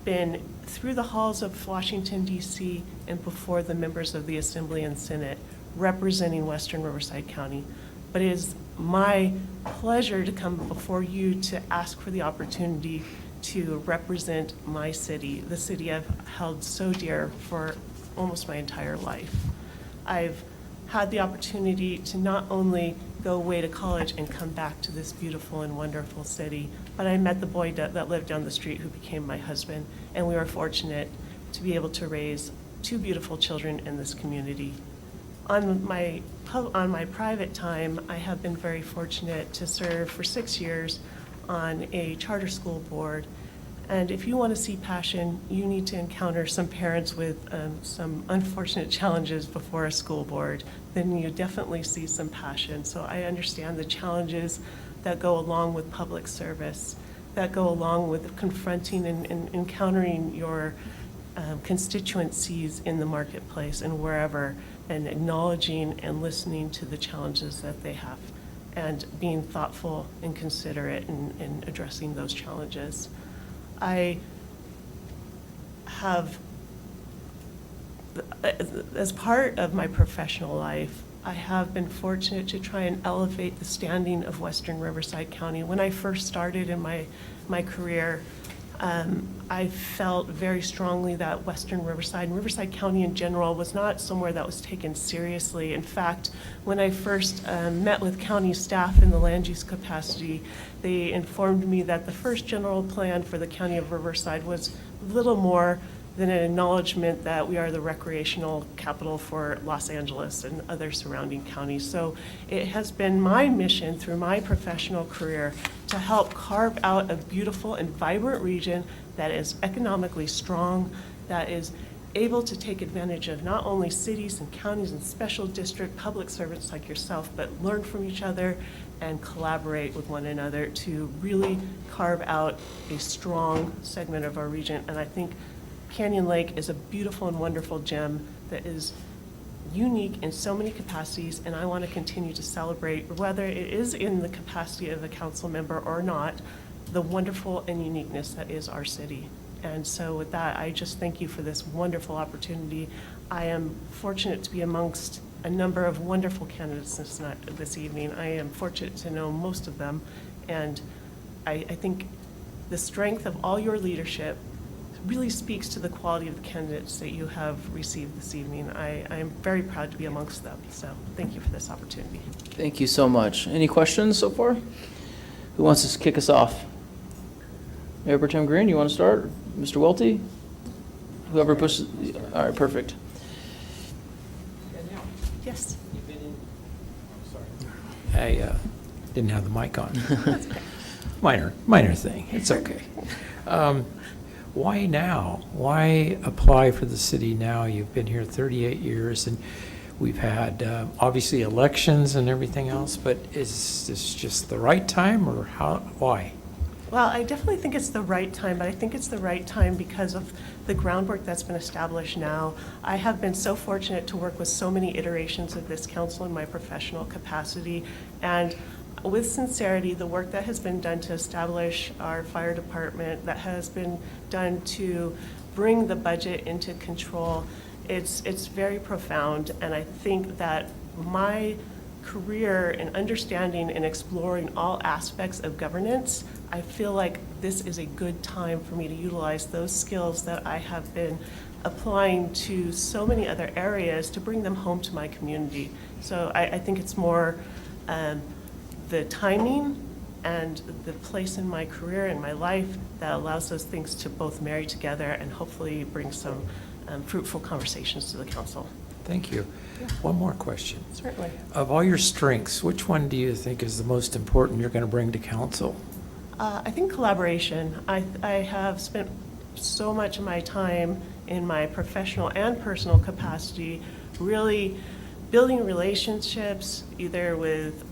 been through the halls of Washington, D.C., and before the members of the Assembly and Senate representing Western Riverside County. But it is my pleasure to come before you to ask for the opportunity to represent my city, the city I've held so dear for almost my entire life. I've had the opportunity to not only go away to college and come back to this beautiful and wonderful city, but I met the boy that lived down the street who became my husband, and we were fortunate to be able to raise 2 beautiful children in this community. On my private time, I have been very fortunate to serve for 6 years on a charter school board. And if you want to see passion, you need to encounter some parents with some unfortunate challenges before a school board. Then you definitely see some passion. So I understand the challenges that go along with public service, that go along with confronting and encountering your constituencies in the marketplace and wherever, and acknowledging and listening to the challenges that they have, and being thoughtful and considerate in addressing those challenges. I have, as part of my professional life, I have been fortunate to try and elevate the standing of Western Riverside County. When I first started in my career, I felt very strongly that Western Riverside and Riverside County in general was not somewhere that was taken seriously. In fact, when I first met with county staff in the land use capacity, they informed me that the first general plan for the county of Riverside was little more than an acknowledgement that we are the recreational capital for Los Angeles and other surrounding counties. So it has been my mission through my professional career to help carve out a beautiful and vibrant region that is economically strong, that is able to take advantage of not only cities and counties and special district public servants like yourself, but learn from each other and collaborate with one another to really carve out a strong segment of our region. And I think Canyon Lake is a beautiful and wonderful gem that is unique in so many capacities, and I want to continue to celebrate, whether it is in the capacity of a council member or not, the wonderful and uniqueness that is our city. And so with that, I just thank you for this wonderful opportunity. I am fortunate to be amongst a number of wonderful candidates this evening. I am fortunate to know most of them, and I think the strength of all your leadership really speaks to the quality of the candidates that you have received this evening. I am very proud to be amongst them, so thank you for this opportunity. Thank you so much. Any questions so far? Who wants to kick us off? Mayor Pro Tem Green, you want to start? Mr. Welty? Whoever pushes, all right, perfect. Yes. I didn't have the mic on. Minor thing, it's okay. Why now? Why apply for the city now? You've been here 38 years, and we've had, obviously, elections and everything else, but is this just the right time, or why? Well, I definitely think it's the right time, but I think it's the right time because of the groundwork that's been established now. I have been so fortunate to work with so many iterations of this council in my professional capacity, and with sincerity, the work that has been done to establish our fire department, that has been done to bring the budget into control, it's very profound. And I think that my career in understanding and exploring all aspects of governance, I feel like this is a good time for me to utilize those skills that I have been applying to so many other areas to bring them home to my community. So I think it's more the timing and the place in my career and my life that allows those things to both marry together and hopefully bring some fruitful conversations to the council. Thank you. Yeah. One more question. Certainly. Of all your strengths, which one do you think is the most important you're going to bring to council? I think collaboration. I have spent so much of my time in my professional and personal capacity really building relationships either with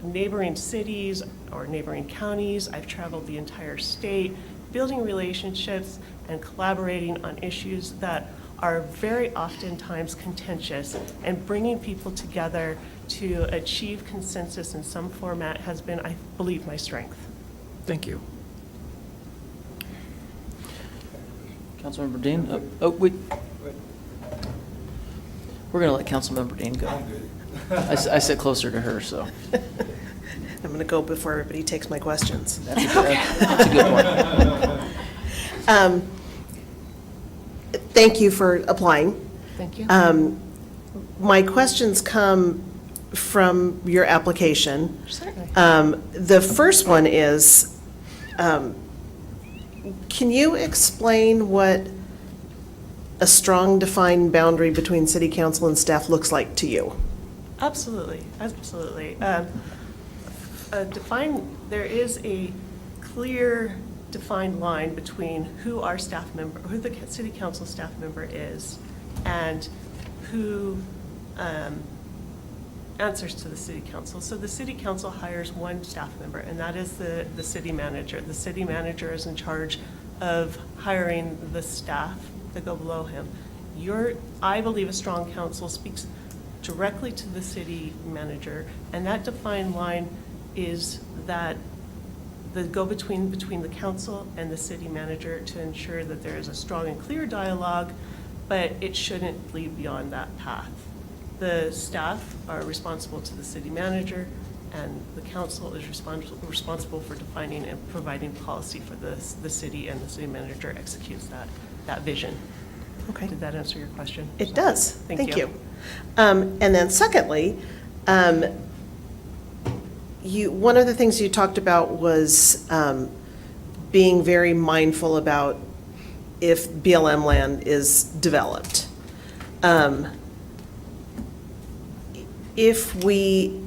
neighboring cities or neighboring counties. I've traveled the entire state, building relationships and collaborating on issues that are very oftentimes contentious, and bringing people together to achieve consensus in some format has been, I believe, my strength. Thank you. Councilmember Dean? Oh, wait. We're going to let Councilmember Dean go. I sit closer to her, so. I'm going to go before everybody takes my questions. That's a good one. Thank you for applying. Thank you. My questions come from your application. Certainly. The first one is, can you explain what a strong defined boundary between city council and staff looks like to you? Absolutely, absolutely. There is a clear defined line between who our staff member, who the city council staff member is, and who answers to the city council. So the city council hires one staff member, and that is the city manager. The city manager is in charge of hiring the staff that go below him. I believe a strong council speaks directly to the city manager, and that defined line is that the go-between between the council and the city manager to ensure that there is a strong and clear dialogue, but it shouldn't lead beyond that path. The staff are responsible to the city manager, and the council is responsible for defining and providing policy for the city, and the city manager executes that vision. Okay. Did that answer your question? It does. Thank you. And then secondly, one of the things you talked about was being very mindful about if BLM land is developed. If we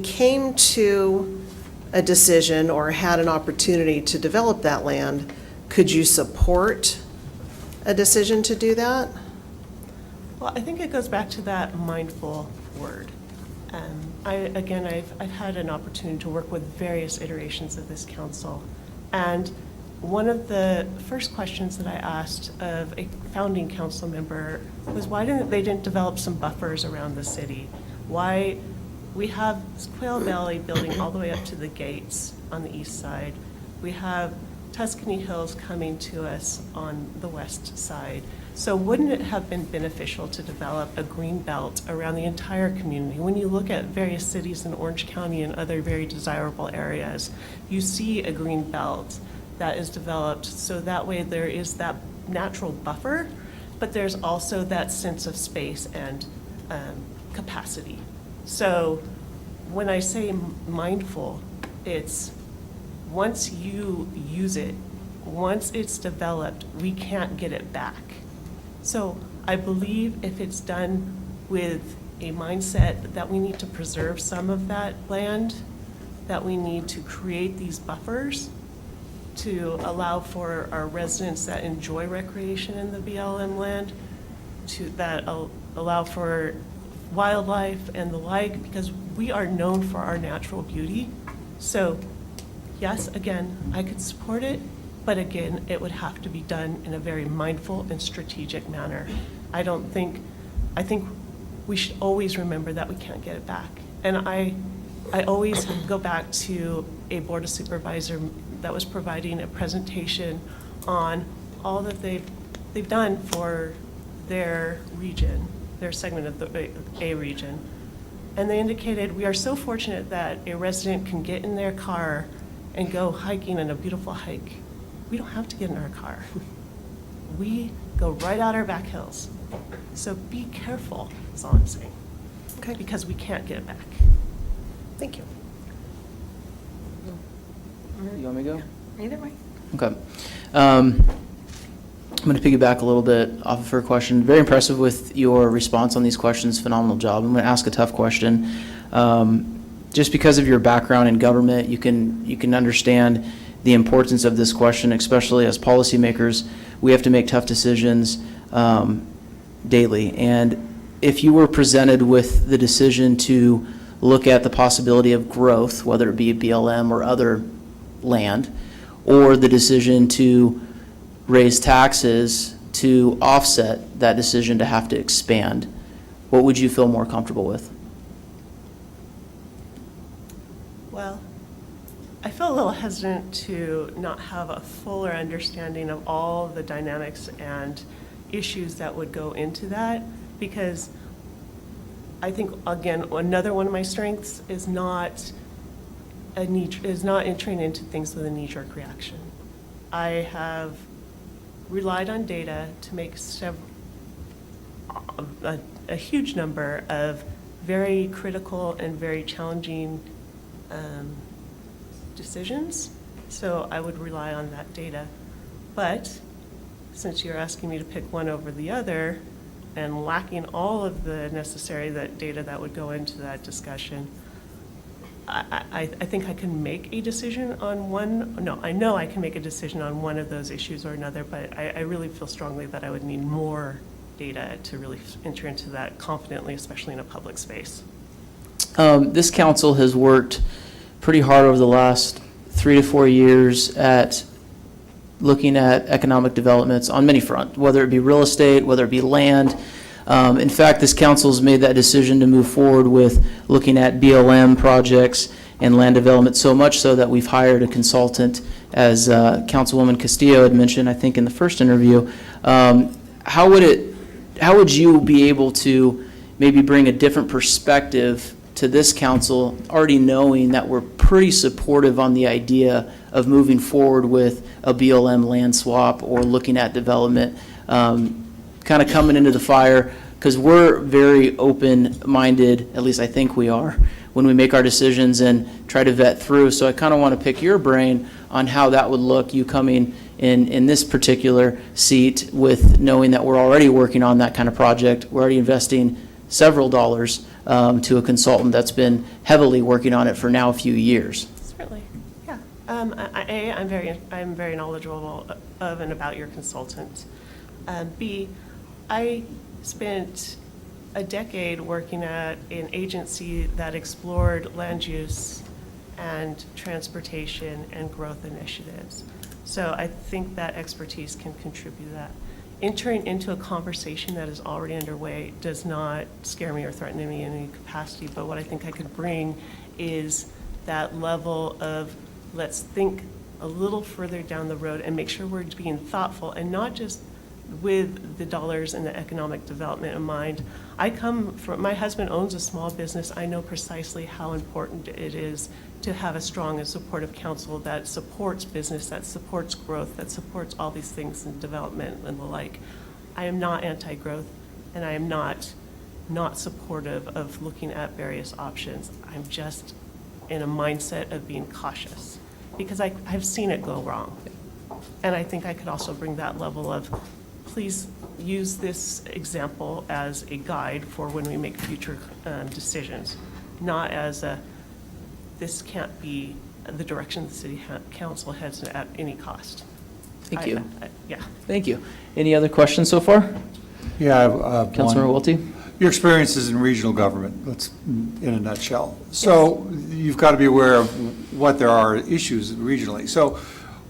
came to a decision or had an opportunity to develop that land, could you support a decision to do that? Well, I think it goes back to that mindful word. I've had an opportunity to work with various iterations of this council, and one of the first questions that I asked of a founding council member was why they didn't develop some buffers around the city? Why we have Quail Valley building all the way up to the gates on the east side. We have Tuscany Hills coming to us on the west side. So wouldn't it have been beneficial to develop a green belt around the entire community? When you look at various cities in Orange County and other very desirable areas, you see a green belt that is developed, so that way there is that natural buffer, but there's also that sense of space and capacity. So when I say mindful, it's once you use it, once it's developed, we can't get it back. So I believe if it's done with a mindset that we need to preserve some of that land, that we need to create these buffers to allow for our residents that enjoy recreation in the BLM land, that allow for wildlife and the like, because we are known for our natural beauty. So yes, again, I could support it, but again, it would have to be done in a very mindful and strategic manner. I think we should always remember that we can't get it back. And I always go back to a board of supervisor that was providing a presentation on all that they've done for their region, their segment of the A region. And they indicated, we are so fortunate that a resident can get in their car and go hiking on a beautiful hike. We don't have to get in our car. We go right out our back hills. So be careful, is all I'm saying. Okay. Because we can't get it back. Thank you. You want me to go? Either way. Okay. I'm going to piggyback a little bit off of her question. Very impressive with your response on these questions. Phenomenal job. I'm going to ask a tough question. Just because of your background in government, you can understand the importance of this question, especially as policymakers. We have to make tough decisions daily. And if you were presented with the decision to look at the possibility of growth, whether it be BLM or other land, or the decision to raise taxes to offset that decision to have to expand? What would you feel more comfortable with? Well, I feel a little hesitant to not have a fuller understanding of all the dynamics and issues that would go into that, because I think, again, another one of my strengths is not entering into things with a knee-jerk reaction. I have relied on data to make a huge number of very critical and very challenging decisions, so I would rely on that data. But since you're asking me to pick one over the other, and lacking all of the necessary data that would go into that discussion, I think I can make a decision on one. No, I know I can make a decision on one of those issues or another, but I really feel strongly that I would need more data to really enter into that confidently, especially in a public space. This council has worked pretty hard over the last 3 to 4 years at looking at economic developments on many fronts, whether it be real estate, whether it be land. In fact, this council's made that decision to move forward with looking at BLM projects and land development, so much so that we've hired a consultant, as Councilwoman Castillo had mentioned, I think in the first interview. How would you be able to maybe bring a different perspective to this council, already knowing that we're pretty supportive on the idea of moving forward with a BLM land swap or looking at development, kind of coming into the fire, because we're very open-minded, at least I think we are, when we make our decisions and try to vet through. So I kind of want to pick your brain on how that would look, you coming in this particular seat, with knowing that we're already working on that kind of project. We're already investing several dollars to a consultant that's been heavily working on it for now a few years. Certainly, yeah. I'm very knowledgeable of and about your consultant. B, I spent a decade working at an agency that explored land use and transportation and growth initiatives. So I think that expertise can contribute to that. Entering into a conversation that is already underway does not scare me or threaten me in any capacity, but what I think I could bring is that level of, let's think a little further down the road and make sure we're being thoughtful and not just with the dollars and the economic development in mind. I come from, my husband owns a small business. I know precisely how important it is to have a strong and supportive council that supports business, that supports growth, that supports all these things in development and the like. I am not anti-growth, and I am not supportive of looking at various options. I'm just in a mindset of being cautious because I've seen it go wrong. And I think I could also bring that level of, please use this example as a guide for when we make future decisions, not as a, this can't be the direction the city council heads at any cost. Thank you. Yeah. Thank you. Any other questions so far? Yeah. Councilmember Welty? Your experiences in regional government, that's in a nutshell. So you've got to be aware of what there are issues regionally. So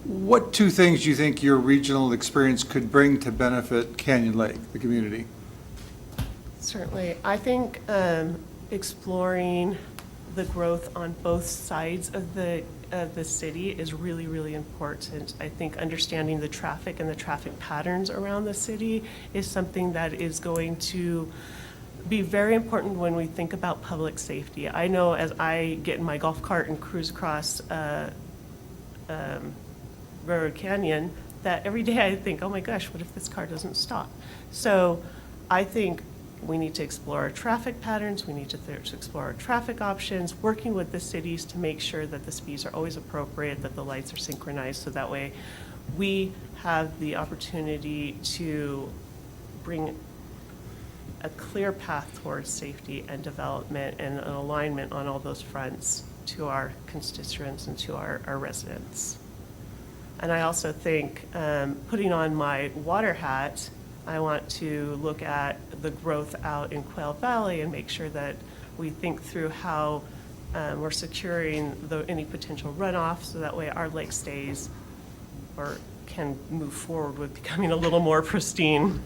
what two things do you think your regional experience could bring to benefit Canyon Lake, the community? Certainly. I think exploring the growth on both sides of the city is really, really important. I think understanding the traffic and the traffic patterns around the city is something that is going to be very important when we think about public safety. I know as I get in my golf cart and cruise across Railroad Canyon, that every day I think, oh my gosh, what if this car doesn't stop? So I think we need to explore our traffic patterns, we need to explore our traffic options, working with the cities to make sure that the speeds are always appropriate, that the lights are synchronized, so that way we have the opportunity to bring a clear path towards safety and development and an alignment on all those fronts to our constituents and to our residents. And I also think, putting on my water hat, I want to look at the growth out in Quail Valley and make sure that we think through how we're securing any potential runoff, so that way our lake stays or can move forward with becoming a little more pristine.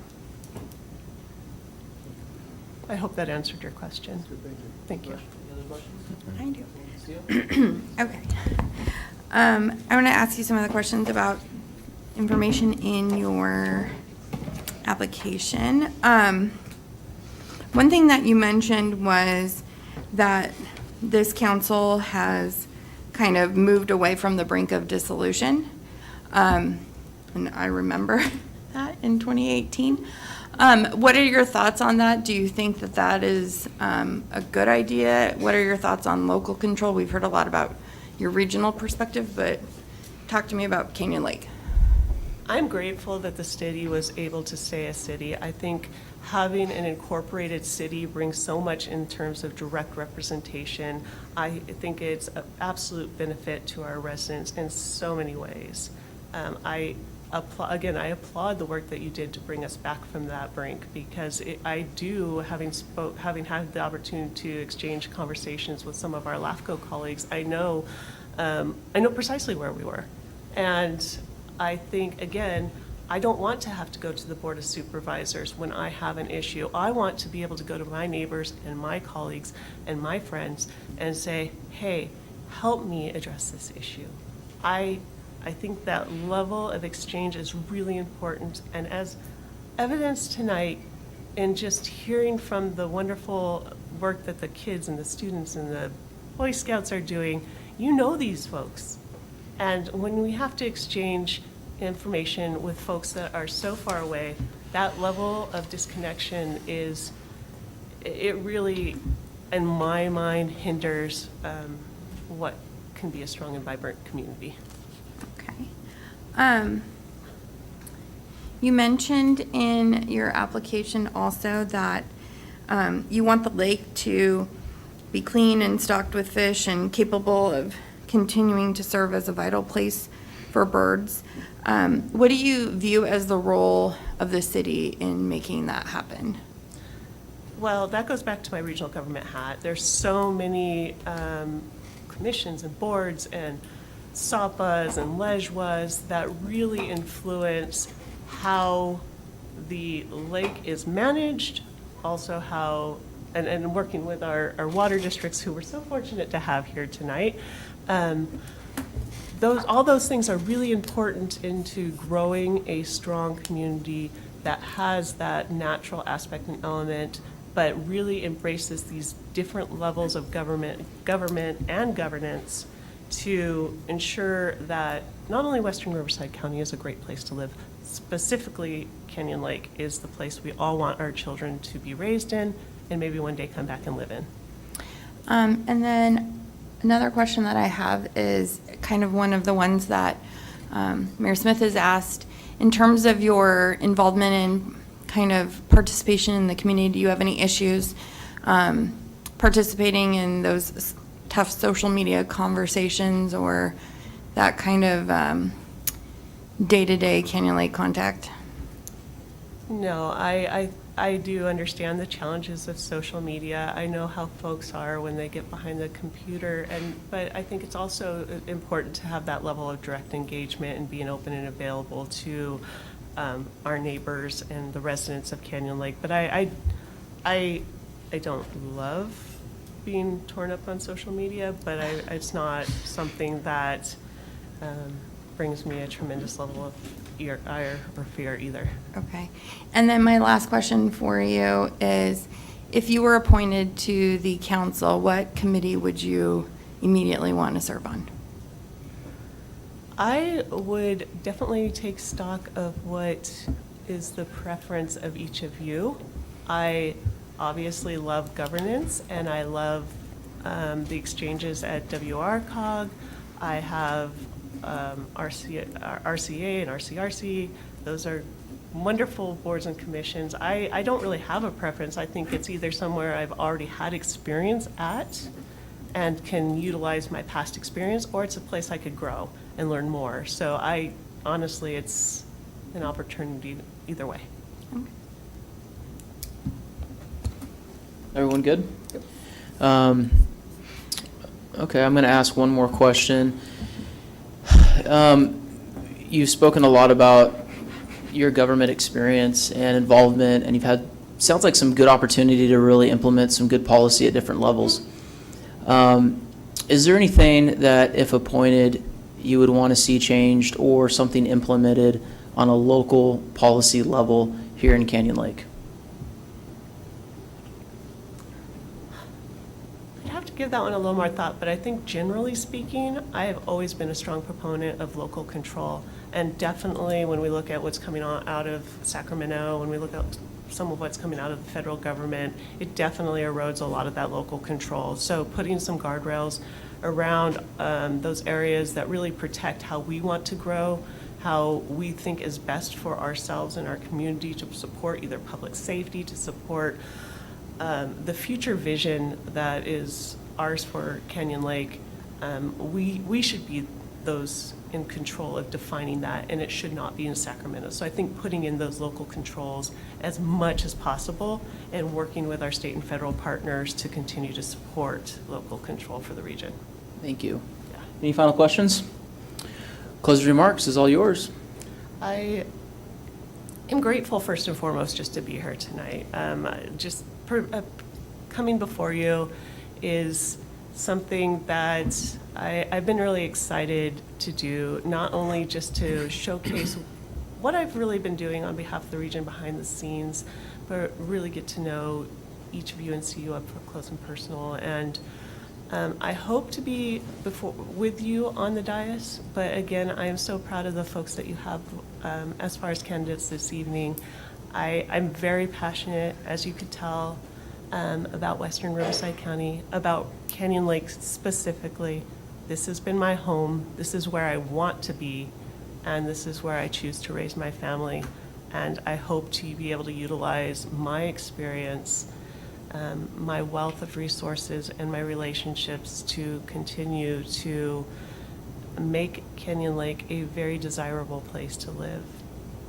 I hope that answered your question. Thank you. I do. Okay. I want to ask you some of the questions about information in your application. One thing that you mentioned was that this council has kind of moved away from the brink of dissolution. And I remember that in 2018. What are your thoughts on that? Do you think that that is a good idea? What are your thoughts on local control? We've heard a lot about your regional perspective, but talk to me about Canyon Lake. I'm grateful that the city was able to stay a city. I think having an incorporated city brings so much in terms of direct representation. I think it's an absolute benefit to our residents in so many ways. I applaud the work that you did to bring us back from that brink, because having had the opportunity to exchange conversations with some of our LAFCO colleagues, I know precisely where we were. And I think, again, I don't want to have to go to the Board of Supervisors when I have an issue. I want to be able to go to my neighbors and my colleagues and my friends and say, hey, help me address this issue. I think that level of exchange is really important. And as evidenced tonight in just hearing from the wonderful work that the kids and the students and the Boy Scouts are doing, you know these folks. And when we have to exchange information with folks that are so far away, that level of disconnection it really, in my mind, hinders what can be a strong and vibrant community. Okay. You mentioned in your application also that you want the lake to be clean and stocked with fish and capable of continuing to serve as a vital place for birds. What do you view as the role of the city in making that happen? Well, that goes back to my regional government hat. There's so many commissions and boards and SAPAs and LEJWAs that really influence how the lake is managed, also how, and working with our water districts, who we're so fortunate to have here tonight. All those things are really important into growing a strong community that has that natural aspect and element, but really embraces these different levels of government and governance to ensure that not only Western Riverside County is a great place to live, specifically Canyon Lake is the place we all want our children to be raised in and maybe one day come back and live in. And then another question that I have is kind of one of the ones that Mayor Smith has asked. In terms of your involvement in kind of participation in the community, do you have any issues participating in those tough social media conversations or that kind of day-to-day Canyon Lake contact? No, I do understand the challenges of social media. I know how folks are when they get behind the computer, but I think it's also important to have that level of direct engagement and being open and available to our neighbors and the residents of Canyon Lake. But I don't love being torn up on social media, but it's not something that brings me a tremendous level of ire or fear either. Okay. And then my last question for you is, if you were appointed to the council, what committee would you immediately want to serve on? I would definitely take stock of what is the preference of each of you. I obviously love governance, and I love the exchanges at WRCOG. I have RCA and RCRC. Those are wonderful boards and commissions. I don't really have a preference. I think it's either somewhere I've already had experience at and can utilize my past experience, or it's a place I could grow and learn more. So honestly, it's an opportunity either way. Everyone good? Okay, I'm going to ask one more question. You've spoken a lot about your government experience and involvement, and you've had, sounds like, some good opportunity to really implement some good policy at different levels. Is there anything that, if appointed, you would want to see changed or something implemented on a local policy level here in Canyon Lake? I'd have to give that one a little more thought, but I think generally speaking, I have always been a strong proponent of local control. And definitely when we look at what's coming out of Sacramento, when we look at some of what's coming out of the federal government, it definitely erodes a lot of that local control. So putting some guardrails around those areas that really protect how we want to grow, how we think is best for ourselves and our community, to support either public safety, to support the future vision that is ours for Canyon Lake. We should be those in control of defining that, and it should not be in Sacramento. So I think putting in those local controls as much as possible and working with our state and federal partners to continue to support local control for the region. Thank you. Any final questions? Closing remarks is all yours. I am grateful first and foremost just to be here tonight. Coming before you is something that I've been really excited to do, not only just to showcase what I've really been doing on behalf of the region behind the scenes, but really get to know each of you and see you up close and personal. And I hope to be with you on the dais, but again, I am so proud of the folks that you have as far as candidates this evening. I'm very passionate, as you could tell, about Western Riverside County, about Canyon Lake specifically. This has been my home. This is where I want to be, and this is where I choose to raise my family. And I hope to be able to utilize my experience, my wealth of resources, and my relationships to continue to make Canyon Lake a very desirable place to live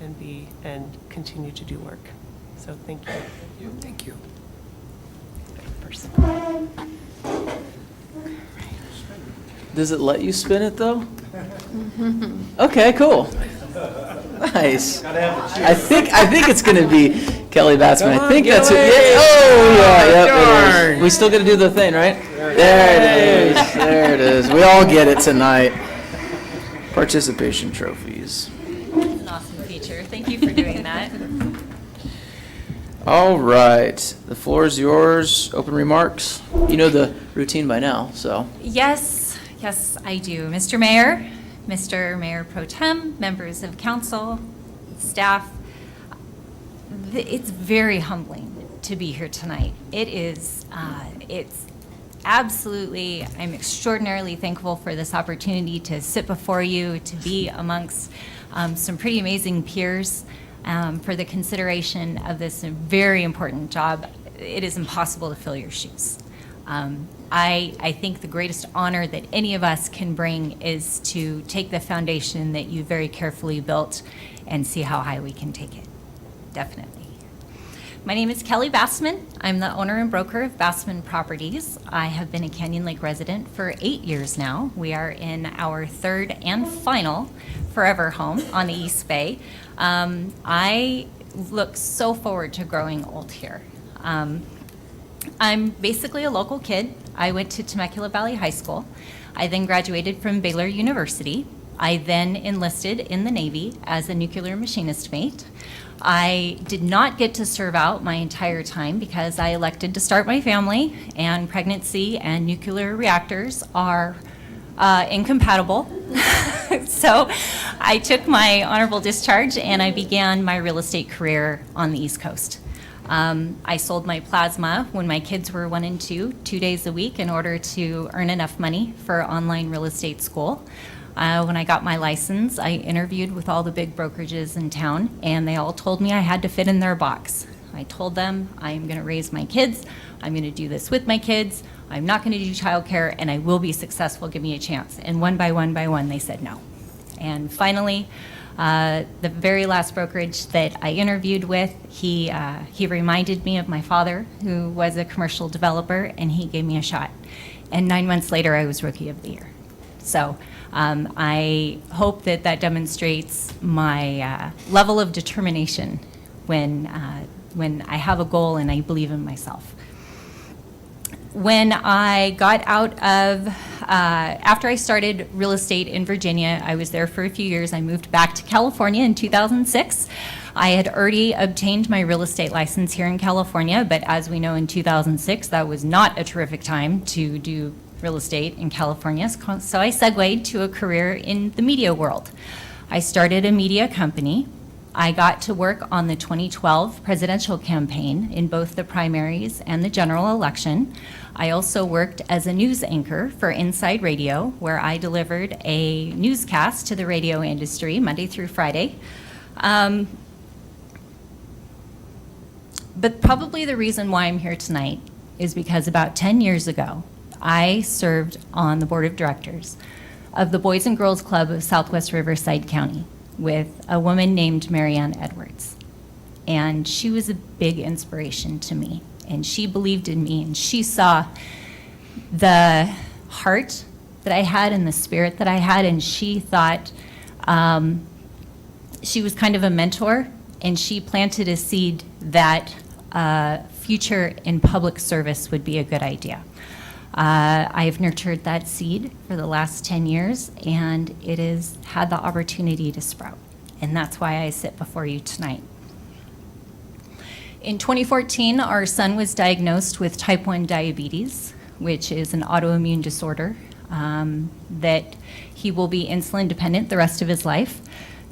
and be and continue to do work. So thank you. Thank you. Does it let you spin it, though? Okay, cool. Nice. I think it's going to be Kelly Batsman. I think that's it. Yeah. Oh, yeah, yep, it is. We still got to do the thing, right? There it is. There it is. We all get it tonight. Participation trophies. It's an awesome feature. Thank you for doing that. All right. The floor is yours. Open remarks. You know the routine by now, so. Yes, I do. Mr. Mayor Pro Tem, members of council, staff, it's very humbling to be here tonight. It is, it's absolutely, I'm extraordinarily thankful for this opportunity to sit before you, to be amongst some pretty amazing peers. For the consideration of this very important job. It is impossible to fill your shoes. I think the greatest honor that any of us can bring is to take the foundation that you very carefully built and see how high we can take it. Definitely. My name is Kelly Bassman. I'm the owner and broker of Bassman Properties. I have been a Canyon Lake resident for 8 years now. We are in our third and final forever home on the East Bay. I look so forward to growing old here. I'm basically a local kid. I went to Temecula Valley High School. I then graduated from Baylor University. I then enlisted in the Navy as a nuclear machinist mate. I did not get to serve out my entire time because I elected to start my family, and pregnancy and nuclear reactors are incompatible. So I took my honorable discharge and I began my real estate career on the East Coast. I sold my plasma when my kids were 1 and 2 days a week in order to earn enough money for online real estate school. When I got my license, I interviewed with all the big brokerages in town, and they all told me I had to fit in their box. I told them, I'm going to raise my kids, I'm going to do this with my kids, I'm not going to do childcare, and I will be successful, give me a chance. And one by one, they said no. And finally, The very last brokerage that I interviewed with, he reminded me of my father, who was a commercial developer, and he gave me a shot. And 9 months later, I was Rookie of the Year. So I hope that that demonstrates my level of determination when I have a goal and I believe in myself. When I got out of, after I started real estate in Virginia, I was there for a few years. I moved back to California in 2006. I had already obtained my real estate license here in California, but as we know, in 2006, that was not a terrific time to do real estate in California. So I segued to a career in the media world. I started a media company. I got to work on the 2012 presidential campaign in both the primaries and the general election. I also worked as a news anchor for Inside Radio, where I delivered a newscast to the radio industry Monday through Friday. But probably the reason why I'm here tonight is because about 10 years ago, I served on the board of directors of the Boys and Girls Club of Southwest Riverside County with a woman named Marianne Edwards. And she was a big inspiration to me. And she believed in me, and she saw the heart that I had and the spirit that I had, and she thought she was kind of a mentor, and she planted a seed that future in public service would be a good idea. I've nurtured that seed for the last 10 years, and it has had the opportunity to sprout. And that's why I sit before you tonight. In 2014, our son was diagnosed with type 1 diabetes, which is an autoimmune disorder that he will be insulin dependent the rest of his life.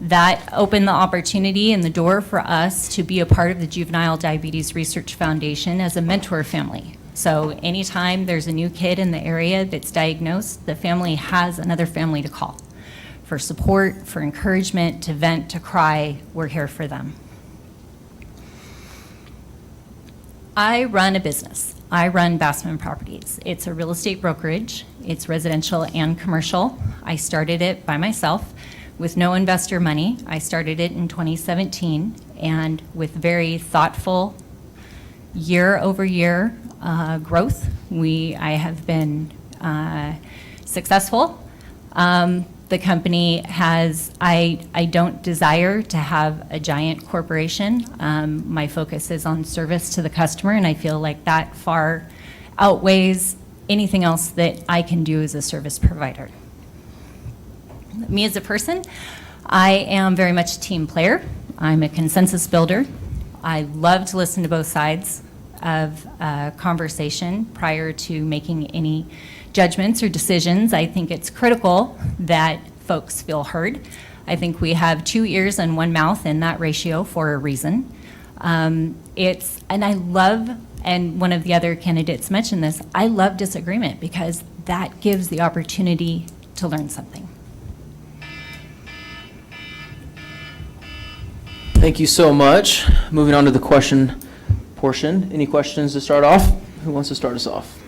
That opened the opportunity and the door for us to be a part of the Juvenile Diabetes Research Foundation as a mentor family. So anytime there's a new kid in the area that's diagnosed, the family has another family to call for support, for encouragement, to vent, to cry. We're here for them. I run a business. I run Bassman Properties. It's a real estate brokerage. It's residential and commercial. I started it by myself with no investor money. I started it in 2017, and with very thoughtful year-over-year growth, I have been successful. The company has, I don't desire to have a giant corporation. My focus is on service to the customer, and I feel like that far outweighs anything else that I can do as a service provider. Me as a person, I am very much a team player. I'm a consensus builder. I love to listen to both sides of a conversation prior to making any judgments or decisions. I think it's critical that folks feel heard. I think we have 2 ears and 1 mouth in that ratio for a reason. And I love, and one of the other candidates mentioned this, I love disagreement because that gives the opportunity to learn something. Thank you so much. Moving on to the question portion. Any questions to start off? Who wants to start us off?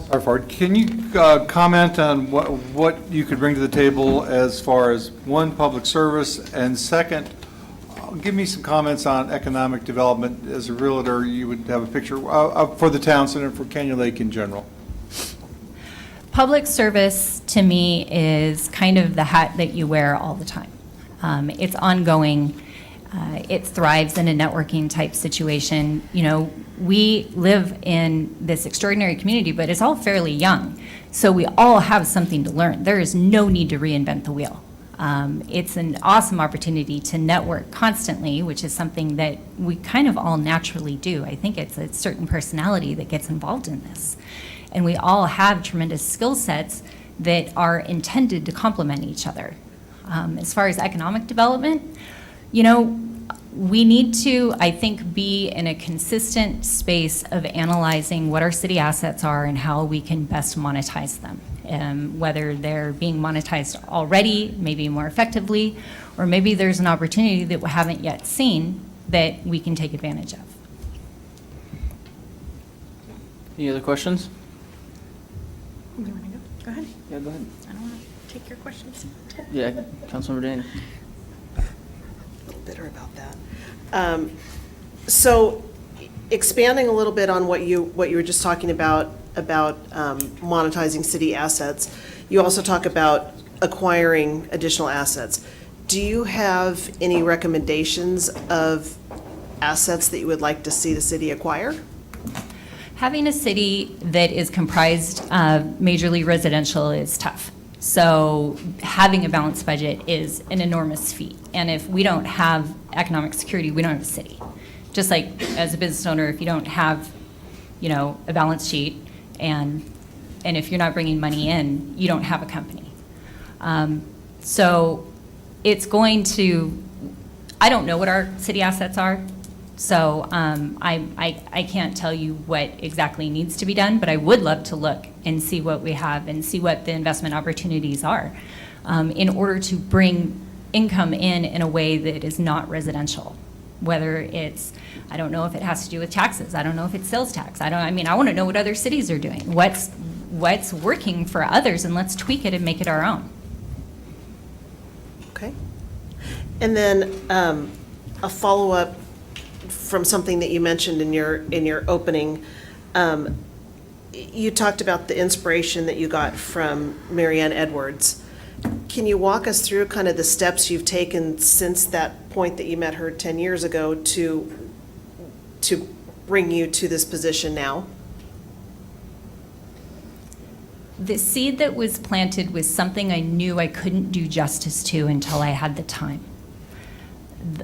Sorry, Ford. Can you comment on what you could bring to the table as far as, one, public service, and second, give me some comments on economic development. As a realtor, you would have a picture for the town center, for Canyon Lake in general. Public service, to me, is kind of the hat that you wear all the time. It's ongoing. It thrives in a networking type situation. You know, we live in this extraordinary community, but it's all fairly young. So we all have something to learn. There is no need to reinvent the wheel. It's an awesome opportunity to network constantly, which is something that we kind of all naturally do. I think it's a certain personality that gets involved in this. And we all have tremendous skill sets that are intended to complement each other. As far as economic development, you know, we need to, I think, be in a consistent space of analyzing what our city assets are and how we can best monetize them. Whether they're being monetized already, maybe more effectively, or maybe there's an opportunity that we haven't yet seen that we can take advantage of. Any other questions? You want to go? Go ahead. Yeah, go ahead. I don't want to. take your questions. Yeah, Councilmember Dane. A little bitter about that. So expanding a little bit on what you were just talking about monetizing city assets, you also talk about acquiring additional assets. Do you have any recommendations of assets that you would like to see the city acquire? Having a city that is comprised of majorly residential is tough. So having a balanced budget is an enormous feat. And if we don't have economic security, we don't have a city. Just like as a business owner, if you don't have, a balance sheet and if you're not bringing money in, you don't have a company. So it's going to, I don't know what our city assets are. So I can't tell you what exactly needs to be done, but I would love to look and see what we have and see what the investment opportunities are in order to bring income in a way that is not residential. Whether it's, I don't know if it has to do with taxes. I don't know if it's sales tax. I want to know what other cities are doing. What's working for others, and let's tweak it and make it our own. Okay. And then a follow-up from something that you mentioned in your opening. You talked about the inspiration that you got from Marianne Edwards. Can you walk us through kind of the steps you've taken since that point that you met her 10 years ago to bring you to this position now? The seed that was planted was something I knew I couldn't do justice to until I had the time.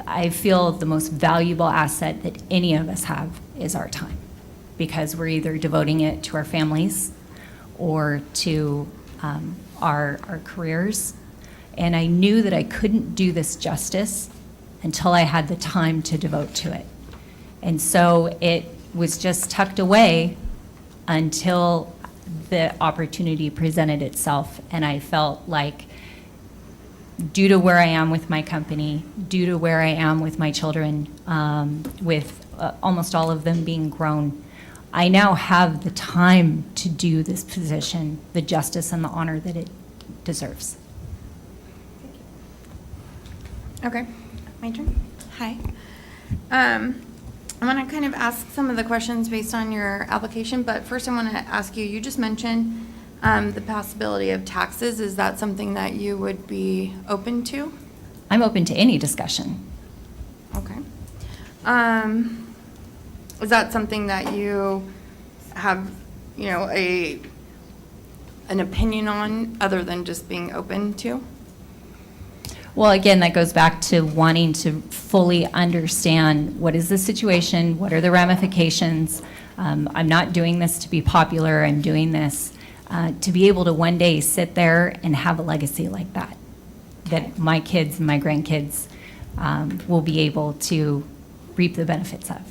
I feel the most valuable asset that any of us have is our time, because we're either devoting it to our families or to our careers. And I knew that I couldn't do this justice until I had the time to devote to it. And so it was just tucked away until the opportunity presented itself. And I felt like, due to where I am with my company, due to where I am with my children, with almost all of them being grown, I now have the time to do this position, the justice and the honor that it deserves. Okay, my turn. Hi. I'm going to kind of ask some of the questions based on your application, but first I want to ask you, you just mentioned the possibility of taxes. Is that something that you would be open to? I'm open to any discussion. Okay. Is that something that you have, an opinion on other than just being open to? Well, again, that goes back to wanting to fully understand what is the situation, what are the ramifications. I'm not doing this to be popular. I'm doing this to be able to one day sit there and have a legacy like that, that my kids and my grandkids will be able to reap the benefits of.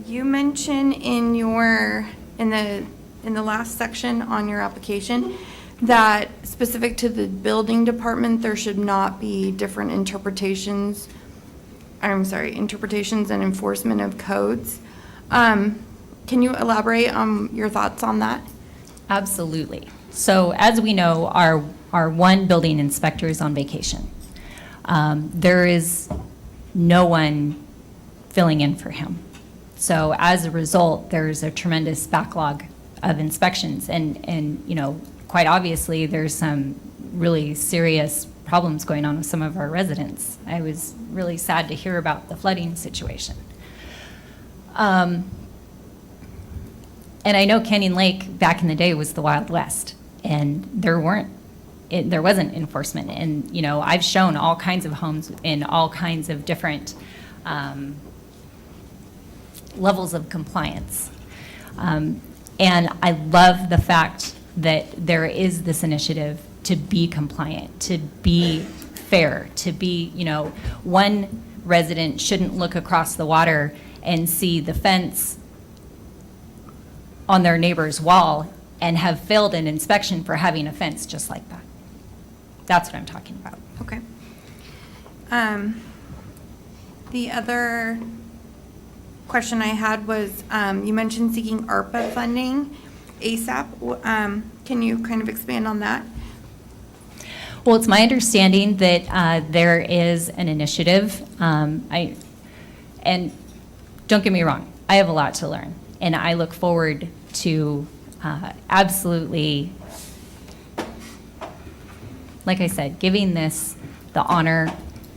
You mentioned in the last section on your application that specific to the building department, there should not be different interpretations and enforcement of codes. Can you elaborate on your thoughts on that? Absolutely. So as we know, our one building inspector is on vacation. There is no one filling in for him. So as a result, there's a tremendous backlog of inspections, and quite obviously, there's some really serious problems going on with some of our residents. I was really sad to hear about the flooding situation. And I know Canyon Lake back in the day was the Wild West, and there wasn't enforcement. And I've shown all kinds of homes in all kinds of different levels of compliance. And I love the fact that there is this initiative to be compliant, to be fair, to be, one resident shouldn't look across the water and see the fence on their neighbor's wall and have failed an inspection for having a fence just like that. That's what I'm talking about. Okay. The other question I had was, you mentioned seeking ARPA funding. ASAP. Can you kind of expand on that? Well, it's my understanding that there is an initiative. And don't get me wrong, I have a lot to learn, and I look forward to absolutely, like I said, giving this the honor,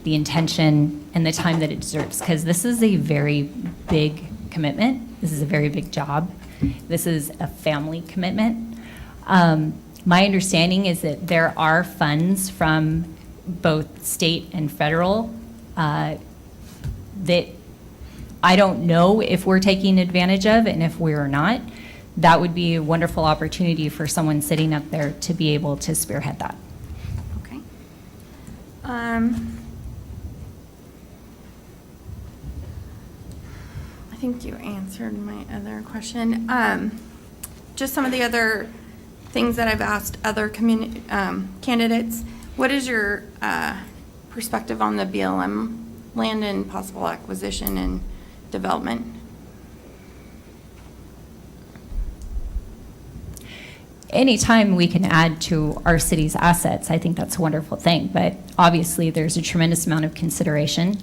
the intention, and the time that it deserves, because this is a very big commitment. This is a very big job. This is a family commitment. My understanding is that there are funds from both state and federal that I don't know if we're taking advantage of, and if we're not, that would be a wonderful opportunity for someone sitting up there to be able to spearhead that. Okay. I think you answered my other question. Just some of the other things that I've asked other candidates. What is your perspective on the BLM land and possible acquisition and development? Anytime we can add to our city's assets, I think that's a wonderful thing. But obviously, there's a tremendous amount of consideration.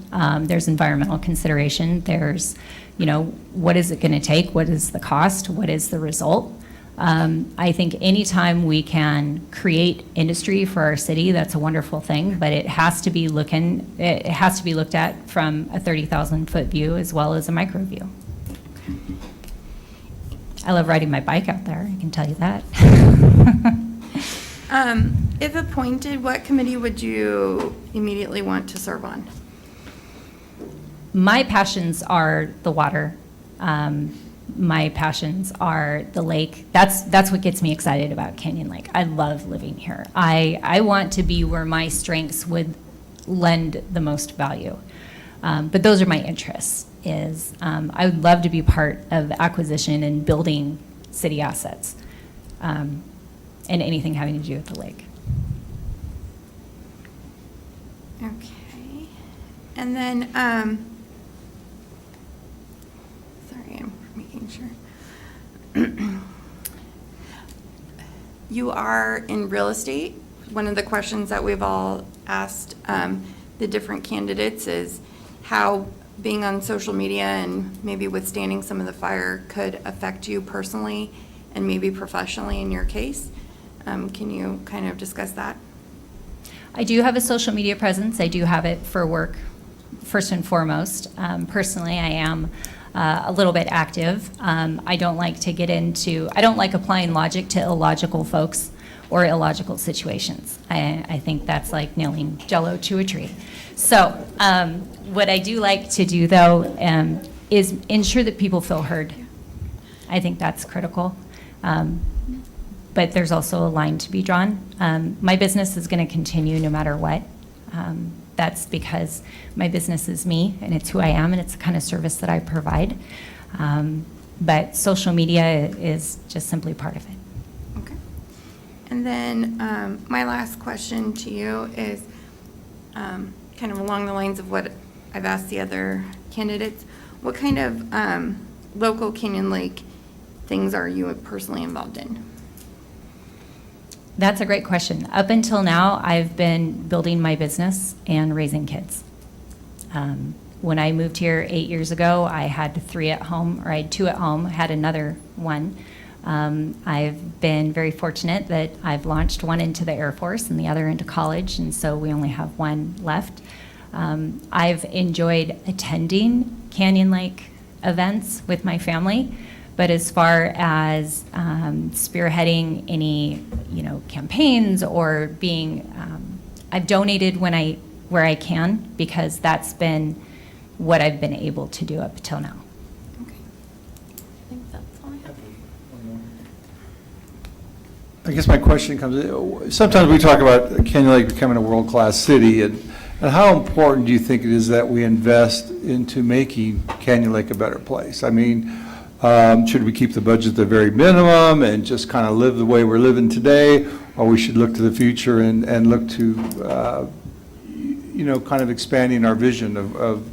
There's environmental consideration. There's, what is it going to take? What is the cost? What is the result? I think anytime we can create industry for our city, that's a wonderful thing. But it has to be looked at from a 30,000-foot view as well as a micro view. I love riding my bike out there, I can tell you that. If appointed, what committee would you immediately want to serve on? My passions are the water. My passions are the lake. That's what gets me excited about Canyon Lake. I love living here. I want to be where my strengths would lend the most value. But those are my interests. I would love to be part of acquisition and building city assets, and anything having to do with the lake. Okay. And then, sorry, I'm making sure. You are in real estate. One of the questions that we've all asked the different candidates is how being on social media and maybe withstanding some of the fire could affect you personally and maybe professionally in your case. Can you kind of discuss that? I do have a social media presence. I do have it for work, first and foremost. Personally, I am a little bit active. I don't like applying logic to illogical folks or illogical situations. I think that's like nailing Jell-O to a tree. So what I do like to do, though, is ensure that people feel heard. I think that's critical. But there's also a line to be drawn. My business is going to continue no matter what. That's because my business is me, and it's who I am, and it's the kind of service that I provide. But social media is just simply part of it. Okay. And then my last question to you is kind of along the lines of what I've asked the other candidates. What kind of local Canyon Lake things are you personally involved in? That's a great question. Up until now, I've been building my business and raising kids. When I moved here 8 years ago, I had 3 at home, or I had 2 at home, had another one. I've been very fortunate that I've launched one into the Air Force and the other into college, and so we only have one left. I've enjoyed attending Canyon Lake events with my family, but as far as spearheading any, campaigns or being, I've donated where I can, because that's been what I've been able to do up till now. Okay. I think that's all I have. I guess my question comes, sometimes we talk about Canyon Lake becoming a world-class city, and how important do you think it is that we invest into making Canyon Lake a better place? I mean, should we keep the budget at the very minimum and just kind of live the way we're living today, or we should look to the future and look to, kind of expanding our vision of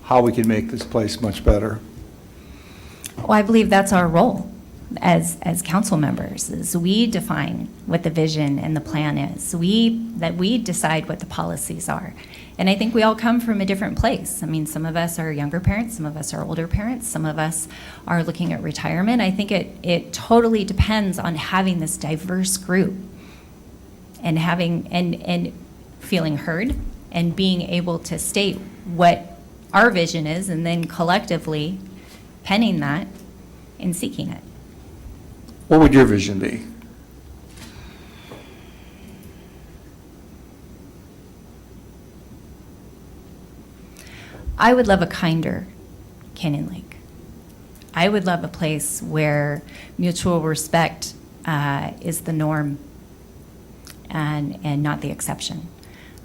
how we can make this place much better? Well, I believe that's our role. as council members, is we define what the vision and the plan is. We decide what the policies are. And I think we all come from a different place. I mean, some of us are younger parents, some of us are older parents, some of us are looking at retirement. I think it totally depends on having this diverse group and and feeling heard and being able to state what our vision is, and then collectively penning that and seeking it. What would your vision be? I would love a kinder Canyon Lake. I would love a place where mutual respect is the norm and not the exception.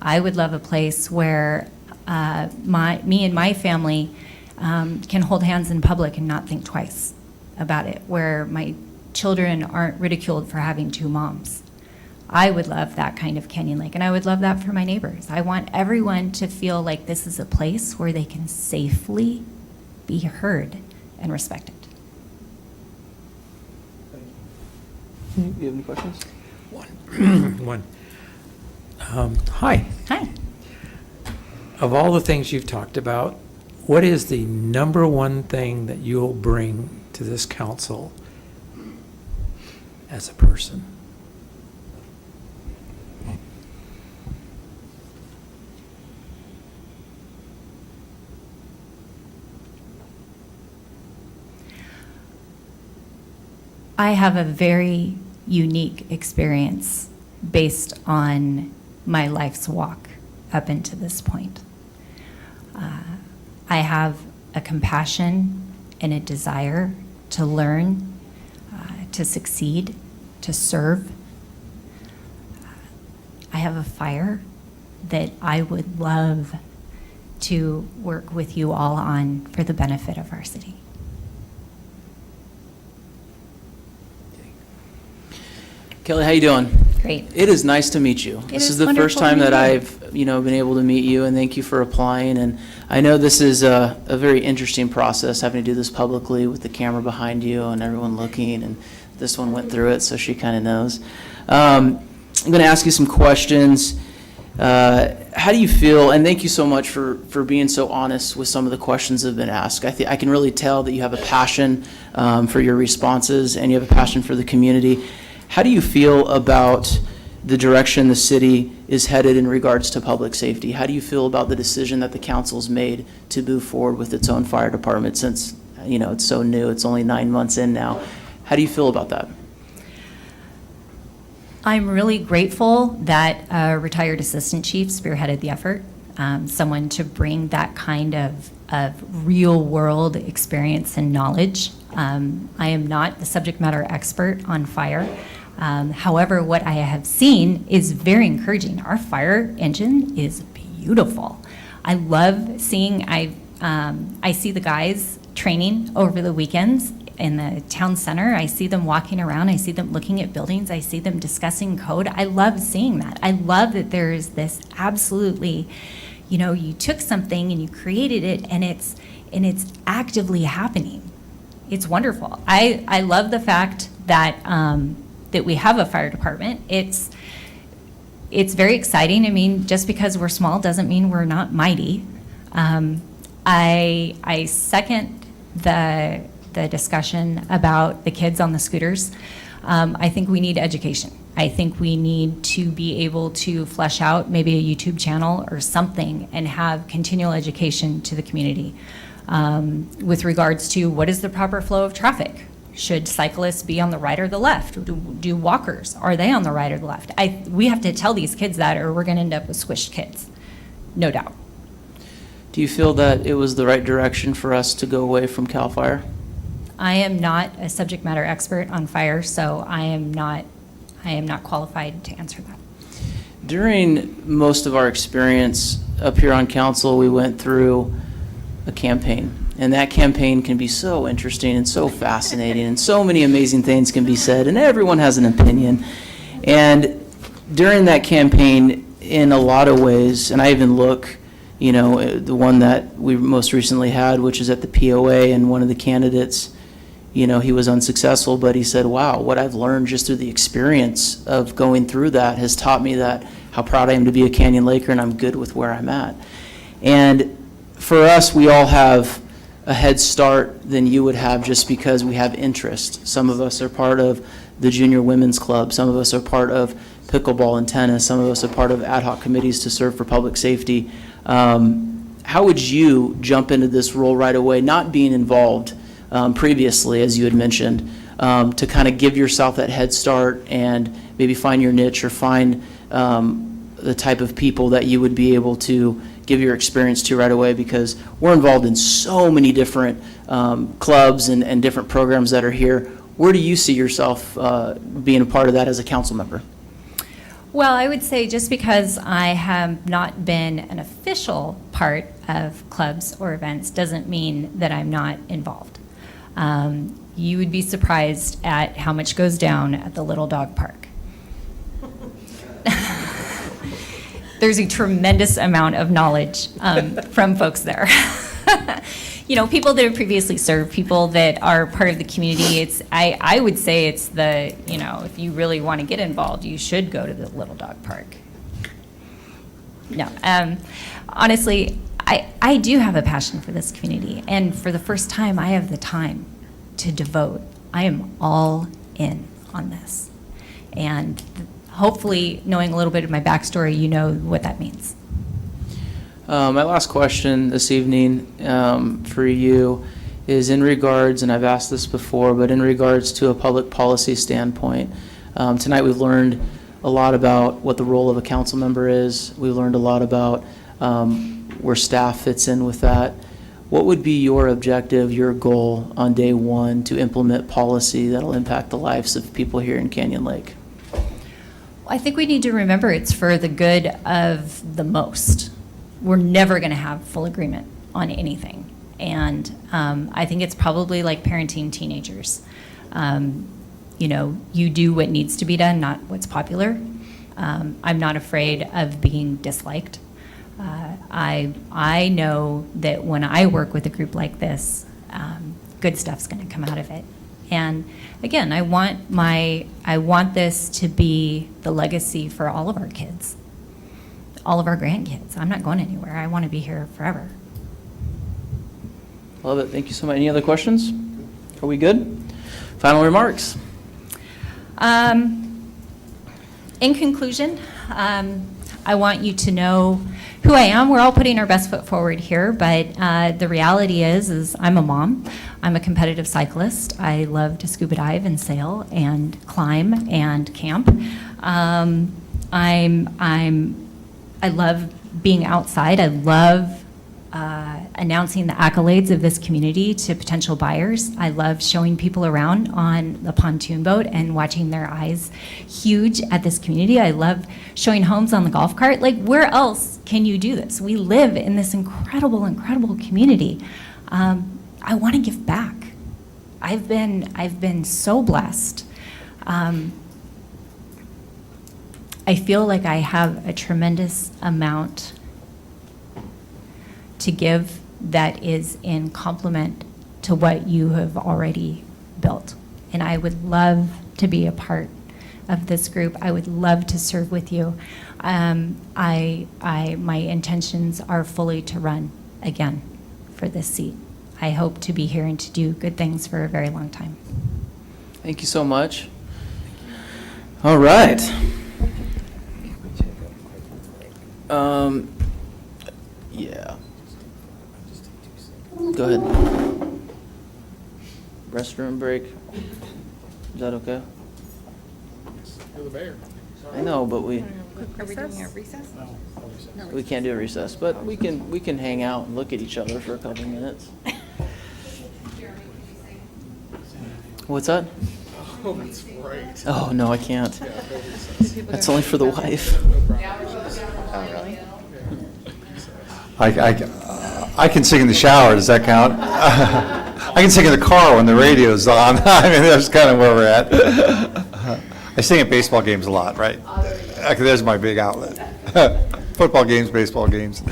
I would love a place where me and my family can hold hands in public and not think twice about it, where my children aren't ridiculed for having two moms. I would love that kind of Canyon Lake, and I would love that for my neighbors. I want everyone to feel like this is a place where they can safely be heard and respected. You have any questions? One. Hi. Hi. Of all the things you've talked about, what is the number one thing that you'll bring to this council as a person? I have a very unique experience based on my life's walk up into this point. I have a compassion and a desire to learn, to succeed, to serve. I have a fire that I would love to work with you all on for the benefit of our city. Kelly, how you doing? Great. It is nice to meet you. This is the first time that I've, been able to meet you, and thank you for applying. And I know this is a very interesting process, having to do this publicly with the camera behind you and everyone looking, and this one went through it, so she kind of knows. I'm going to ask you some questions. How do you feel, and thank you so much for being so honest with some of the questions that have been asked. I can really tell that you have a passion for your responses, and you have a passion for the community. How do you feel about the direction the city is headed in regards to public safety? How do you feel about the decision that the council's made to move forward with its own fire department since, it's so new, it's only 9 months in now? How do you feel about that? I'm really grateful that a retired assistant chief spearheaded the effort, someone to bring that kind of real world experience and knowledge. I am not the subject matter expert on fire. However, what I have seen is very encouraging. Our fire engine is beautiful. I love seeing, I see the guys training over the weekends in the town center. I see them walking around. I see them looking at buildings. I see them discussing code. I love seeing that. I love that there is this absolutely, you took something and you created it, and it's actively happening. It's wonderful. I love the fact that that we have a fire department. It's very exciting. I mean, just because we're small doesn't mean we're not mighty. I second the discussion about the kids on the scooters. I think we need education. I think we need to be able to flesh out maybe a YouTube channel or something and have continual education to the community with regards to what is the proper flow of traffic. Should cyclists be on the right or the left? Do walkers, are they on the right or the left? We have to tell these kids that, or we're going to end up with squished kids, no doubt. Do you feel that it was the right direction for us to go away from CAL FIRE? I am not a subject matter expert on fire, so I am not qualified to answer that. During most of our experience up here on council, we went through a campaign. And that campaign can be so interesting and so fascinating, and so many amazing things can be said, and everyone has an opinion. And during that campaign, in a lot of ways, and I even look, the one that we most recently had, which is at the POA, and one of the candidates, he was unsuccessful, but he said, wow, what I've learned just through the experience of going through that has taught me that how proud I am to be a Canyon Laker, and I'm good with where I'm at. And for us, we all have a head start than you would have just because we have interest. Some of us are part of the junior women's club. Some of us are part of pickleball and tennis. Some of us are part of ad hoc committees to serve for public safety. How would you jump into this role right away, not being involved previously, as you had mentioned, to kind of give yourself that head start and maybe find your niche or find the type of people that you would be able to give your experience to right away? Because we're involved in so many different clubs and different programs that are here. Where do you see yourself being a part of that as a council member? Well, I would say just because I have not been an official part of clubs or events doesn't mean that I'm not involved. You would be surprised at how much goes down at the Little Dog Park. There's a tremendous amount of knowledge from folks there. People that have previously served, people that are part of the community. I would say it's if you really want to get involved, you should go to the Little Dog Park. No, honestly, I do have a passion for this community, and for the first time, I have the time to devote. I am all in on this, and hopefully, knowing a little bit of my backstory, you know what that means. My last question this evening for you is in regards, and I've asked this before, but in regards to a public policy standpoint. Tonight we've learned a lot about what the role of a council member is. We've learned a lot about where staff fits in with that. What would be your objective, your goal on day one to implement policy that'll impact the lives of people here in Canyon Lake? I think we need to remember it's for the good of the most. We're never going to have full agreement on anything. And I think it's probably like parenting teenagers. You do what needs to be done, not what's popular. I'm not afraid of being disliked. I know that when I work with a group like this, good stuff's going to come out of it. And again, I want this to be the legacy for all of our kids, all of our grandkids. I'm not going anywhere. I want to be here forever. Love it. Thank you so much. Any other questions? Are we good? Final remarks. In conclusion, I want you to know who I am. We're all putting our best foot forward here, but the reality is I'm a mom. I'm a competitive cyclist. I love to scuba dive and sail and climb and camp. I love being outside. I love announcing the accolades of this community to potential buyers. I love showing people around on the pontoon boat and watching their eyes huge at this community. I love showing homes on the golf cart. Like, where else can you do this? We live in this incredible, incredible community. I want to give back. I've been so blessed. I feel like I have a tremendous amount to give that is in complement to what you have already built. And I would love to be a part of this group. I would love to serve with you. My intentions are fully to run again for this seat. I hope to be here and to do good things for a very long time. Thank you so much. All right. Yeah. Go ahead. Restroom break. Is that okay? You're the mayor. I know, but Are we doing a recess? we can't do a recess, but we can hang out and look at each other for a couple minutes. What's that? Oh, that's right. Oh, no, I can't. That's only for the wife. Oh, really? I can sing in the shower, does that count? I can sing in the car when the radio's on. I mean, that's kind of where we're at. I sing at baseball games a lot, right? There's my big outlet. Football games, baseball games.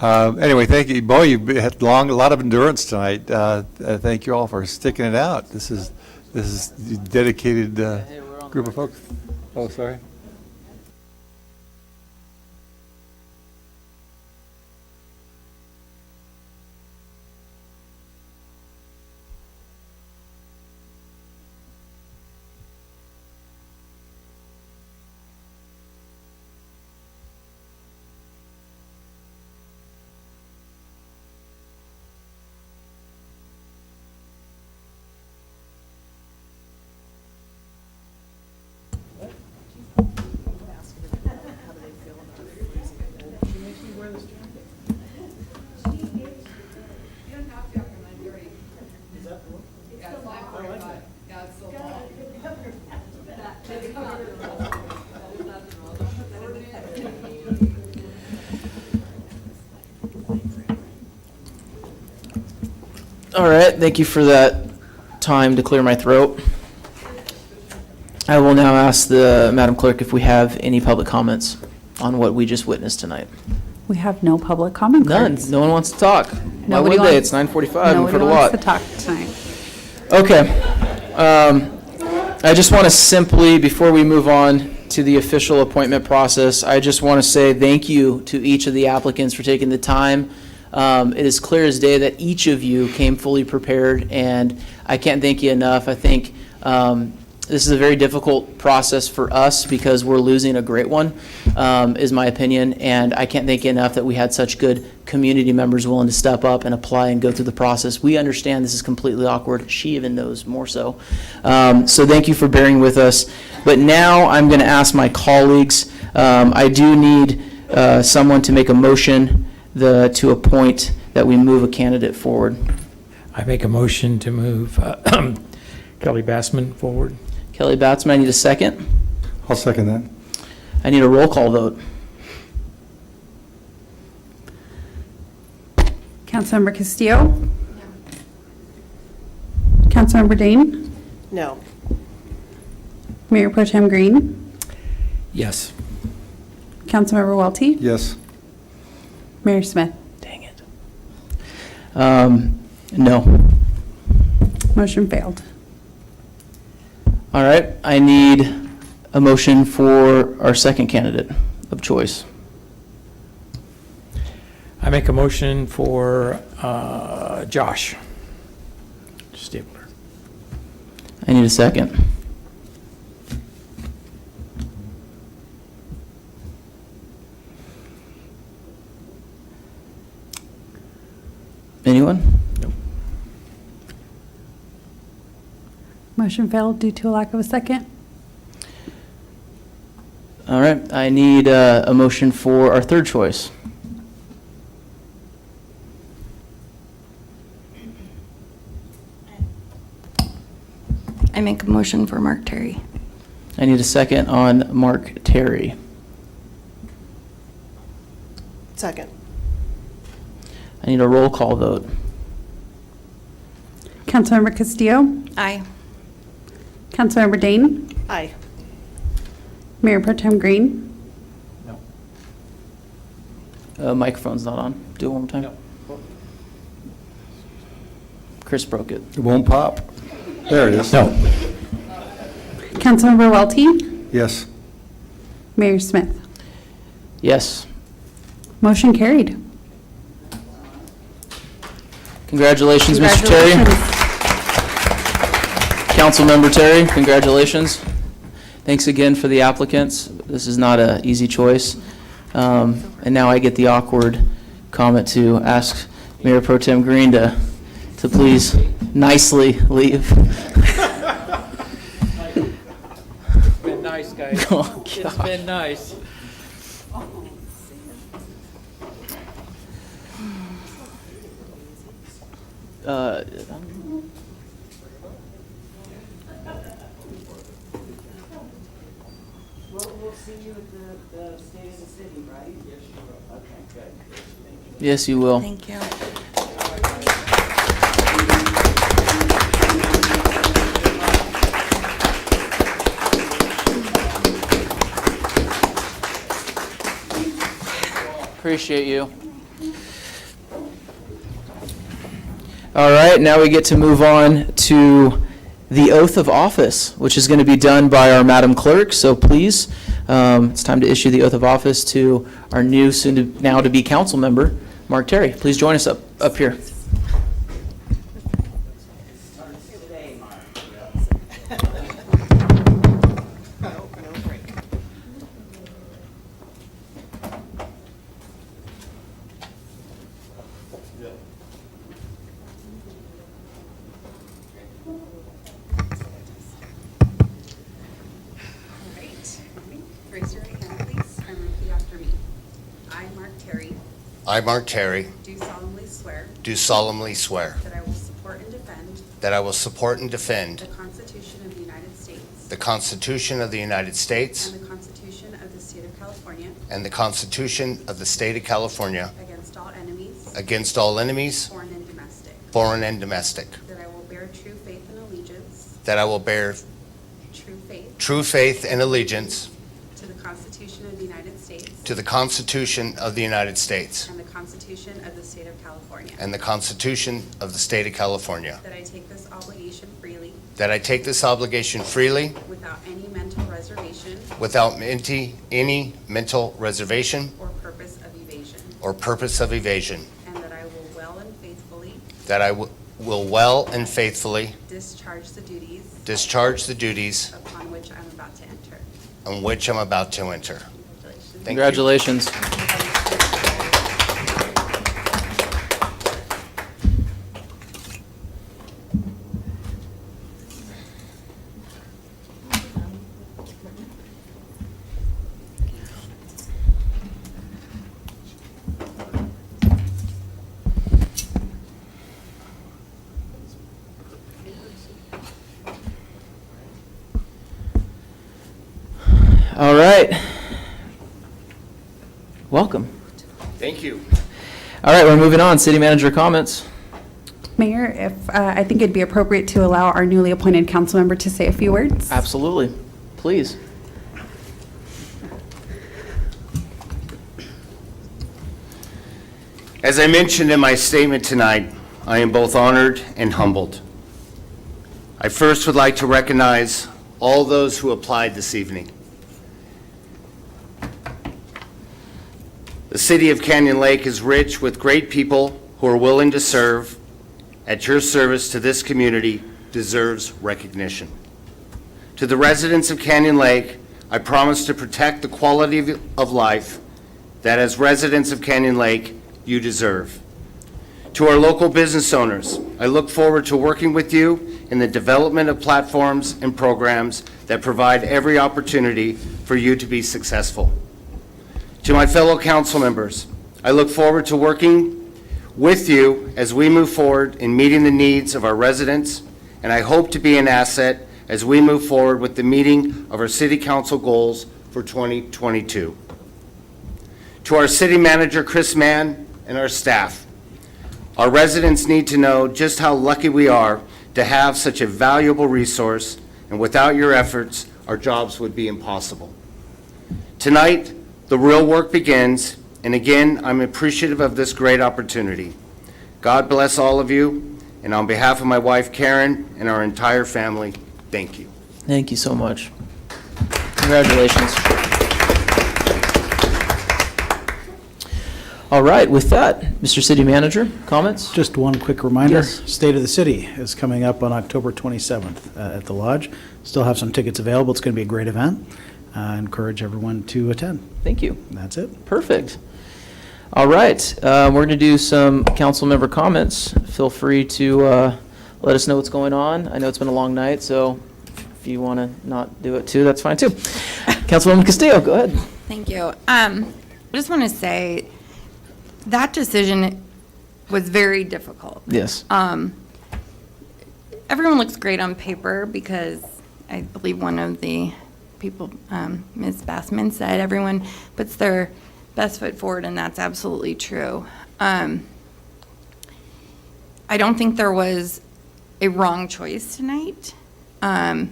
Anyway, thank you. Boy, you've had a lot of endurance tonight. Thank you all for sticking it out. This is a dedicated group of folks. Oh, sorry. All right, thank you for that time to clear my throat. I will now ask the Madam Clerk if we have any public comments on what we just witnessed tonight. We have no public comment None. cards. No one wants to talk. Why Nobody would they? wants- It's 9:45. We've heard Nobody a lot. wants to talk tonight. Okay. I just want to simply, before we move on to the official appointment process, I just want to say thank you to each of the applicants for taking the time. It is clear as day that each of you came fully prepared, and I can't thank you enough. I think this is a very difficult process for us because we're losing a great one, is my opinion, and I can't thank you enough that we had such good community members willing to step up and apply and go through the process. We understand this is completely awkward. She even knows more so. So thank you for bearing with us. But now I'm going to ask my colleagues. I do need someone to make a motion to appoint that we move a candidate forward. I make a motion to move Kelly Bassman forward. Kelly Batsman, I need a second. I'll second that. I need a roll call vote. Councilmember Castillo? No. Councilmember Dane? No. Mayor Pro Tem Green? Yes. Councilmember Welty? Yes. Mayor Smith? Dang it. No. Motion failed. All right, I need a motion for our second candidate of choice. I make a motion for Josh Stabler. I need a second. Anyone? Nope. Motion failed due to a lack of a second. All right, I need a motion for our third choice. I make a motion for Mark Terry. I need a second on Mark Terry. Second. I need a roll call vote. Councilmember Castillo? Aye. Councilmember Dane? Aye. Mayor Pro Tem Green? Microphone's not on. Do it one more time. No. Chris broke it. It won't pop. There it is. No. Councilmember Welty? Yes. Mayor Smith? Yes. Motion carried. Congratulations, Mr. Terry. Councilmember Terry, congratulations. Thanks again for the applicants. This is not an easy choice. And now I get the awkward comment to ask Mayor Pro Tem Green to please nicely leave. It's been nice, guys. Oh, It's God. been nice. We'll see you at the State of the City, right? Yes, you will. Okay, good. Yes, you will. Thank you. Appreciate you. All right, now we get to move on to the oath of office, which is going to be done by our Madam Clerk. So please, it's time to issue the oath of office to our new, now-to-be council member, Mark Terry. Please join us up here. Raise your right hand, please, and repeat after me. I, Mark Terry, I, Mark Terry, do solemnly swear that I will support and defend the Constitution of the United States the Constitution of the United States and the Constitution of the State of California and the Constitution of the State of California against all enemies, foreign and domestic, that I will bear true faith and allegiance that I will bear true faith and allegiance to the Constitution of the United States to the Constitution of the United States and the Constitution of the State of California, and the Constitution of the State of California, that I take this obligation freely that I take this obligation freely without any mental reservation without any mental reservation or purpose of evasion, and that I will well and faithfully that I will well and faithfully discharge the duties upon which I'm about to enter. Thank you. Congratulations. All right. Welcome. Thank you. All right, we're moving on. City manager comments. Mayor, if I think it'd be appropriate to allow our newly appointed council member to say a few words. Absolutely. Please. As I mentioned in my statement tonight, I am both honored and humbled. I first would like to recognize all those who applied this evening. The city of Canyon Lake is rich with great people who are willing to serve. At your service to this community deserves recognition. To the residents of Canyon Lake, I promise to protect the quality of life that as residents of Canyon Lake, you deserve. To our local business owners, I look forward to working with you in the development of platforms and programs that provide every opportunity for you to be successful. To my fellow council members, I look forward to working with you as we move forward in meeting the needs of our residents, and I hope to be an asset as we move forward with the meeting of our city council goals for 2022. To our city manager, Chris Mann, and our staff, our residents need to know just how lucky we are to have such a valuable resource, and without your efforts, our jobs would be impossible. Tonight, the real work begins, and again, I'm appreciative of this great opportunity. God bless all of you, and on behalf of my wife, Karen, and our entire family, thank you. Thank you so much. Congratulations. All right, with that, Mr. City Manager, comments? Just one quick reminder. Yes. State of the City is coming up on October 27th at the Lodge. Still have some tickets available. It's going to be a great event. Encourage everyone to attend. Thank you. And that's it. Perfect. All right, we're going to do some council member comments. Feel free to let us know what's going on. I know it's been a long night, so if you want to not do it too, that's fine too. Councilwoman Castillo, go ahead. Thank you. I just want to say that decision was very difficult. Yes. Everyone looks great on paper because I believe one of the people, Ms. Bassman, said everyone puts their best foot forward, and that's absolutely true. I don't think there was a wrong choice tonight. And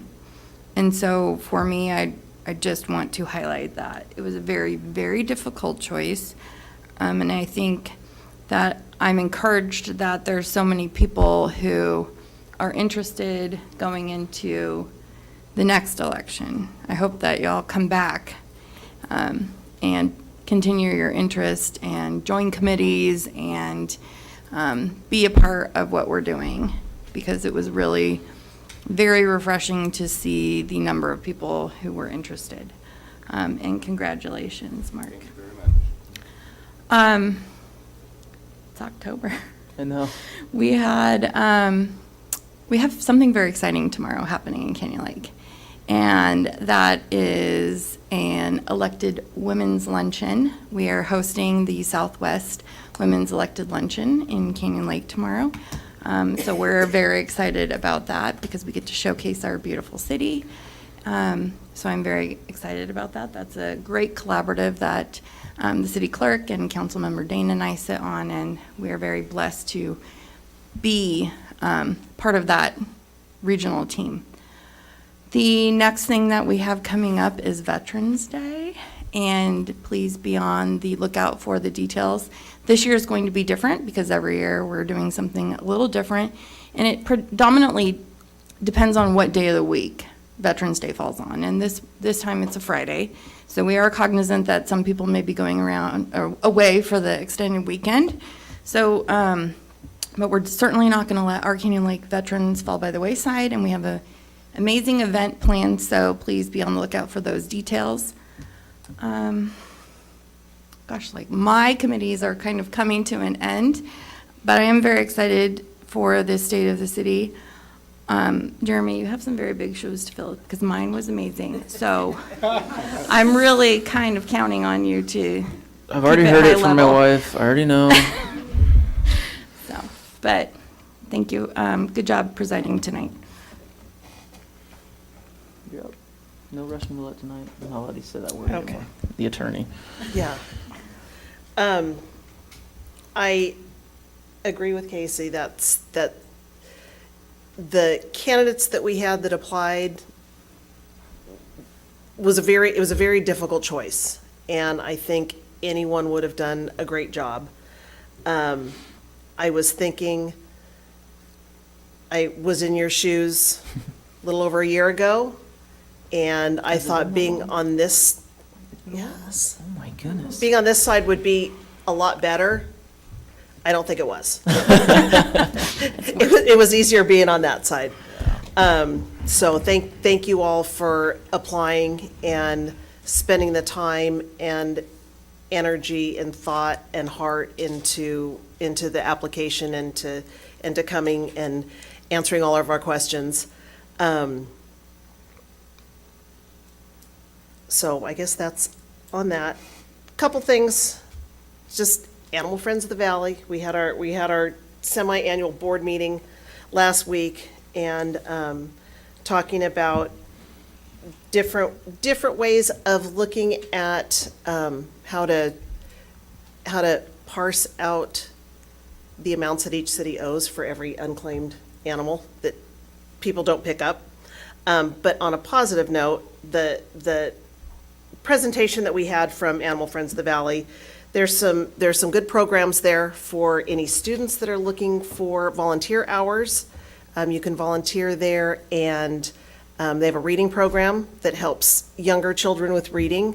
so for me, I just want to highlight that. It was a very, very difficult choice. And I think that I'm encouraged that there's so many people who are interested going into the next election. I hope that y'all come back and continue your interest and join committees and be a part of what we're doing, because it was really very refreshing to see the number of people who were interested. And congratulations, Mark. Thank you very much. It's October. I know. We have something very exciting tomorrow happening in Canyon Lake, and that is an elected women's luncheon. We are hosting the Southwest Women's Elected Luncheon in Canyon Lake tomorrow. So we're very excited about that because we get to showcase our beautiful city. So I'm very excited about that. That's a great collaborative that the city clerk and Councilmember Dane and I sit on, and we are very blessed to be part of that regional team. The next thing that we have coming up is Veterans Day, and please be on the lookout for the details. This year is going to be different because every year we're doing something a little different, and it predominantly depends on what day of the week Veterans Day falls on, and this time it's a Friday. So we are cognizant that some people may be going around or away for the extended weekend. So, but we're certainly not going to let our Canyon Lake veterans fall by the wayside, and we have an amazing event planned, so please be on the lookout for those details. Gosh, like my committees are kind of coming to an end, but I am very excited for the state of the city. Jeremy, you have some very big shoes to fill because mine was amazing. So I'm really kind of counting on you to I've already heard it from my wife. I already know. So, but thank you. Good job presiding tonight. Yep. No Russian roulette tonight. I'm not allowed to say that word Okay. anymore. The attorney. Yeah. I agree with Casey that the candidates that we had that applied it was a very difficult choice, and I think anyone would have done a great job. I was thinking, I was in your shoes a little over a year ago, and I thought being on this, yes. Oh my goodness. Being on this side would be a lot better. I don't think it was. It was easier being on that side. So thank you all for applying and spending the time and energy and thought and heart into the application and to coming and answering all of our questions. So I guess that's on that. Couple things, just Animal Friends of the Valley. We had our semi-annual board meeting last week, and talking about different ways of looking at how to parse out the amounts that each city owes for every unclaimed animal that people don't pick up. But on a positive note, the presentation that we had from Animal Friends of the Valley, there's some good programs there for any students that are looking for volunteer hours. You can volunteer there, and they have a reading program that helps younger children with reading,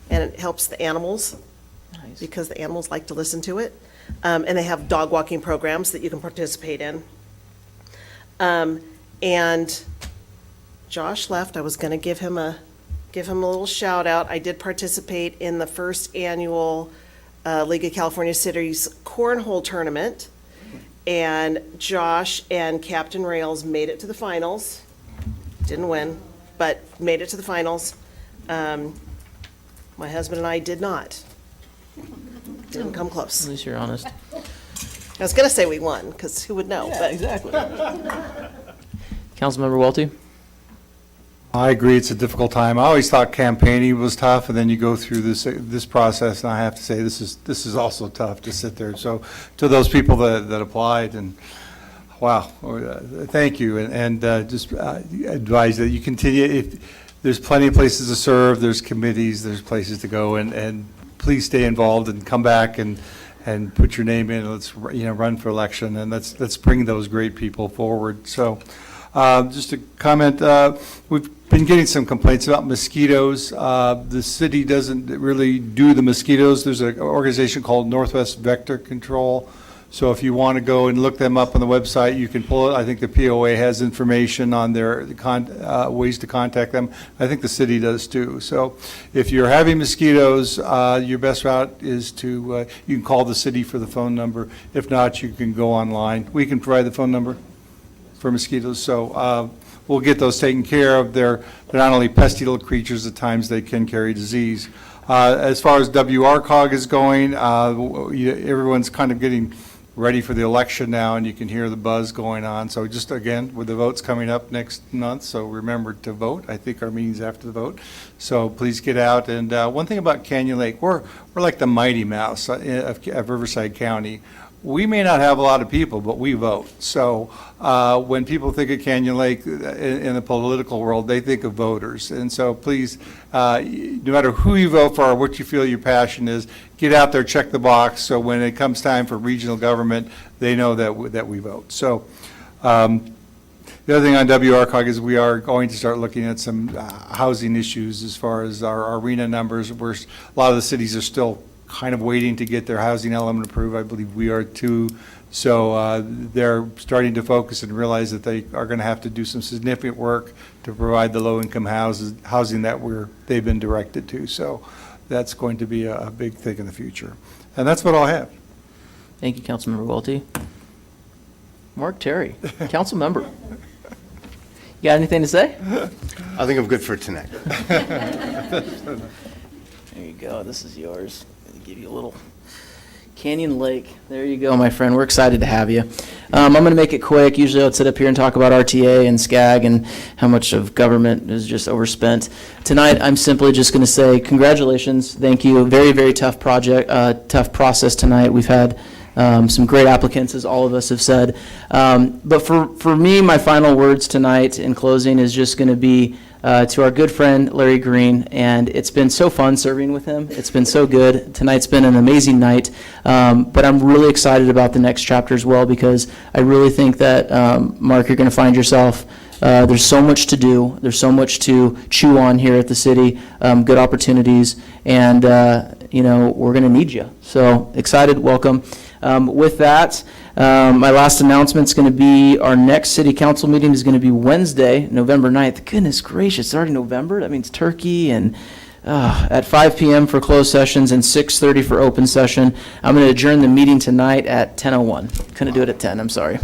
and it helps the animals because the animals like to listen to it. And they have dog walking programs that you can participate in. And Josh left. I was going to give him a little shout out. I did participate in the first annual League of California Cities Cornhole Tournament, and Josh and Captain Rails made it to the finals. Didn't win, but made it to the finals. My husband and I did not. Didn't come close. At least you're honest. I was going to say we won, because who would know? Yeah, but exactly. Councilmember Welty? I agree, it's a difficult time. I always thought campaigning was tough, and then you go through this process, and I have to say, this is also tough to sit there. So to those people that applied, and wow, thank you, and just advise that you continue. If there's plenty of places to serve, there's committees, there's places to go, and please stay involved and come back and and put your name in. Let's, run for election, and let's bring those great people forward. So, just a comment, we've been getting some complaints about mosquitoes. The city doesn't really do the mosquitoes. There's an organization called Northwest Vector Control. So if you want to go and look them up on the website, you can pull it. I think the POA has information on their ways to contact them. I think the city does too. So if you're having mosquitoes, your best route is to, you can call the city for the phone number. If not, you can go online. We can provide the phone number for mosquitoes. So we'll get those taken care of. They're not only pesky little creatures, at times they can carry disease. As far as WRCOG is going, everyone's kind of getting ready for the election now, and you can hear the buzz going on. So just again, with the votes coming up next month, so remember to vote. I think our meeting's after the vote. So please get out. And one thing about Canyon Lake, we're like the Mighty Mouse of Riverside County. We may not have a lot of people, but we vote. So when people think of Canyon Lake in the political world, they think of voters. And so please, no matter who you vote for or what you feel your passion is, get out there, check the box, so when it comes time for regional government, they know that we vote. So the other thing on WRCOG is we are going to start looking at some housing issues as far as our arena numbers. A lot of the cities are still kind of waiting to get their housing element approved. I believe we are too. So they're starting to focus and realize that they are going to have to do some significant work to provide the low-income housing that they've been directed to. So that's going to be a big thing in the future. And that's what I'll have. Thank you, Councilmember Welty. Mark Terry, council member. You got anything to say? I think I'm good for tonight. There you go. This is yours. I'll give you a little Canyon Lake. There you go, my friend. We're excited to have you. I'm going to make it quick. Usually I'd sit up here and talk about RTA and SCAG and how much of government is just overspent. Tonight, I'm simply just going to say congratulations. Thank you. Very, very tough project, tough process tonight. We've had some great applicants, as all of us have said. But for me, my final words tonight in closing is just going to be to our good friend Larry Green, and it's been so fun serving with him. It's been so good. Tonight's been an amazing night, but I'm really excited about the next chapter as well, because I really think that, Mark, you're going to find yourself, there's so much to do. There's so much to chew on here at the city, good opportunities, and we're going to need you. So excited, welcome. With that, my last announcement is going to be our next city council meeting is going to be Wednesday, November 9th. Goodness gracious, it's already November. That means turkey, and at 5 p.m. for closed sessions and 6:30 for open session. I'm going to adjourn the meeting tonight at 10:01. Couldn't do it at 10, I'm sorry.